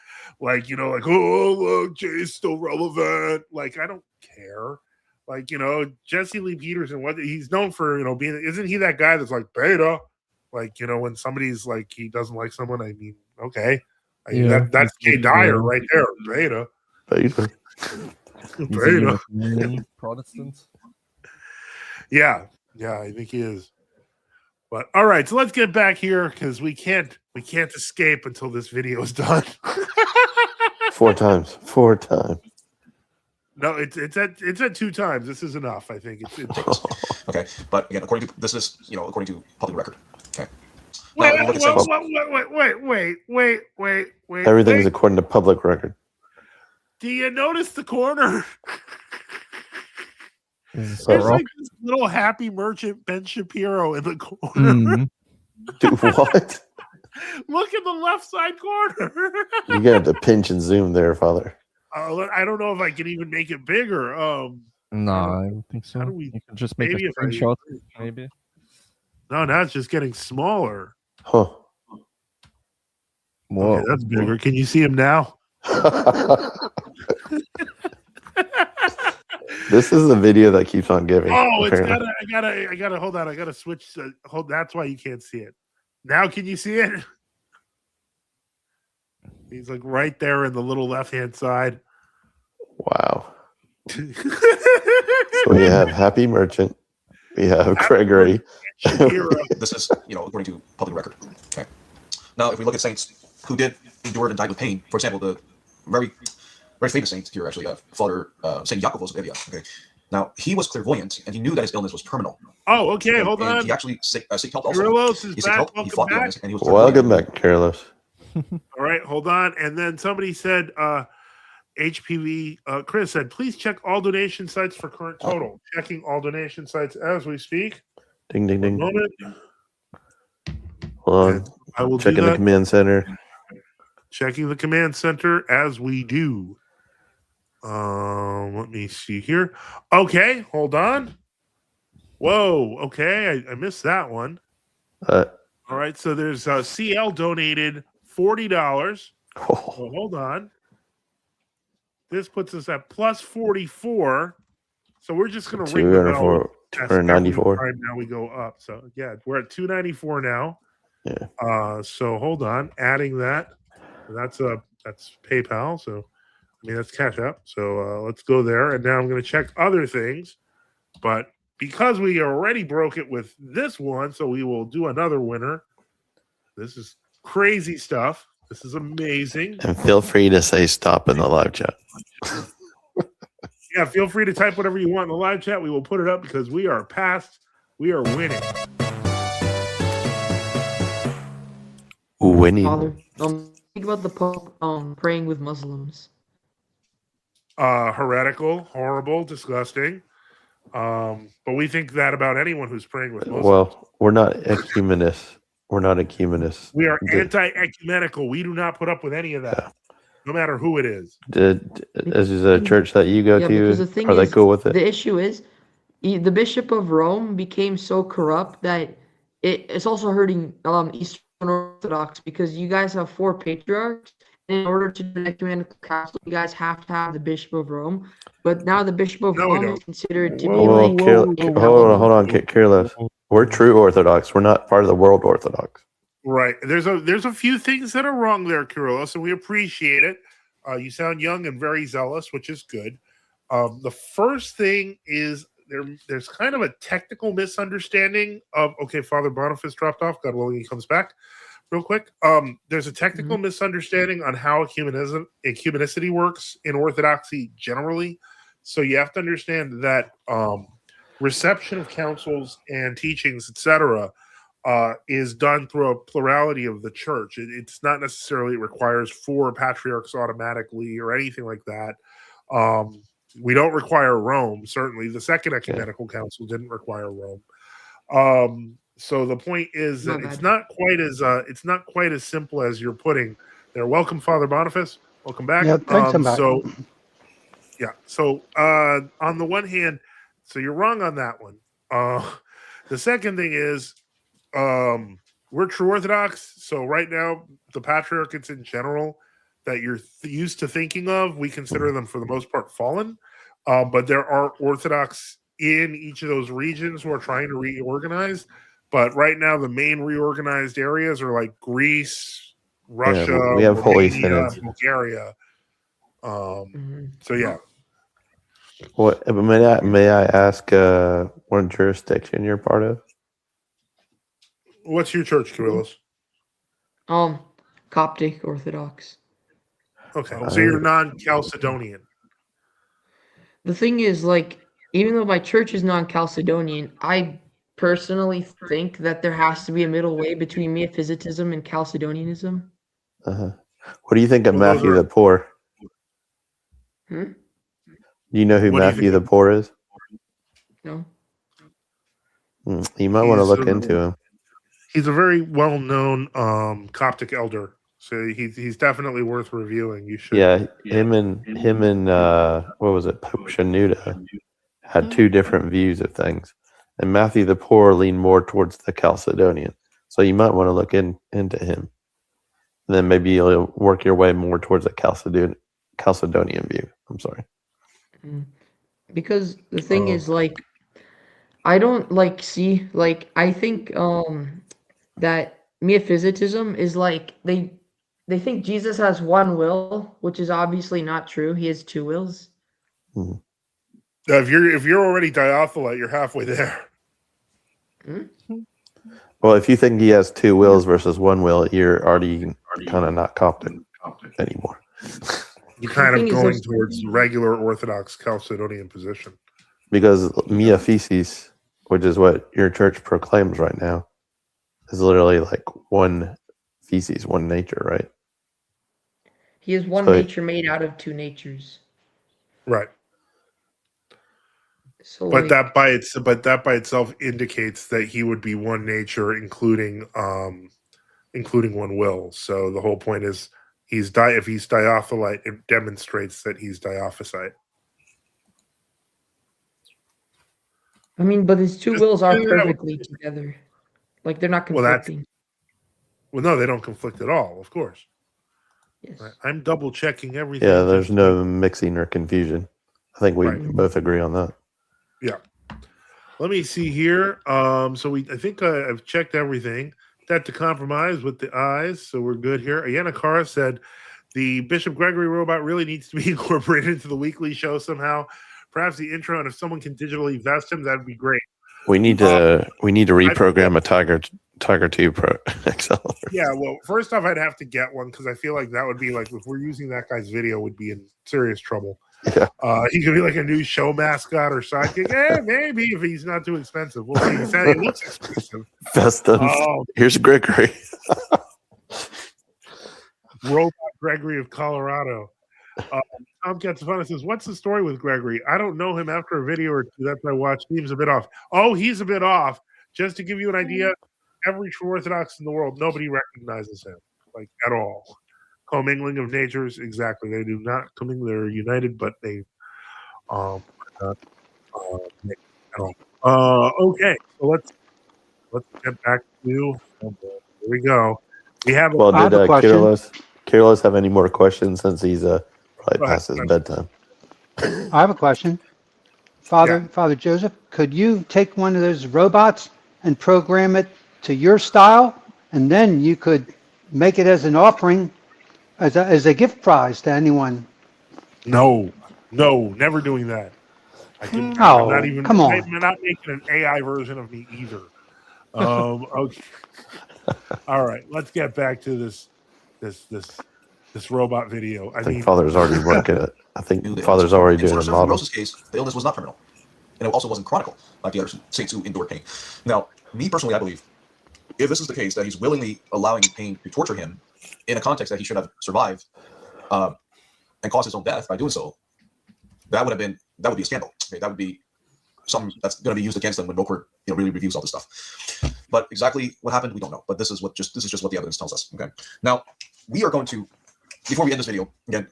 like oh look, Jay's still relevant. Like I don't care. Like Jesse Lee Peterson, what he's known for, being, isn't he that guy that's like beta? Like, when somebody's like, he doesn't like someone, I mean, okay. That's Jay Dyer right there. Beta. Beta. Protestant. Yeah, I think he is. But all right, so let's get back here because we can't escape until this video is done. 4 times. No, it's at 2 times. This is enough. I think it's okay. But again, according to public record. Okay. Wait. Everything's according to public record. Do you notice the corner? Is There's rock? like this little happy merchant Ben Shapiro in the corner. Mm. Dude, what? Look in the left side corner. You're gonna have to pinch and zoom there, Father. I don't know if I can even make it bigger. No, I don't think so. how do we- You can just make a maybe if I- screenshot, maybe. No, now it's just getting smaller. Huh. Whoa. Okay, that's bigger. Can you see him now? This is the video that keeps on giving. Oh, it's apparently. I gotta hold on. I gotta switch. Hold. That's why you can't see it. Now, can you see it? He's like right there in the little left-hand side. Wow. So we have Happy Merchant. We have Gregory. This is, according to public record. Okay. Now, if we look at saints who did endure and died with pain, for example, the very, very famous saint here, actually, Father Saint Iakovos of Evia. Okay. Now, he was clairvoyant, and he knew that his illness was terminal. Oh, okay. And, hold and on. he actually seek help also. Kyrillos is He back. help. He fought the Welcome illness, back. and he was Welcome clairvoyant. back, Carlos. All right, hold on. And then somebody said, HPV, Chris said, please check all donation sites for current total. Checking all donation sites as we speak. Ding, ding, ding. One moment. Hold on. And I will do Checking the that. command center. Checking the command center as we do. Let me see here. Okay, hold on. Whoa, okay, I missed that one. All right, so there's CL donated $40. So hold on. This puts us at plus 44. So we're just going to ring the bell. 294. Now we go up. So yeah, we're at 294 now. Yeah. So hold on, adding that. That's PayPal. So I mean that's Cash App. So let's go there. And now I'm going to check other things. But because we already broke it with this one, so we will do another winner. This is crazy stuff. This is amazing. And feel free to say stop in the live chat. Yeah, feel free to type whatever you want in the live chat. We will put it up because we are past. We are winning. Winning. Father, think about the Pope praying with Muslims. Heretical, horrible, disgusting. But we think that about anyone who's praying with Muslims. Well, we're not ecumenists. We're not ecumenists. We are anti-ecumenical. We do not put up with any of that, no matter who it is. Is a church that you go because to? the thing Are they is, cool with it? The issue is, the Bishop of Rome became so corrupt that it's also hurting Eastern Orthodox, because you guys have 4 patriarchs. And in order to do an ecumenical council, you guys have to have the Bishop of Rome. But now the Bishop of Rome is considered to be like. Hold on, Carlos. We're true Orthodox. We're not part of the world Orthodox. Right. There's a few things that are wrong there, Kyrillos, and we appreciate it. You sound young and very zealous, which is good. The first thing is there's kind of a technical misunderstanding of, okay, Father Boniface dropped off. God willing, he comes back real quick. There's a technical misunderstanding on how ecumenicity works in Orthodoxy generally. So you have to understand that reception of councils and teachings, etc., is done through a plurality of the church. It's not necessarily, it requires 4 patriarchs automatically or anything like that. We don't require Rome. Certainly, the Second Ecumenical Council didn't require Rome. So the point is that it's not quite as simple as you're putting there. Welcome, Father Boniface. Welcome back. Yeah, thanks. I'm back. So on the one hand, so you're wrong on that one. The second thing is, we're true Orthodox. So right now, the patriarchates in general that you're used to thinking of, we consider them for the most part fallen. But there are Orthodox in each of those regions who are trying to reorganize. But right now, the main reorganized areas are like Greece, Russia, we have Holy Romania, Synods. Bulgaria. So yeah. What may I ask? What jurisdiction you're part of? What's your church, Kyrillos? Coptic Orthodox. Okay, so you're non-Chalcedonian. The thing is, like, even though my church is non-Chalcedonian, I personally think that there has to be a middle way between Miaphysitism and Chalcedonianism. What do you think of Matthew the Poor? Hmm? Do you know who What do you Matthew the think? Poor is? No. You might want to He's look into him. He's a very well-known Coptic elder, so he's definitely worth reviewing. You should. Yeah, him and what was it? Pope Shenouda had two different views of things, and Matthew the Poor leaned more towards the Chalcedonian. So you might want to look into him. And then maybe you'll work your way more towards a Chalcedonian view. I'm sorry. Because the thing is, like, I don't see, I think that metaphysitism is like they think Jesus has one will, which is obviously not true. He has two wills. Mm-hmm. If you're already diatholite, you're halfway there. Well, if you think he has two wills versus one will, you're already kind of not Coptic anymore. You're kind of going towards regular Orthodox Chalcedonian position. Because mia feces, which is what your church proclaims right now, is literally like one feces, one nature, right? He is one nature made out of two natures. Right. So, but that by itself indicates that he would be one nature, including one will. So the whole point is if he's diatholite, it demonstrates that he's diophysite. I mean, but his two wills are perfectly together. Like, they're not conflicting. Well, no, they don't conflict at all, of course. Yes. Right. I'm double checking everything. Yeah, there's no mixing or confusion. I think we both agree on that. Yeah. Let me see here. I think I've checked everything. That to compromise with the eyes, so we're good here. Ayana Kara said the Bishop Gregory robot really needs to be incorporated into the weekly show somehow. Perhaps the intro, and if someone can digitally vest him, that'd be great. We need to reprogram a Tiger 2 Pro XL. Yeah, well, first off, I'd have to get one because I feel like that would be like, if we're using that guy's video, would be in serious trouble. Yeah. He could be like a new show mascot or sidekick. Maybe if he's not too expensive. We'll see. He said he looks expensive. Here's Gregory. Robot Gregory of Colorado. Tom Katsufana says, what's the story with Gregory? I don't know him after a video or two that I watched. Seems a bit off. Oh, he's a bit off. Just to give you an idea, every true Orthodox in the world, nobody recognizes him, like, at all. Commingling of natures, exactly. They do not commingle. They're united, but they not at all. Okay, so let's get back to. Here we go. We have. Well, did Kyrillos have any more questions since he's probably past his bedtime? I have a question. Father Joseph, could you take one of those robots and program it to your style, and then you could make it as an offering, as a gift prize to anyone? No, never doing that. I'm come on. I'm not making an AI version of me either. Okay. All right, let's get back to this robot video. I mean, Father's already working it. I think Father's already doing a model. In Rose's case, the illness was not terminal, and it also wasn't chronic, like the other saints who endured pain. Now, me personally, I believe if this is the case, that he's willingly allowing pain to torture him in a context that he should have survived and caused his own death by doing so, that would be a scandal. Okay? That would be something that's going to be used against them when Roker really reviews all this stuff. But exactly what happened, we don't know. But this is just what the evidence tells us. Okay. Now we are going to, before we end this video, again,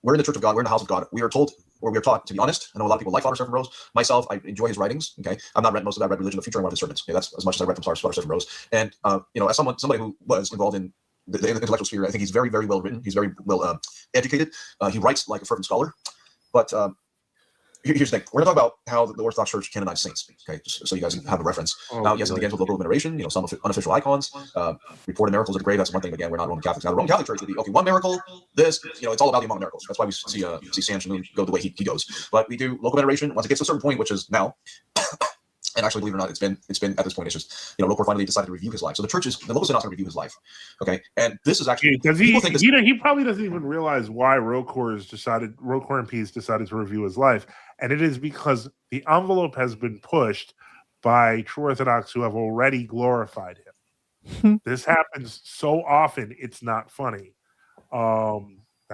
we're in the Church of God, we're in the house of God. We are told, or we are taught, to be honest. I know a lot of people like Father Stephen Rose. Myself, I enjoy his writings. Okay, I've not read most of that. I read Religion of the Future and one of his sermons. Okay, that's as much as I read from Father Stephen Rose. And as somebody who was involved in the intellectual sphere, I think he's very, very well written. He's very well educated. He writes like a fervent scholar. But here's the thing: we're going to talk about how the Orthodox Church canonized saints. Okay, just so you guys have a reference. Now, yes, it begins with local veneration. Some unofficial icons, reported miracles of the grave. That's one thing. Again, we're not Roman Catholics. Now, the Roman Catholic Church would be one miracle. This, it's all about the among miracles. That's why we see Sam Shanoon go the way he goes. But we do local veneration once it gets to a certain point, which is now. And actually, believe it or not, it's been at this point. It's just Roker finally decided to review his life. So the local synod's going to review his life. Okay, and this is actually he probably doesn't even realize why Roker and Peace decided to review his life, and it is because the envelope has been pushed by true Orthodox who have already glorified him. This happens so often; it's not funny.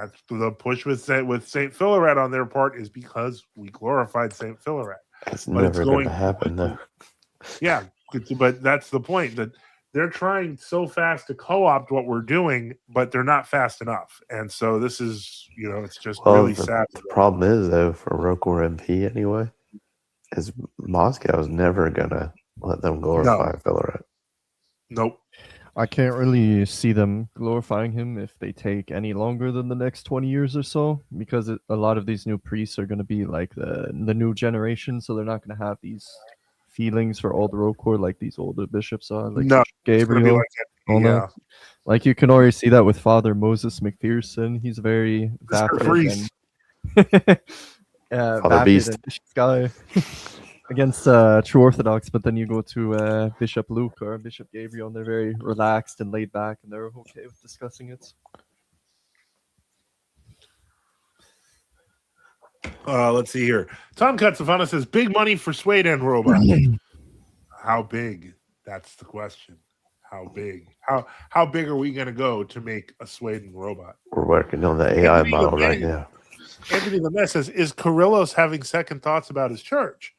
That's the push with Saint Philaret on their part, is because we glorified Saint Philaret. It's But it's never going going to happen, though. Yeah, but that's the point, that they're trying so fast to co-opt what we're doing, but they're not fast enough. And so this is, it's just Well, really the sad. problem is, though, for Rokor MP anyway, is Moscow is never going to let them glorify Philaret. Nope. I can't really see them glorifying him if they take any longer than the next 20 years or so, because a lot of these new priests are going to be like the new generation, so they're not going to have these feelings for old Rokor like these older bishops are, like No, it's gonna be Gabriel. like that. Yeah. Like you can already see that with Father Moses McPherson. He's very vapid Freeze. and Father Beast. and vicious guy against true Orthodox, but then you go to Bishop Luke or Bishop Gabriel, and they're very relaxed and laid back, and they're okay with discussing it. Let's see here. Tom Katsafana says, big money for Sweden robot. How big? That's the question. How big? How big are we going to go to make a Sweden robot? We're working on the AI Anthony model Lemay- right now. Anthony Lemay says, is Kyrillos having second thoughts about his church?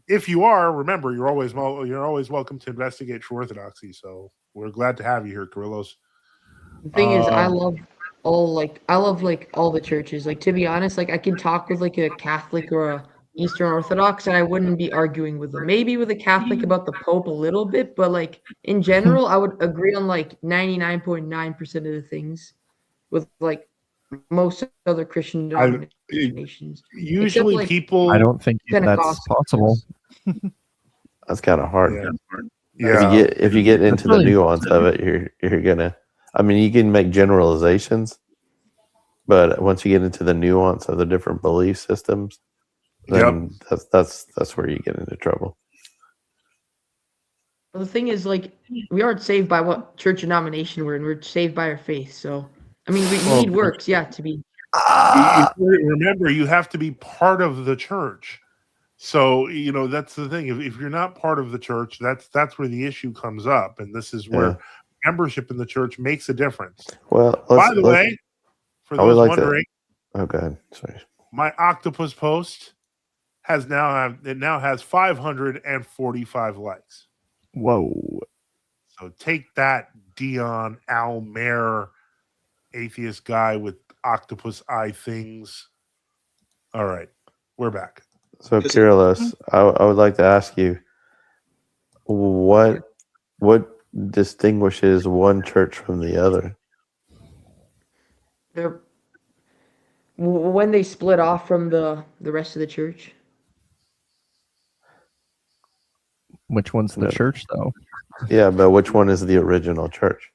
If you are, remember, you're always welcome to investigate true orthodoxy. So we're glad to have you here, Kyrillos. The thing is, I love all the churches. Like, to be honest, like I can talk with like a Catholic or a Eastern Orthodox, and I wouldn't be arguing with them. Maybe with a Catholic about the Pope a little bit, but like in general, I would agree on like 99.9% of the things with like most other Christian denominations. Usually, like, people. I don't think that's Pentecostal. possible. That's kind of hard. Yeah. If you get into the nuance of it, you're gonna. I mean, you can make generalizations, but once you get into the nuance of the different belief systems, then that's where you get into trouble. Well, the thing is, like, we aren't saved by what church denomination we're in. We're saved by our faith. So, I mean, we need works, to be. Remember, you have to be part of the church. So, that's the thing. If you're not part of the church, that's where the issue comes up. And this is where membership in the church makes a difference. Well, by the way, for those wondering, oh, go ahead. Sorry. My octopus post now has 545 likes. Whoa. So take that, Dion Almer, atheist guy with octopus eye things. All right, we're back. So, Kyrillos, I would like to ask you, what distinguishes one church from the other? When they split off from the rest of the church. Which one's the church, though? Yeah, but which one is the original church?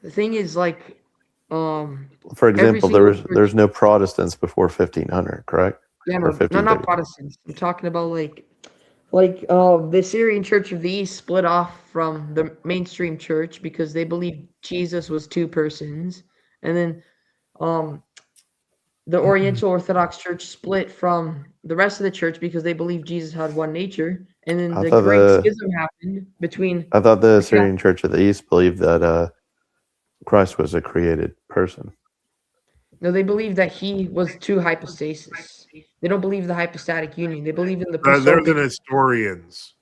The thing is, like, for example, there's no Protestants before 1500, correct? Yeah, no, not Protestants. I'm talking about like the Syrian Church of the East split off from the mainstream church because they believed Jesus was two persons, and then the Oriental Orthodox Church split from the rest of the church because they believed Jesus had one nature, and then the Great Schism happened between. I thought the Syrian Church of the East believed that Christ was a created person. No, they believe that he was two hypostases. They don't believe the hypostatic union. They believe in the. They're the Nestorians.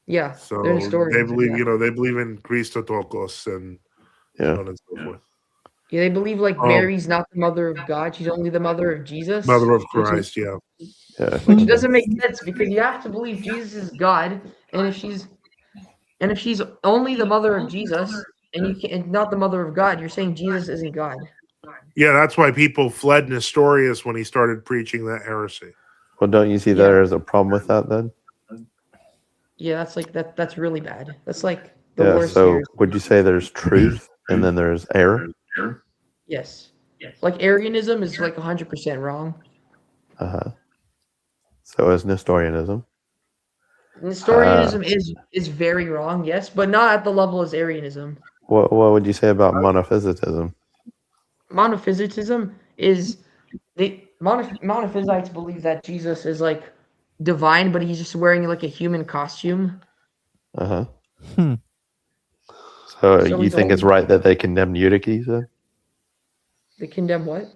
Yeah, so they're Nestorians. They believe, they believe in Christotokos and so on and so forth. Yeah, they believe like Mary's not the mother of God; she's only the mother of Jesus. Mother of Christ, Which doesn't make sense because you have to believe Jesus is God, and if she's only the mother of Jesus and not the mother of God, you're saying Jesus isn't God. Yeah, that's why people fled Nestorius when he started preaching that heresy. Well, don't you see there as a problem with that then? Yeah, that's like that. That's really bad. That's like the worst. So heresy. would you say there's truth and then there's error? Yes. Like Arianism is like 100% wrong. So is Nestorianism. Nestorianism is very wrong, yes, but not at the level as Arianism. What would you say about monophysitism? Monophysitism is monophysites believe that Jesus is like divine, but he's just wearing like a human costume. So So So you he's think it's only- right that they condemned Eutyches then? They condemn what?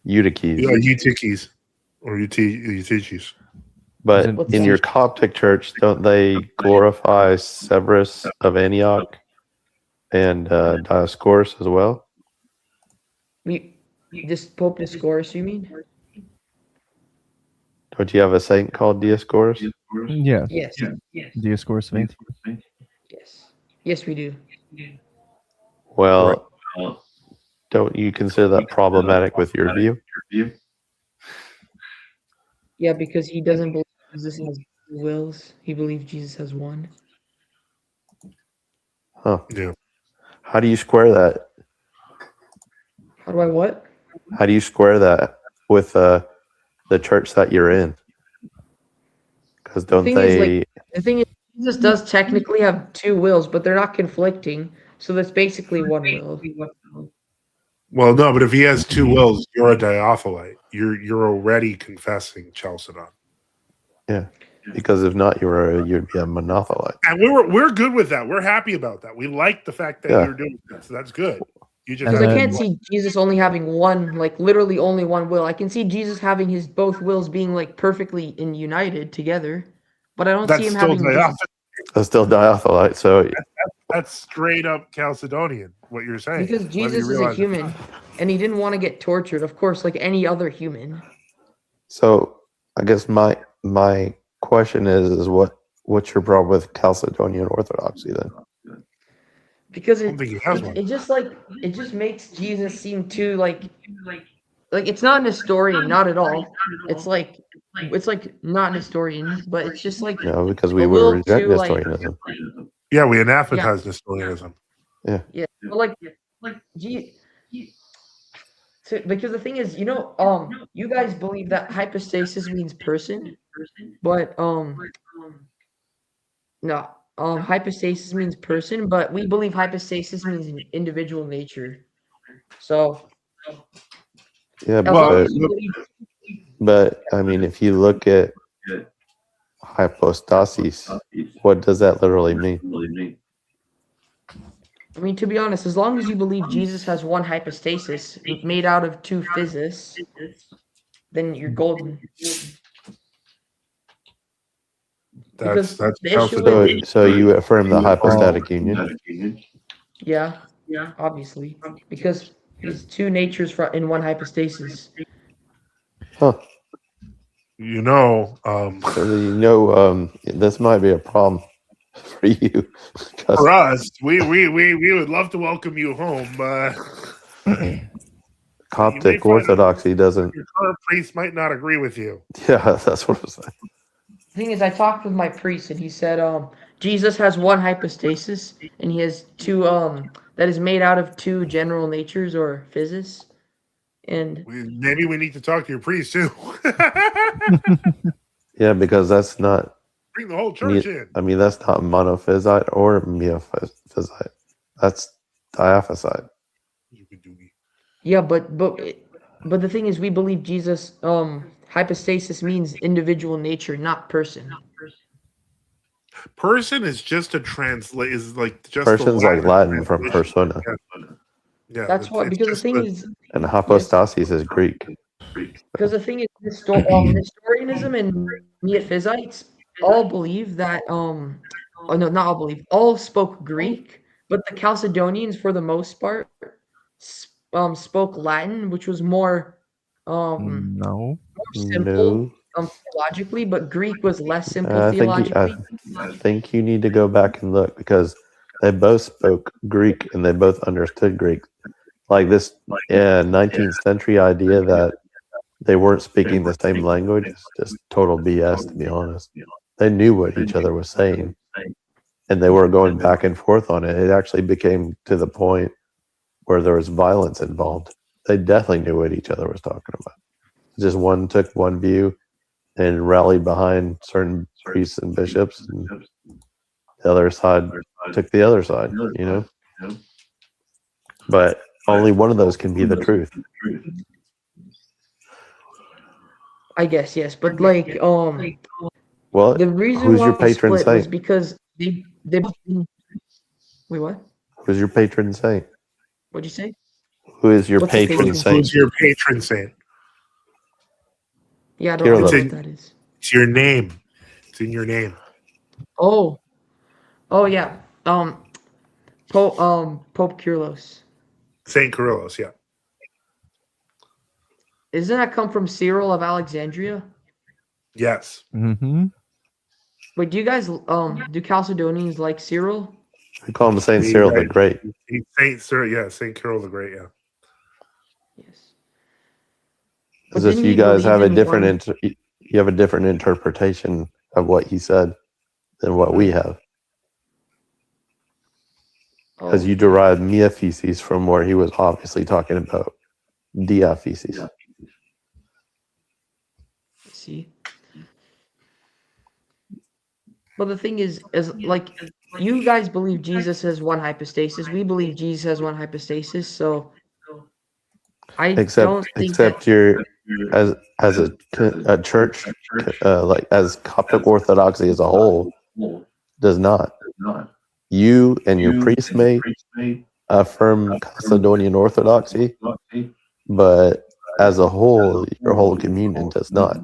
Eutyches. Yeah, Eutyches or Eutyches. But What's in that? your Coptic church, don't they glorify Severus of Antioch and Dioscorus as well? This Pope Discourse, you mean? Don't you have a saint called Dioscorus? Yeah, Yes. Dioscorus of Antioch. Yes. Yes, we do. Well, don't you consider that problematic with your view? Yeah, because he doesn't believe Jesus has two wills. He believes Jesus has one. Huh. Yeah. How do you square that? How do I what? How do you square that with the church that you're in? Because don't thing is, they? The thing is, Jesus does technically have two wills, but they're not conflicting. So that's basically one will. Well, no, but if he has two wills, you're a diothelite. You're already confessing Chalcedon. Yeah. Because if not, you'd be a monothelite. And we're good with that. We're happy about that. We like the fact that you're doing that. So that's good. You just Because And I then- can't see Jesus only having one, like literally only one will. I can see Jesus having his both wills being like perfectly united together, but I don't see that's him still having. Just, That's still diothelite. So that's straight up Chalcedonian. What you're saying? because whether you Jesus is a realize it or human, not. and he didn't want to get tortured, of course, like any other human. So I guess my question is what's your problem with Chalcedonian Orthodoxy then? Because I don't think he has one. it just makes Jesus seem too like it's not an historian, not at all. It's like not an historian, but it's just like No, because we a would little reject too, like- Nestorianism. Yeah, we anathematize Nestorianism. yeah, but because the thing is, you guys believe that hypostasis means person, but no, hypostasis means person, but we believe hypostasis means an individual nature. So Yeah, as long Well, as you believe, but I mean, if you look at hypostasis, what does that literally mean? I mean, to be honest, as long as you believe Jesus has one hypostasis made out of two physis, then you're golden. Because that's the issue Chalcedonian. is, So you affirm the hypostatic union. yeah, obviously, because he's two natures in one hypostasis. Huh. You know, This might be a problem for you. for us, we would love to welcome you home, but Coptic Orthodoxy doesn't. your current priest might not agree with you. Yeah, that's what I'm saying. The thing is, I talked with my priest, and he said, Jesus has one hypostasis, and he has two, that is made out of two general natures or physis. And Maybe we need to talk to your priest too. Yeah, because that's not. Bring the whole church in. I mean, that's not monophysite or miaphysite. That's diaphysite. yeah, but the thing is, we believe Jesus, hypostasis means individual nature, not person. Person is just a translate. Is like just Person's the like Latin from translation. persona, Yeah, That's what, it's because the just thing is, and hypostasis is Greek. because the thing is, Nestorianism and Miaphysites all believe that, oh no, not all believe, all spoke Greek, but the Chalcedonians, for the most part, spoke Latin, which was more, No. simple, theologically, but Greek was less simple theologically. I think you need to go back and look because they both spoke Greek and they both understood Greek. Like this 19th century idea that they weren't speaking the same language is just total BS, to be honest. They knew what each other was saying, and they were going back and forth on it. It actually became to the point where there was violence involved. They definitely knew what each other was talking about. Just one took one view and rallied behind certain priests and bishops, and the other side took the other side, But only one of those can be the truth. I guess, yes, but like, Well, the reason who's why your they patron split was saint? because they wait, what? Who's your patron saint? What'd you say? Who is your What's a patron patron saint? Who's your patron saint? Yeah, I don't know Kyrillos. what that is. It's your name. It's in your name. Oh, yeah. Pope Kyrillos. Saint Kyrillos, yeah. Isn't that come from Cyril of Alexandria? Yes. Mm-hmm. Wait, do you guys do Chalcedonians like Cyril? We call him Saint Cyril the Great. Saint Cyril, yeah, Saint Cyril the Great, yeah. Yes. As But if didn't you he guys believe have a in different one- you have a different interpretation of what he said than what we have. Because Oh, you derive mia feces from where he was obviously talking about dia feces. I see. But the thing is like you guys believe Jesus has one hypostasis. We believe Jesus has one hypostasis. So I don't think that. Except you're as a church like as Coptic Orthodoxy as a whole does not. You and your priest may affirm Chalcedonian Orthodoxy, but as a whole, your whole communion does not.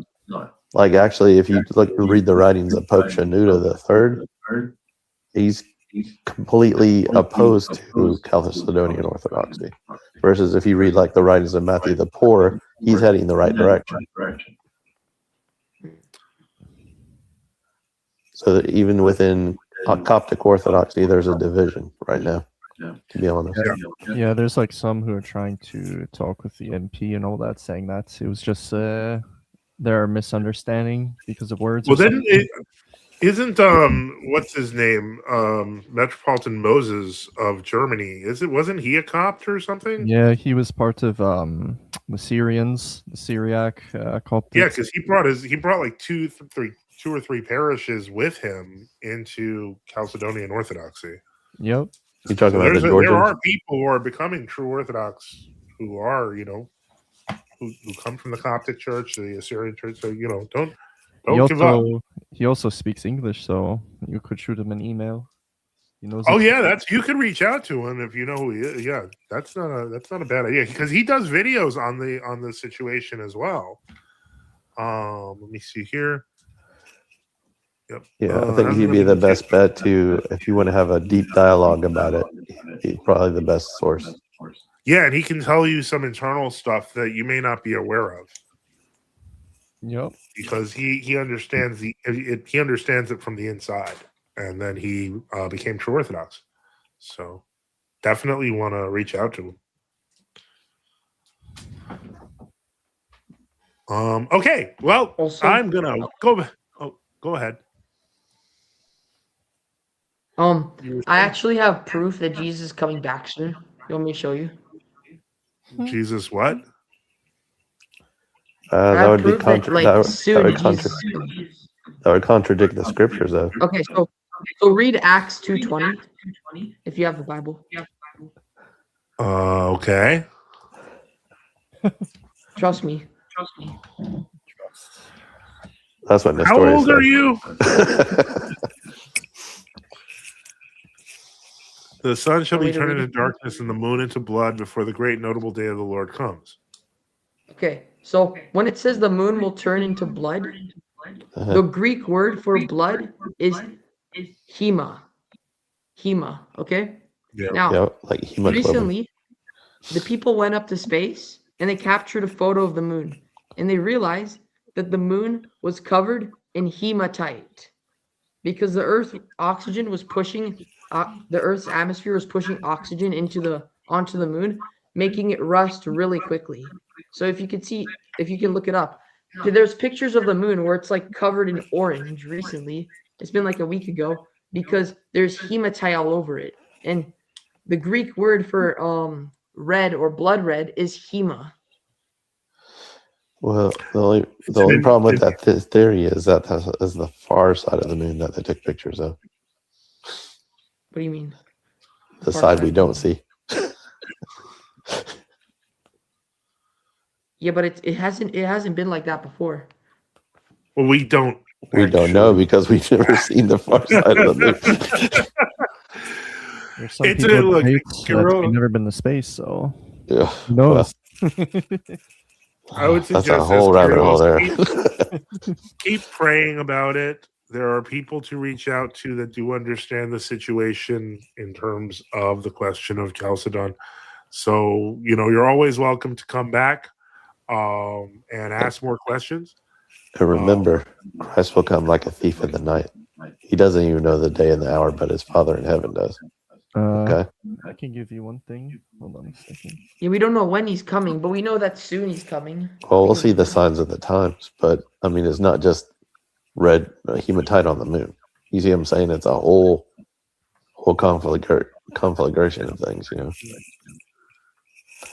Like actually, if you read the writings of Pope Shenouda III, he's completely opposed to Chalcedonian Orthodoxy. Versus if you read like the writings of Matthew the Poor, he's heading in the right direction. So that even within Coptic Orthodoxy, there's a division right now, to be honest. Yeah, there's like some who are trying to talk with the MP and all that, saying that it was just their misunderstanding because of words. Well, then isn't what's his name Metropolitan Moses of Germany? Wasn't he a Copt or something? Yeah, he was part of the Syrians, the Syriac Coptics. Yeah, because he brought like two or three parishes with him into Chalcedonian Orthodoxy. Yep. You talking about the There Georgians? are people who are becoming true Orthodox who are, who come from the Coptic Church, the Assyrian Church. So don't give up. He also speaks English, so you could shoot him an email. He knows. Oh yeah, you could reach out to him if you know who he is. Yeah, that's not a bad idea because he does videos on the situation as well. Let me see here. Yep. Yeah, I think he'd be the best bet if you want to have a deep dialogue about it. He's probably the best source. Yeah, and he can tell you some internal stuff that you may not be aware of. Yep. Because he understands he understands it from the inside, and then he became true Orthodox. So definitely want to reach out to him. Okay. Well, Also- I'm gonna go. Oh, go ahead. I actually have proof that Jesus is coming back soon. You want me to show you? Jesus, what? I That have would be proof that like soon Jesus. that would contradict the scriptures, though. Okay, so read Acts 2:20 if you have the Bible. Okay. Trust me. That's what How Nestorius old said. are you? The sun shall Want me be to turned read into it? darkness and the moon into blood before the great notable day of the Lord comes. Okay, so when it says the moon will turn into blood, the Greek word for blood is hema. Hema, okay? Yeah. Now, Yeah, like hemoglobin. recently, the people went up to space and they captured a photo of the moon. And they realized that the moon was covered in hematite because the Earth's oxygen was pushing, the Earth's atmosphere was pushing oxygen onto the moon, making it rust really quickly. So if you can look it up, there's pictures of the moon where it's like covered in orange recently. It's been like a week ago because there's hematite all over it. And the Greek word for red or blood red is hema. Well, the only problem with that theory is that is the far side of the moon that they took pictures of. What do you mean? The Far side side we of don't the see. Yeah, but it hasn't been like that before. Well, we don't. We don't know because we've never seen the far side of the moon. There's some It's people a in look. space that Kiro, have never been to space, so Yeah. who knows? I would That's a suggest whole this, rabbit hole Kiro. there. Keep praying about it. There are people to reach out to that do understand the situation in terms of the question of Chalcedon. So, you're always welcome to come back and ask more questions. And remember, Christ will come like a thief in the night. He doesn't even know the day and the hour, but his Father in heaven does. Okay? I can give you one thing. Hold on a second. Yeah, we don't know when he's coming, but we know that soon he's coming. Well, we'll see the signs of the times, but I mean, it's not just red hematite on the moon. You see what I'm saying? It's a whole conflagration of things,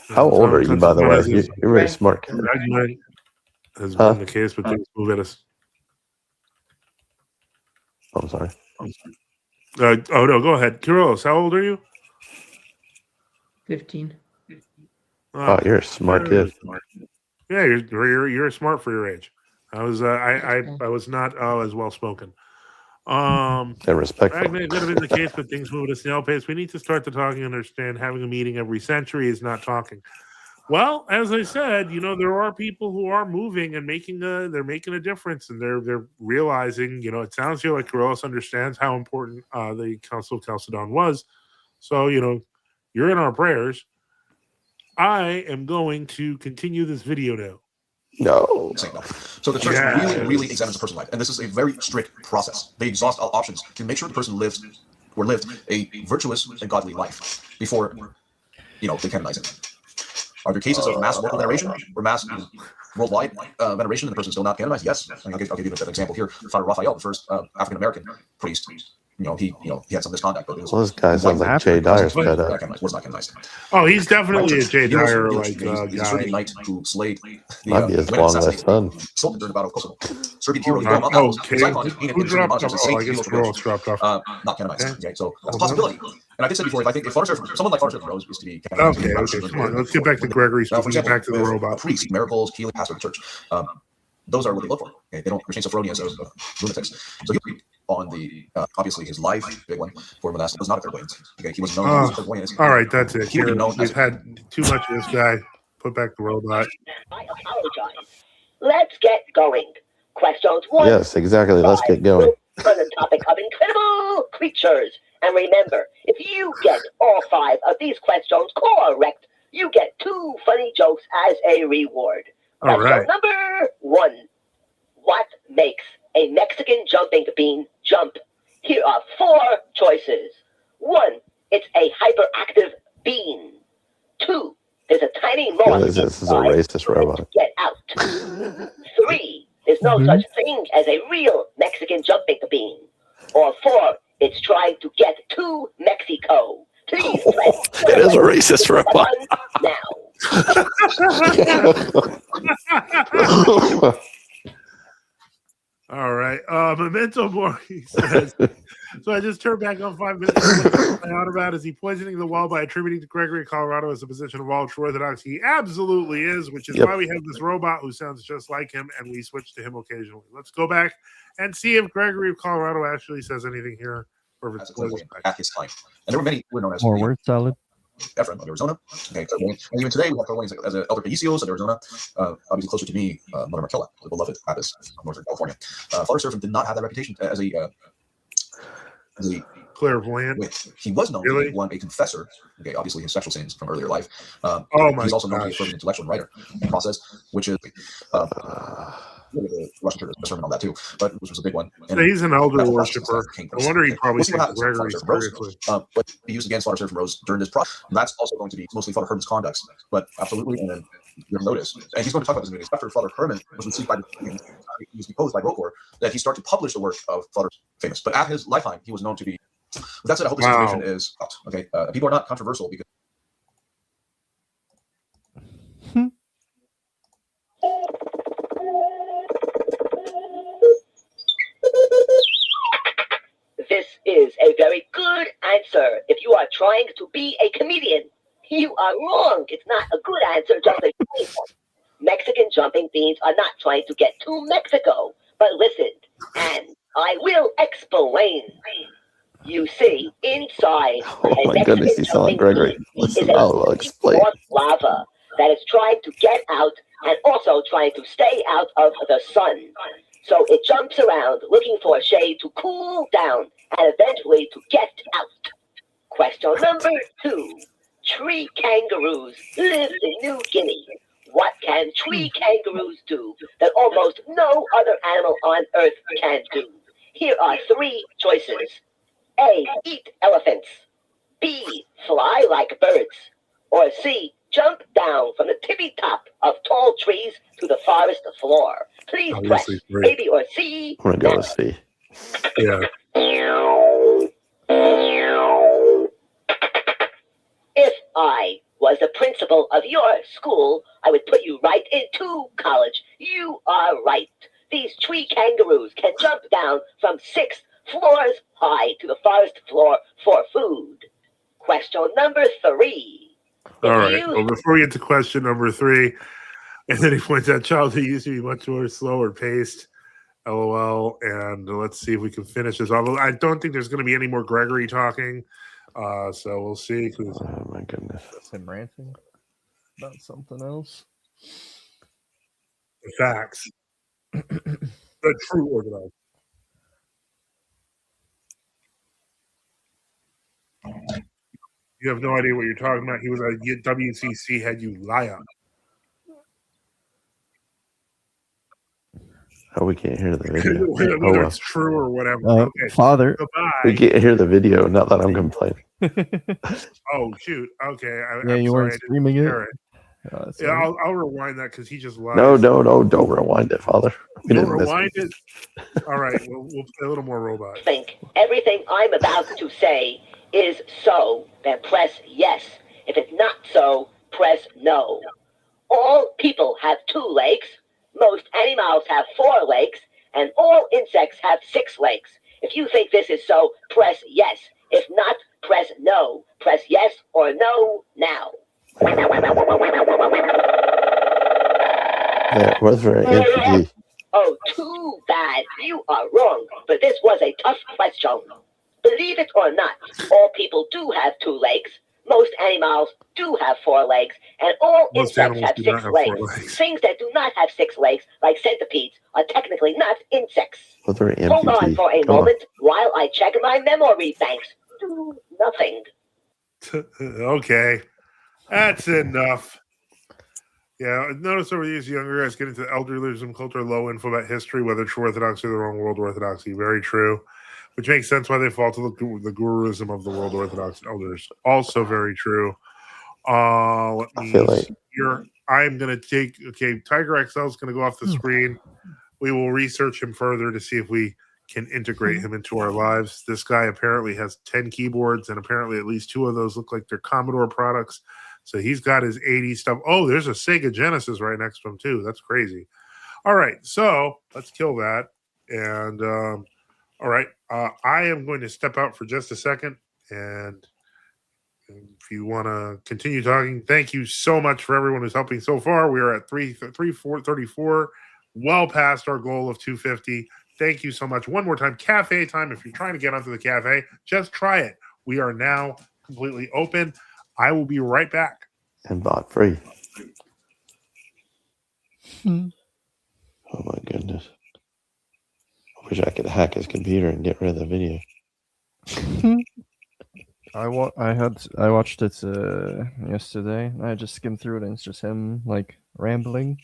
How old are you, by the way? You're a very smart kid. Fragment has been the case, but things move at us. I'm sorry. Oh no, go ahead, Kiros. How old are you? 15. Oh, you're a smart kid. Yeah, you're smart for your age. I was I was not as well spoken. And respectful. Fragment could have been the case, but things move at a snail pace. We need to start the talking and understand having a meeting every century is not talking. Well, as I said, there are people who are moving and they're making a difference, and they're realizing, it sounds here like Corellis understands how important the Council of Chalcedon was. So, you're in our prayers. I am going to continue this video now. No. So the church really examines a person's life, and this is a very strict process. They exhaust all options to make sure the person lived a virtuous and godly life before, they canonize him. Are there cases of mass local veneration or mass worldwide veneration and the person's still not canonized? Yes. I'll give you an example here. Father Raphael, the first African American priest. He had some misconduct, but it was. Well, this guy sounds like Jay Dyer's fed up. Was not canonized. Oh, he's definitely a Jay Dyer He's a guy. Serbian knight who slayed Might be his long-lost son. Sold during the Battle of Kosovo. Serbian hero. Okay. Who dropped off? Oh, I guess Corellis dropped off. Not canonized. Okay, so that's a possibility. And I did say before, if Father Seraph, someone like Father Seraph Rose is to be canonized. Okay. Come on, let's get back to Gregory. So we get back to the robot. Priest, miracles, healing, pastor of the church. Those are what they look for. Okay? They don't retain Sophronius of lunatics. So he on the obviously his life, big one for Monastic, was not a clairvoyant. Okay, he was known as a clairvoyant. All right, that's it. We've had too much of this guy. Put back the robot. I apologize. Let's get going. Questions 1. Yes, exactly. Let's get going. For the topic of incredible creatures. And remember, if you get all 5 of these questions correct, you get 2 funny jokes as a reward. All Question right. number 1. What makes a Mexican jumping bean jump? Here are 4 choices. 1. It's a hyperactive bean. 2. There's a tiny moth. This is a racist robot. Get out. 3. There's no such thing as a real Mexican jumping bean. Or 4. It's trying to get to Mexico. Please press It is a racist robot. now. All right. Memento Mori says, so I just turned back on 5 minutes ago. What I'm about is he poisoning the well by attributing to Gregory Colorado as the position of ultra orthodox? He absolutely is, which is why we have this robot who sounds just like him, and we switch to him occasionally. Let's go back and see if Gregory of Colorado actually says anything here. Or if it's at his time. And there were many who were known as More word salad. Ephraim of Arizona. Okay, and even today we have clairvoyants as Elder Paisios of Arizona. Obviously closer to me, Mother Markella, the beloved abbess of Northern California. Father Seraphin did not have that reputation as a clairvoyant. He was known to be a confessor. Okay, obviously his sexual sins from earlier life. He's also known to be a fervent intellectual writer process, which is the Russian church has a sermon on that too, but which was a big one. So he's an elder worshiper. I wonder he probably takes Gregory seriously. But he used against Father Seraphin Rose during this process. That's also going to be mostly Father Herman's conducts, but absolutely, and then you'll notice, and he's going to talk about this in after Father Herman was received by he was deposed by Rocor, that he started to publish the work of Father Famous. But at his lifetime, he was known to be. With that said, I hope this information is out. Okay, people are not controversial because. This is a very good answer. If you are trying to be a comedian, you are wrong. It's not a good answer, just a funny one. Mexican jumping beans are not trying to get to Mexico. But listen, and I will explain. You see, inside Oh a my goodness, you sound like Gregory. is Listen, a I'll explain. hot lava that is trying to get out and also trying to stay out of the sun. So it jumps around looking for a shade to cool down and eventually to get out. Question number 2. Tree kangaroos live in New Guinea. What can tree kangaroos do that almost no other animal on Earth can do? Here are 3 choices. A. Eat elephants. B. Fly like birds. Or C. Jump down from the tippy top of tall trees to the forest floor. Please Obviously, press great. A, B, or C. I'm gonna go with C. Yeah. If I was the principal of your school, I would put you right into college. You are right. These tree kangaroos can jump down from 6 floors high to the forest floor for food. Question number 3. All right. Well, before we get to question number 3, and then he points out childhood used to be much more slower paced. LOL. And let's see if we can finish this. Although I don't think there's going to be any more Gregory talking. So we'll see. Oh my goodness. That's him ranting about something else. The facts. The true Orthodox. You have no idea what you're talking about. He was a WCC head, you liar. Oh, we can't hear the video. Whether it's true or whatever. Okay. Father, Goodbye. We can't hear the video. Not that I'm complaining. Oh, shoot. Okay. yeah, I'm you sorry, weren't screaming it. Yeah, I'll rewind that because he just lied. No, don't rewind it, Father. We Don't didn't miss rewind it. All right, we'll play a little more robot. Think everything I'm about to say is so, then press yes. If it's not so, press no. All people have 2 legs, most animals have 4 legs, and all insects have 6 legs. If you think this is so, press yes. If not, press no. Press yes or no now. That was very interesting. Oh, too bad. You are wrong, but this was a tough question. Believe it or not, all people do have 2 legs, most animals do have 4 legs, and all Most insects animals have do 6 not have legs. 4 legs. Things that do not have 6 legs, like centipedes, are technically not insects. Was very Hold on amputee. for a Come on. moment while I check my memory banks. Do nothing. Okay. That's enough. Yeah, notice over these younger guys get into elderlyism culture, low info about history, whether true orthodoxy or the wrong world orthodoxy. Very true. Which makes sense why they fall to the guruism of the world orthodox elders. Also very true. Let me feel like- see here. I'm going to take, Tiger XL is going to go off the screen. We will research him further to see if we can integrate him into our lives. This guy apparently has 10 keyboards, and apparently at least 2 of those look like they're Commodore products. So he's got his 80 stuff. Oh, there's a Sega Genesis right next to him, too. That's crazy. All right, so let's kill that. And, all right, I am going to step out for just a second. And if you want to continue talking, thank you so much for everyone who's helping so far. We are at 34, well past our goal of 250. Thank you so much. One more time, cafe time. If you're trying to get onto the cafe, just try it. We are now completely open. I will be right back. And bot free. Oh my goodness. I wish I could hack his computer and get rid of the video. I watched it yesterday. I just skimmed through it and it's just him like rambling,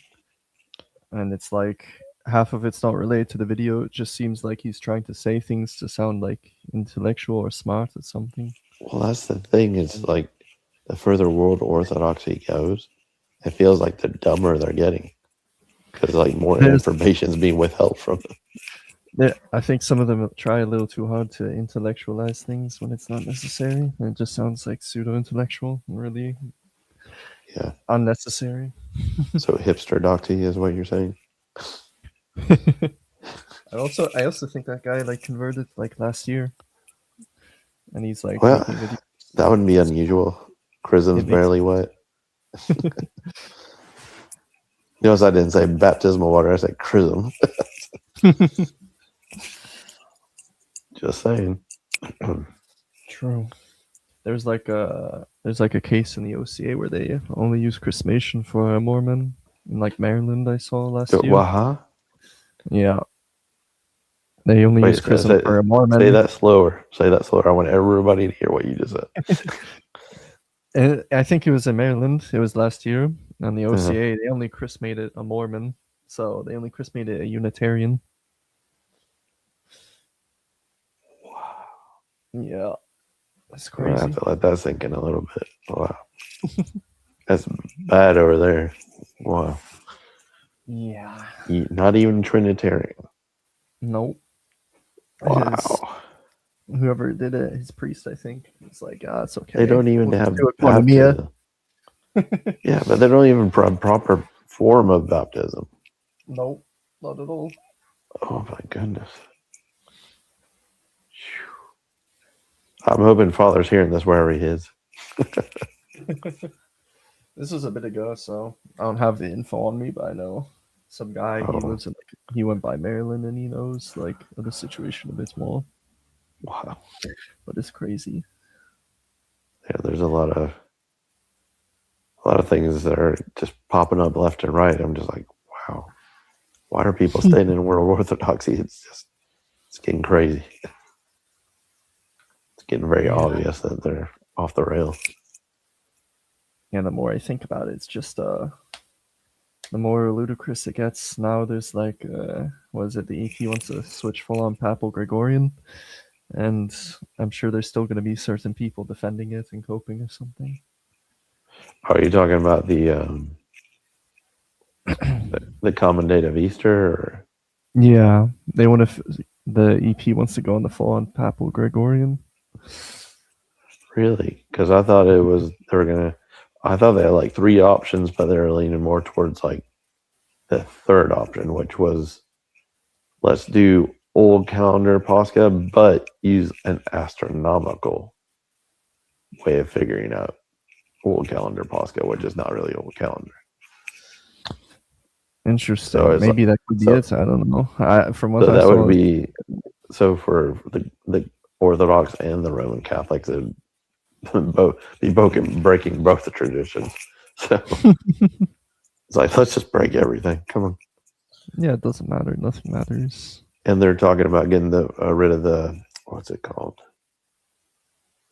and it's like half of it's not related to the video. It just seems like he's trying to say things to sound like intellectual or smart or something. Well, that's the thing. Is like the further world orthodoxy goes, it feels like the dumber they're getting because like more information is being withheld from them. Yeah, I think some of them try a little too hard to intellectualize things when it's not necessary. And it just sounds like pseudo-intellectual, really unnecessary. So hipster doxy is what you're saying? I also think that guy like converted like last year, and he's like, well, making videos. That wouldn't be unusual. Chrism's barely wet. Notice I didn't say baptismal water. I said chrism. Just saying. True. There's like a case in the OCA where they only use chrismation for Mormon in like Maryland. I saw last year. Waha? Yeah. They only use chrism for a Mormon. Say that slower. Say that slower. I want everybody to hear what you just said. And I think it was in Maryland. It was last year on the OCA. They only chrismated a Mormon, so they only chrismated a Unitarian. Wow. Yeah, that's I crazy. have to let that sink in a little bit. Wow, that's bad over there. Wow. Yeah. Not even Trinitarian. Nope. Wow. Whoever did it, his priest, I think, it's like, it's okay. They don't even have do baptism. Yeah, but they don't even proper form of baptism. Nope, not at all. Oh my goodness. I'm hoping Father's hearing this wherever he is. This was a bit ago, so I don't have the info on me, but I know some guy. He lives in he went by Maryland, and he knows like the situation a bit more. Wow, but it's crazy. Yeah, there's a lot of things that are just popping up left and right. I'm just like, wow, why are people staying in world orthodoxy? It's getting crazy. It's getting very obvious that they're off the rails. Yeah, the more I think about it, it's just the more ludicrous it gets. Now there's like, what is it? The EP wants to switch full on Papal Gregorian, and I'm sure there's still going to be certain people defending it and coping or something. Are you talking about the the common date of Easter? Or? Yeah, they want to. The EP wants to go on the full on Papal Gregorian. Really? Because I thought it was they were gonna. I thought they had like 3 options, but they were leaning more towards like the third option, which was let's do old calendar Pascha, but use an astronomical way of figuring out old calendar Pascha, which is not really old calendar. Interesting. So maybe that could be it. I don't know. From what I that saw, would be so for the Orthodox and the Roman Catholics, it would both be breaking both the traditions. So it's like, let's just break everything. Come on. Yeah, it doesn't matter. Nothing matters. And they're talking about getting rid of the what's it called?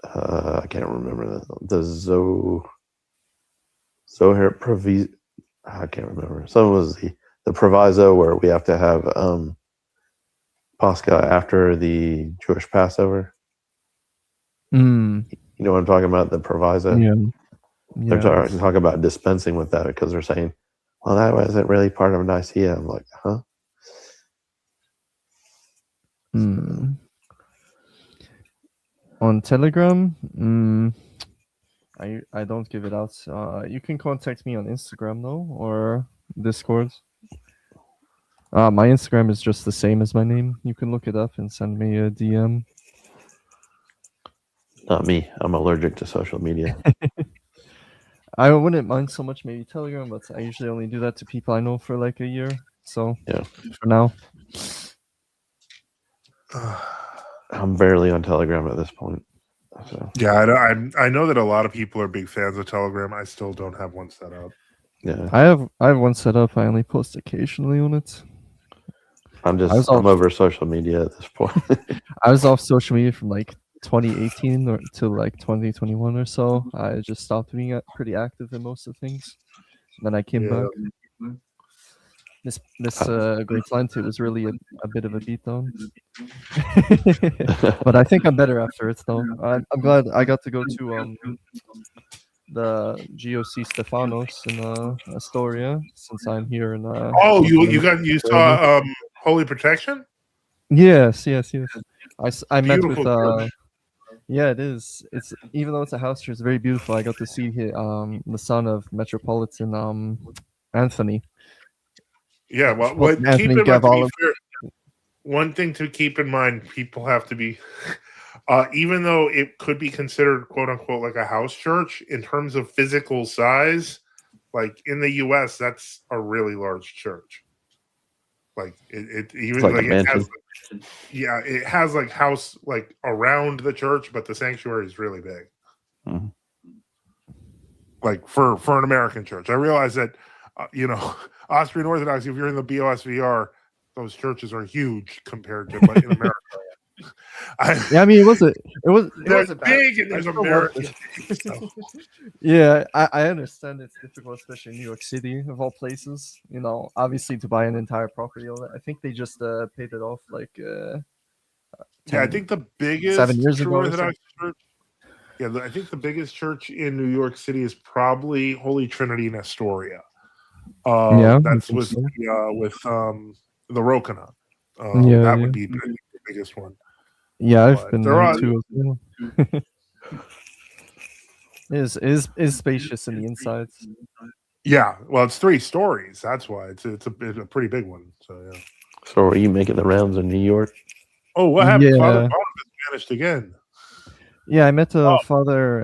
I can't remember the Zohar Proviso. I can't remember. Some was the proviso where we have to have Pascha after the Jewish Passover. Mm. You know what I'm talking about? The proviso. Yeah. They're talking about dispensing with that because they're saying, well, that wasn't really part of Nicaea. I'm like, huh? On Telegram, I don't give it out. You can contact me on Instagram though, or Discord. My Instagram is just the same as my name. You can look it up and send me a DM. Not me. I'm allergic to social media. I wouldn't mind so much maybe Telegram, but I usually only do that to people I know for like a year. So yeah, for now. I'm barely on Telegram at this point. So. Yeah, I know that a lot of people are big fans of Telegram. I still don't have one set up. Yeah, I have one set up. I only post occasionally on it. I'm over social media at this point. I was off social media from like 2018 or to like 2021 or so. I just stopped being pretty active in most of the things. And then I came back. This Great Lent, it was really a bit of a beatdown. But I think I'm better after it though. I'm glad I got to go to the GOC Stephanos in Astoria since I'm here in you saw Holy Protection? Yes. I met with church. yeah, it is. It's even though it's a house church, it's very beautiful. I got to see the son of Metropolitan Anthony. Yeah, well, one thing to keep in mind, people have to be, even though it could be considered quote unquote like a house church in terms of physical size, like in the U.S., that's a really large church. Like it even like a mansion. Yeah, it has like house like around the church, but the sanctuary is really big. Mhm. Like for an American church. I realize that Austrian Orthodox, if you're in the BOSVR, those churches are huge compared to like in America. Yeah, I mean, it wasn't There's bad. big and I there's still loved American. it. So, Yeah, I understand it's difficult, especially in New York City of all places. You know, obviously to buy an entire property. All that. I think they just paid it off like yeah, I 10, think the 7 biggest years true ago or Orthodox something. church. Yeah, I think the biggest church in New York City is probably Holy Trinity in Astoria. Yeah, I That's think with so. the Rokana. Yeah, That yeah. would be the biggest one. Yeah, I've But been there there are too. As well. is spacious in the insides. yeah. Well, it's 3 stories. That's why it's a pretty big one. So yeah. So are you making the rounds in New York? Oh, what happened? Father Yeah, Boniface vanished again. yeah. I met Oh, Father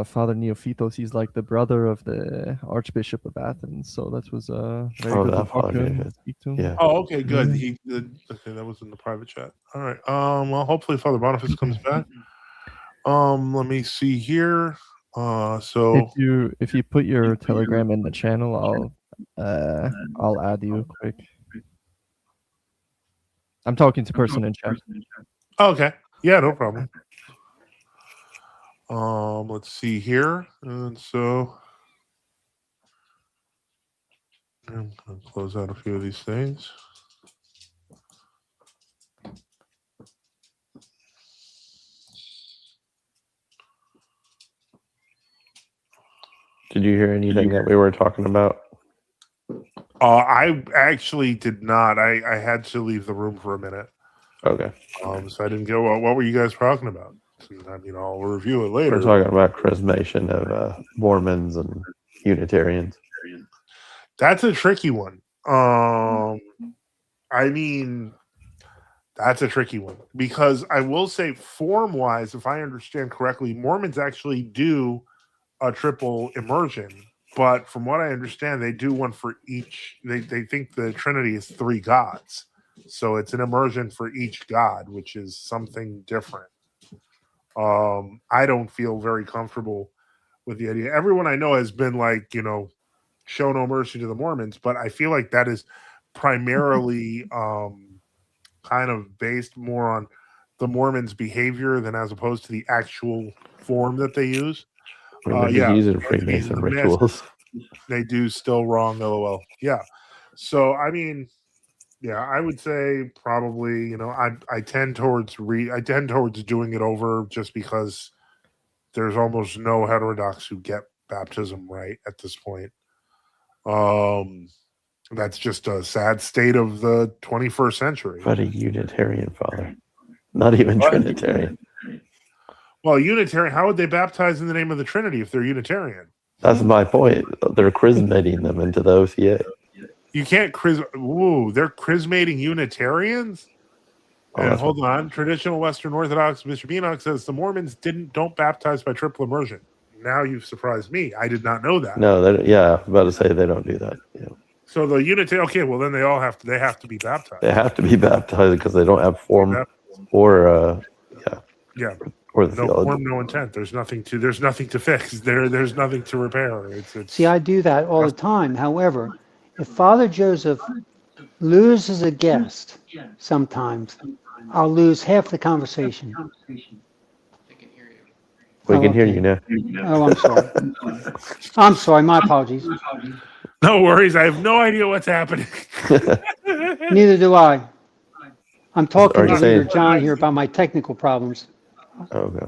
Father Neophytos. He's like the brother of the Archbishop of Athens. So that was very Oh, good to that talk Father to him, David. speak to him. Yeah. oh, okay, good. Yeah. Okay, that was in the private chat. All right. Well, hopefully Father Boniface comes back. Let me see here. So If you put your Telegram in the channel, I'll add you quick. I'm talking to person in chat. okay, yeah, no problem. Let's see here, and so I'm gonna close out a few of these things. Did you hear anything that we were talking about? I actually did not. I had to leave the room for a minute. Okay. So I didn't get what were you guys talking about? I mean, I'll review it later. We're talking about charismation of Mormons and Unitarians. That's a tricky one. I mean, that's a tricky one because I will say, form wise, if I understand correctly, Mormons actually do a triple immersion. But from what I understand, they do one for each. They think the Trinity is 3 gods. So it's an immersion for each god, which is something different. I don't feel very comfortable with the idea. Everyone I know has been like, show no mercy to the Mormons, but I feel like that is primarily kind of based more on the Mormons' behavior than as opposed to the actual form that they use. They're just using Freemason rituals. They do still wrong, lol. Yeah. So I mean, yeah, I would say probably, I tend towards doing it over just because there's almost no heterodox who get baptism right at this point. That's just a sad state of the 21st century. But a Unitarian, Father. Not even Trinitarian. Well, Unitarian, how would they baptize in the name of the Trinity if they're Unitarian? That's my point. They're chrismating them into the OCA. You can't they're chrismating Unitarians? And hold on, traditional Western Orthodox Bishop Enoch says the Mormons don't baptize by triple immersion. Now you've surprised me. I did not know that. No, I was about to say they don't do that. Yeah. So the Unitarian, okay, well then they have to be baptized. They have to be baptized because they don't have form or yeah. Or the no theology. form, no intent. There's nothing to fix. There's nothing to repair. It's See, I do that all the time. However, if Father Joseph loses a guest, sometimes I'll lose half the conversation. We can hear you now. Oh, I'm sorry. I'm sorry. My apologies. No worries. I have no idea what's happening. Neither do I. I'm talking Are to you Leader saying- John here about my technical problems. Okay.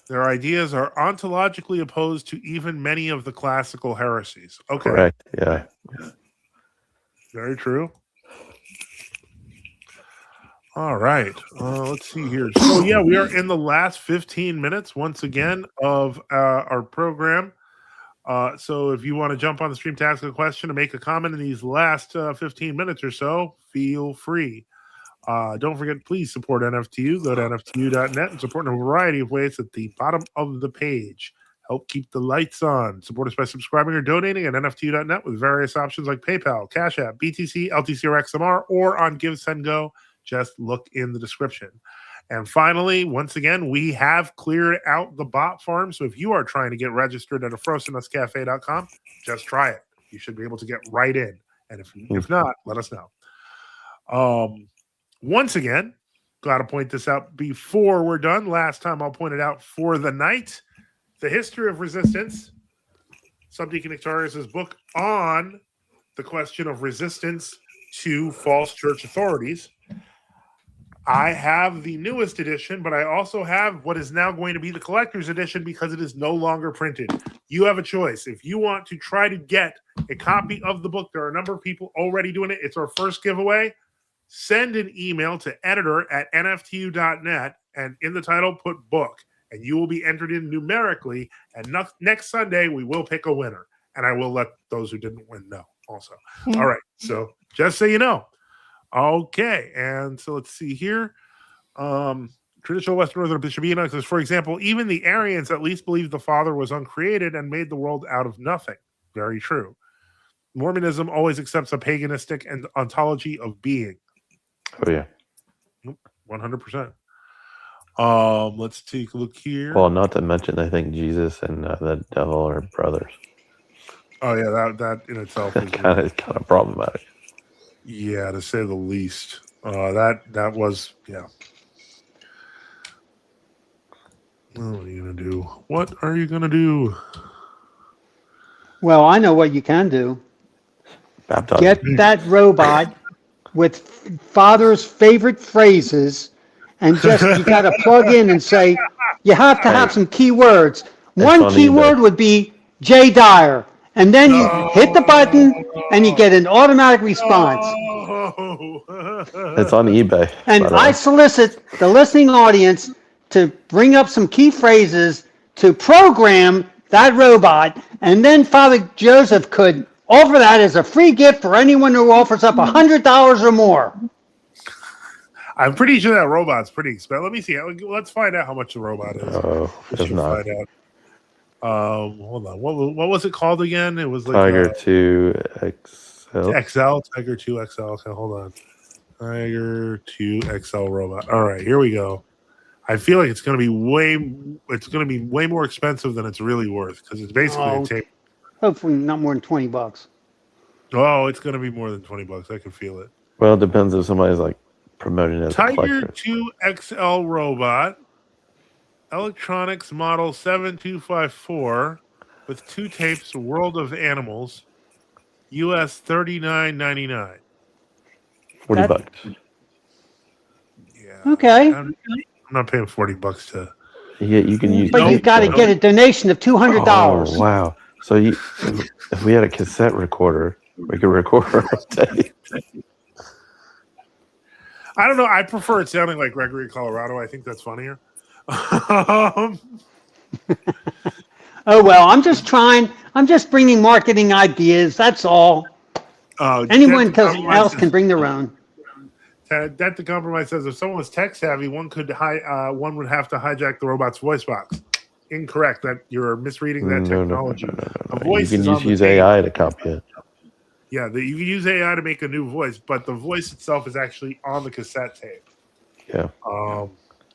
Their ideas are ontologically opposed to even many of the classical heresies. Okay. Correct. Yeah. Very true. All right. Let's see here. So, yeah, we are in the last 15 minutes, once again, of our program. So if you want to jump on the stream to ask a question or make a comment in these last 15 minutes or so, feel free. Don't forget, please support NFTU. Go to NFTU.net and support in a variety of ways at the bottom of the page. Help keep the lights on. Support us by subscribing or donating at NFTU.net with various options like PayPal, Cash App, BTC, LTC, or XMR, or on GiveSendGo. just look in the description. And finally, once again, we have cleared out the bot farm. So if you are trying to get registered at afrosinuscafe.com, just try it. You should be able to get right in. And if not, let us know. Once again, got to point this out before we're done. Last time I'll point it out for the night. The History of Resistance, Subdeacon Nectarius' book on the question of resistance to false church authorities. I have the newest edition, but I also have what is now going to be the collector's edition because it is no longer printed. You have a choice. If you want to try to get a copy of the book, there are a number of people already doing it. It's our first giveaway. Send an email to editor@nftu.net and in the title put book, and you will be entered in numerically. And next Sunday, we will pick a winner, and I will let those who didn't win know also. All right. So just so you know. Okay, and so let's see here. Traditional Western Northern Bishop Enoch says, for example, even the Arians at least believed the Father was uncreated and made the world out of nothing. Very true. Mormonism always accepts a paganistic and ontology of being. Oh, yeah. 100%. Let's take a look here. Well, not to mention, I think Jesus and the devil are brothers. Oh, yeah, that in itself is kind of problematic. Yeah, to say the least. That was, yeah. What are you going to do? What are you going to do? Well, I know what you can do. Baptize. Get that robot with Father's favorite phrases and just, you got to plug in and say, you have to have some keywords. One keyword would be Jay Dyer. And then you hit the button and you get an automatic response. It's on eBay. And I solicit the listening audience to bring up some key phrases to program that robot. And then Father Joseph could offer that as a free gift for anyone who offers up $100 or more. I'm pretty sure that robot's pretty expensive. Let me see. Let's find out how much the robot is. It's not. Find out. Hold on. What was it called again? It was like Tiger 2 XL. Tiger 2 XL. Okay, hold on. Tiger 2 XL robot. All right, here we go. I feel like it's going to be way more expensive than it's really worth because it's basically a tape. Hopefully not more than $20. Oh, it's going to be more than $20. I can feel it. Well, it depends if somebody's like promoting it as a Tiger collector. 2 XL robot. Electronics model 7254 with 2 tapes, World of Animals, US $39.99. $40. Yeah. Okay. I'm not paying $40 to. Yeah, you can use. But you've got to get a donation of $200. Oh, wow. So if we had a cassette recorder, we could record our tape. I don't know. I prefer it sounding like Gregory, Colorado. I think that's funnier. Oh, well, I'm just bringing marketing ideas. That's all. Anyone else can bring their own. That the compromise says if someone was tech savvy, one would have to hijack the robot's voice box. Incorrect. That you're misreading that technology. No. You can just use AI to copy it. Yeah, you can use AI to make a new voice, but the voice itself is actually on the cassette tape. Yeah.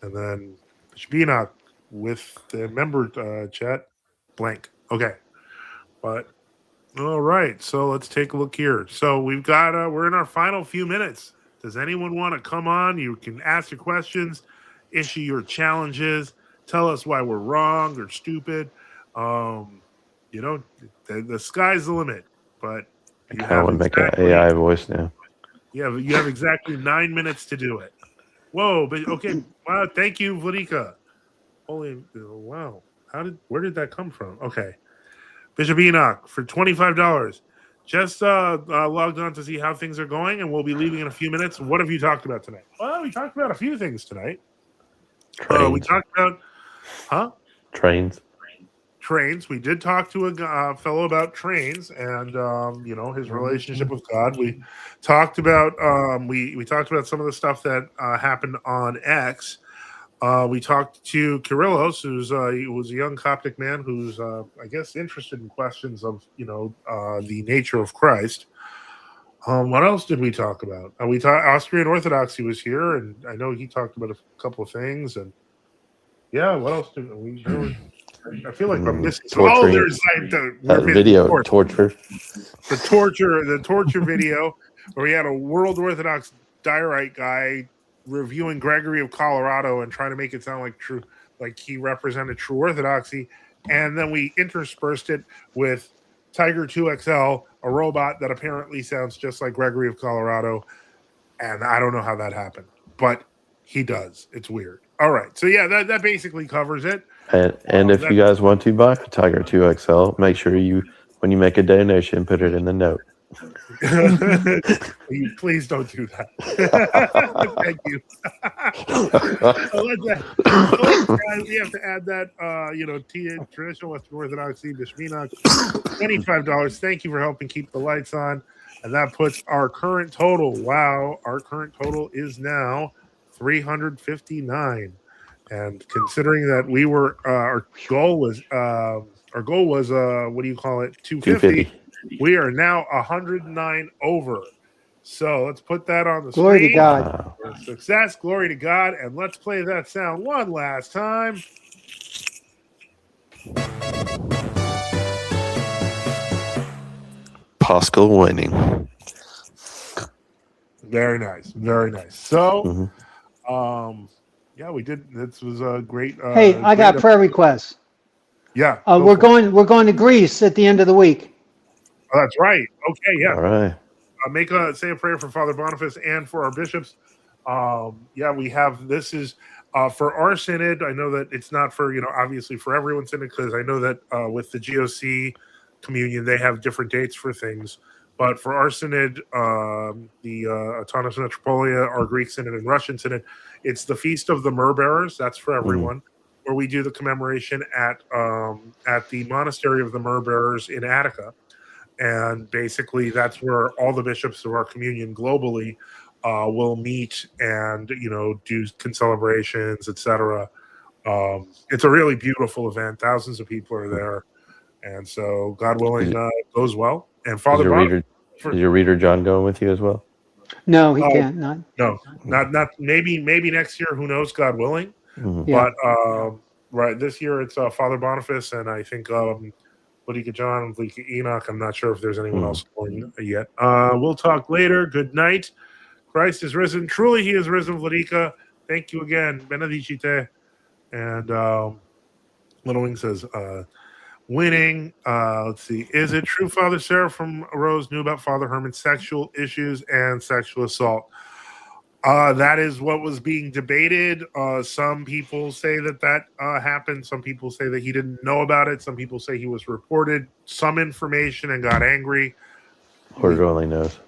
And then Shbina with the member chat blank. Okay, but all right. So let's take a look here. So we've got we're in our final few minutes. Does anyone want to come on? You can ask your questions, issue your challenges, tell us why we're wrong or stupid. The sky's the limit. But I kind of want to make an AI voice now. Yeah, you have exactly 9 minutes to do it. Whoa, but okay. Wow, thank you, Vladika. Holy wow. Where did that come from? Okay. Bishop Enoch for $25. Just logged on to see how things are going, and we'll be leaving in a few minutes. What have you talked about tonight? Well, we talked about a few things tonight. We talked about Trains. We did talk to a fellow about trains and his relationship with God. We talked about we talked about some of the stuff that happened on X. We talked to Kyrillos, he was a young Coptic man who's I guess interested in questions of the nature of Christ. What else did we talk about? We talked Austrian Orthodoxy was here, and I know he talked about a couple of things. And yeah, what else did we? I feel like I'm missing. Torturing. There's like that video of torture. The torture video where we had a World Orthodox diorite guy reviewing Gregory of Colorado and trying to make it sound like true, like he represented true Orthodoxy, and then we interspersed it with Tiger 2XL, a robot that apparently sounds just like Gregory of Colorado, and I don't know how that happened, but he does. It's weird. All right, so yeah, that basically covers it. And if you guys want to buy a Tiger 2XL, make sure when you make a donation, put it in the note. Please don't do that. Thank you. We have to add that, traditional Western Orthodoxy, Bishmina, $25. Thank you for helping keep the lights on. And that puts our current total. Wow, our current total is now 359. And considering that we were, our goal was what do you call it? 250. We are now 109 over. So let's put that on the screen. Glory to God. Success, glory to God. And let's play that sound one last time. Pascal winning. Very nice. Very nice. So, yeah, we did. This was a great. Hey, I got prayer requests. Yeah. We're going to Greece at the end of the week. Oh, that's right. Okay, yeah. All right. Say a prayer for Father Boniface and for our bishops. Yeah, we have. This is for our synod. I know that it's not for obviously for everyone's synod, because I know that with the GOC communion they have different dates for things. But for our synod, the Autonomous Metropolia, our Greek synod and Russian synod, it's the Feast of the Myrrh Bearers. That's for everyone. Where we do the commemoration at the Monastery of the Myrrh Bearers in Attica. And basically, that's where all the bishops of our communion globally will meet and do celebrations, etc. It's a really beautiful event. Thousands of people are there, and so God willing, goes well. And Father is your reader John going with you as well? No, he can't. Not. No, not. Maybe next year. Who knows? God willing. Yeah. But right this year it's Father Boniface, and I think. Vladika John, Vladika Enoch. I'm not sure if there's anyone else going yet. We'll talk later. Good night. Christ is risen. Truly, he is risen, Vladika. Thank you again. Benedicite. And Little Wing says, winning. Let's see. Is it true Father Sarah from Rose knew about Father Herman's sexual issues and sexual assault? That is what was being debated. Some people say that happened. Some people say that he didn't know about it. Some people say he was reported some information and got angry. Lord only knows.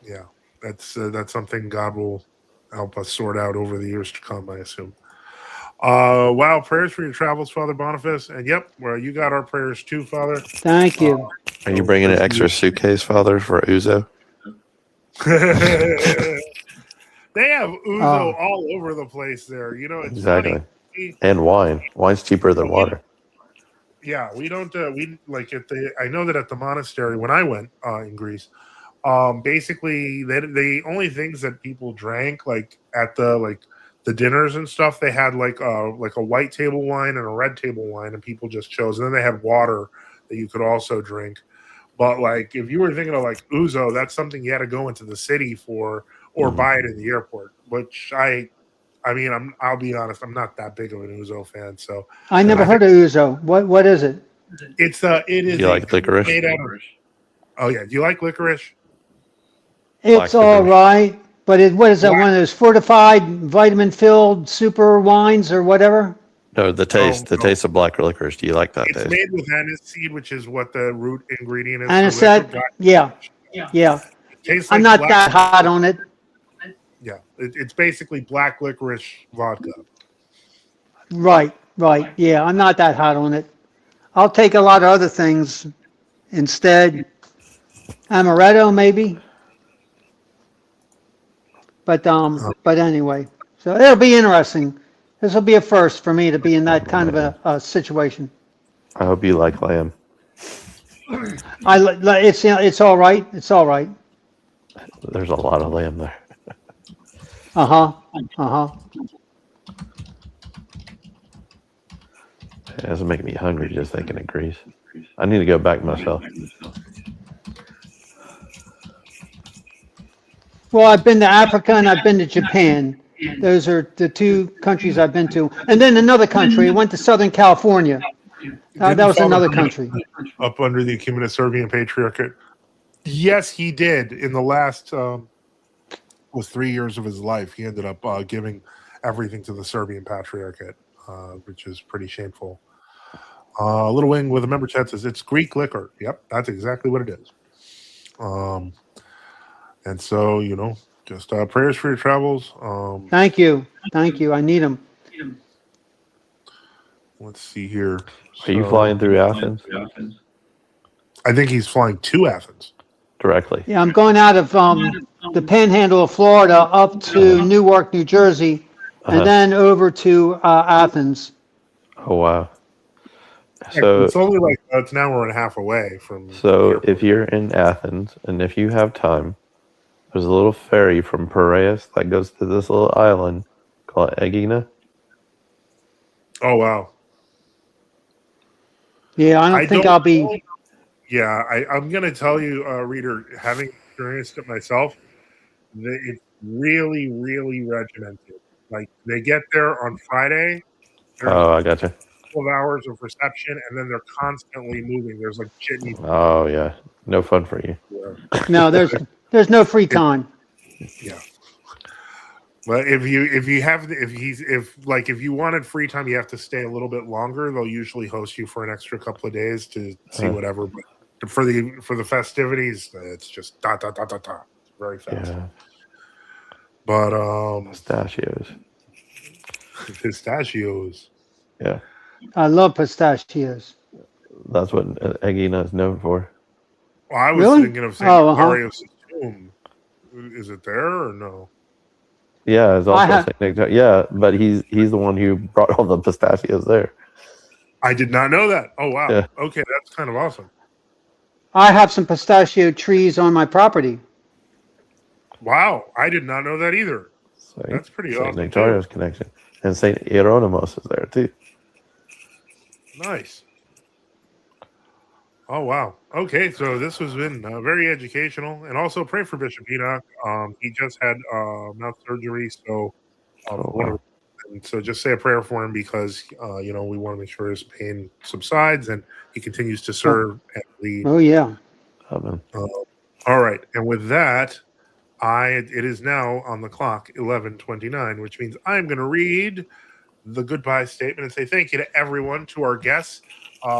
Yeah, that's something God will help us sort out over the years to come, I assume. Wow, prayers for your travels, Father Boniface. And yep, well, you got our prayers too, Father. Thank you. Are you bringing an extra suitcase, Father, for Uzo? They have Uzo all over the place there. It's exactly. Funny. And wine. Wine's cheaper than water. Yeah, we don't. We like at the. I know that at the monastery when I went in Greece, basically the only things that people drank like at the dinners and stuff, they had like a white table wine and a red table wine, and people just chose. And then they had water that you could also drink. But if you were thinking of Uzo, that's something you had to go into the city for. Or buy it in the airport, which I'll be honest, I'm not that big of an Uzo fan. So I never heard of Uzo. What is it? It is. Do you like licorice? Oh yeah, do you like licorice? It's all right, but what is that? One of those fortified, vitamin-filled super wines or whatever? No, the taste of black licorice. Do you like that taste? It's made with aniseed, which is what the root ingredient is. Aniseed, yeah. I'm not that hot on it. Yeah, it's basically black licorice vodka. Right. Yeah, I'm not that hot on it. I'll take a lot of other things instead. Amaretto, maybe. But anyway, so it'll be interesting. This will be a first for me to be in that kind of a situation. I hope you like lamb. It's all right. It's all right. There's a lot of lamb there. Uh-huh. Uh-huh. It doesn't make me hungry just thinking of Greece. I need to go back myself. Well, I've been to Africa and I've been to Japan. Those are the two countries I've been to. And then another country. I went to Southern California. That Didn't was Father another Bruno country. up under the Ecumenist Serbian Patriarchate. Yes, he did. In the last was 3 years of his life, he ended up giving everything to the Serbian Patriarchate, which is pretty shameful. Little Wing with a member chat says it's Greek liquor. Yep, that's exactly what it is. And so, just prayers for your travels. Thank you. Thank you. I need them. Let's see here. Are you flying through Athens I think he's flying to Athens. directly? Yeah, I'm going out of the panhandle of Florida up to Newark, New Jersey, and then over to Athens. Oh, wow. So it's So, only like it's an hour and a half away from. so if you're in Athens and if you have time, there's a little ferry from Piraeus that goes to this little island called Aegina. Oh wow. Yeah, I don't think I'll be. Yeah, I'm gonna tell you, reader, having experienced it myself, that it's really, really regimented. Like they get there on Friday. There's Oh, I gotcha. 12 hours of reception, and then they're constantly moving. There's like jitney. Oh, yeah. No fun for you. No, there's no free time. Yeah. But if you wanted free time, you have to stay a little bit longer. They'll usually host you for an extra couple of days to see whatever. But for the festivities, it's just da da da da da. It's very fast. Yeah. But pistachios. Yeah. I love pistachios. That's what Aegina is known for. Well, I was Really? thinking of St. Oh, uh-huh. Macarius' tomb. Is it there or no? Yeah, it's also Saint Nick. Yeah, but he's the one who brought all the pistachios there. I did not know that. Oh wow. Yeah. Okay, that's kind of awesome. I have some pistachio trees on my property. Wow, I did not know that either. That's pretty Saint awesome. Nectarios connection, and Saint Hieronymus is there too. Nice. Oh wow. Okay, so this has been very educational, and also pray for Bishop Enoch. He just had mouth surgery, so and so just say a prayer for him because we want to make sure his pain subsides and he continues to serve and lead. Oh yeah. Amen. All right, and with that, it is now on the clock 11:29, which means I'm going to read the goodbye statement and say thank you to everyone, to our guests,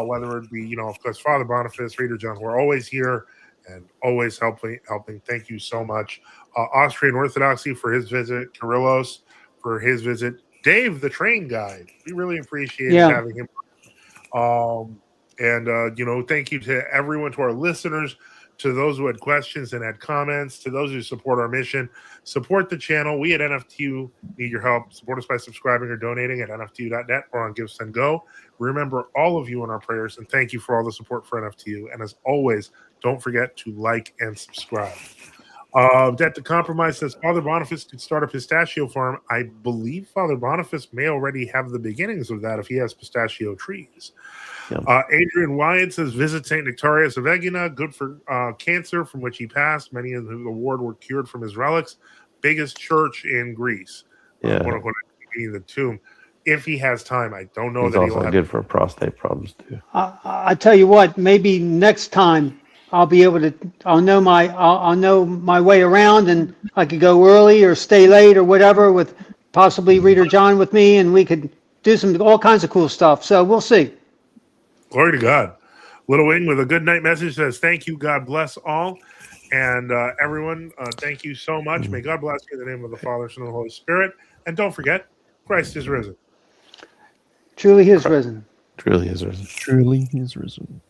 whether it be of course Father Boniface, Reader John, who are always here and always helping. Thank you so much. Austrian Orthodoxy for his visit, Kyrillos for his visit, Dave the train guide. We really appreciate having him. Thank you to everyone, to our listeners, to those who had questions and had comments, to those who support our mission. Support the channel. We at NFTU need your help. Support us by subscribing or donating at nftu.net or on Give, Send, Go. Remember all of you in our prayers, and thank you for all the support for NFTU. And as always, don't forget to like and subscribe. Debt to Compromise says Father Boniface could start a pistachio farm. I believe Father Boniface may already have the beginnings of that if he has pistachio trees. Yeah. Adrian Wyatt says visit St. Nectarius of Aegina, good for cancer from which he passed. Many of the ward were cured from his relics. Biggest church in Greece. Yeah. The tomb. If he has time, I don't know. He's that also good for prostate problems too. I tell you what, maybe next time I'll be able to. I'll know my way around, and I could go early or stay late or whatever with possibly Reader John with me, and we could do all kinds of cool stuff. So we'll see. Glory to God. Little Wing with a good night message says, thank you, God bless all. And everyone, thank you so much. May God bless you in the name of the Father, Son, and the Holy Spirit. And don't forget, Christ is risen. Truly he is risen. Truly is risen. Truly he is risen.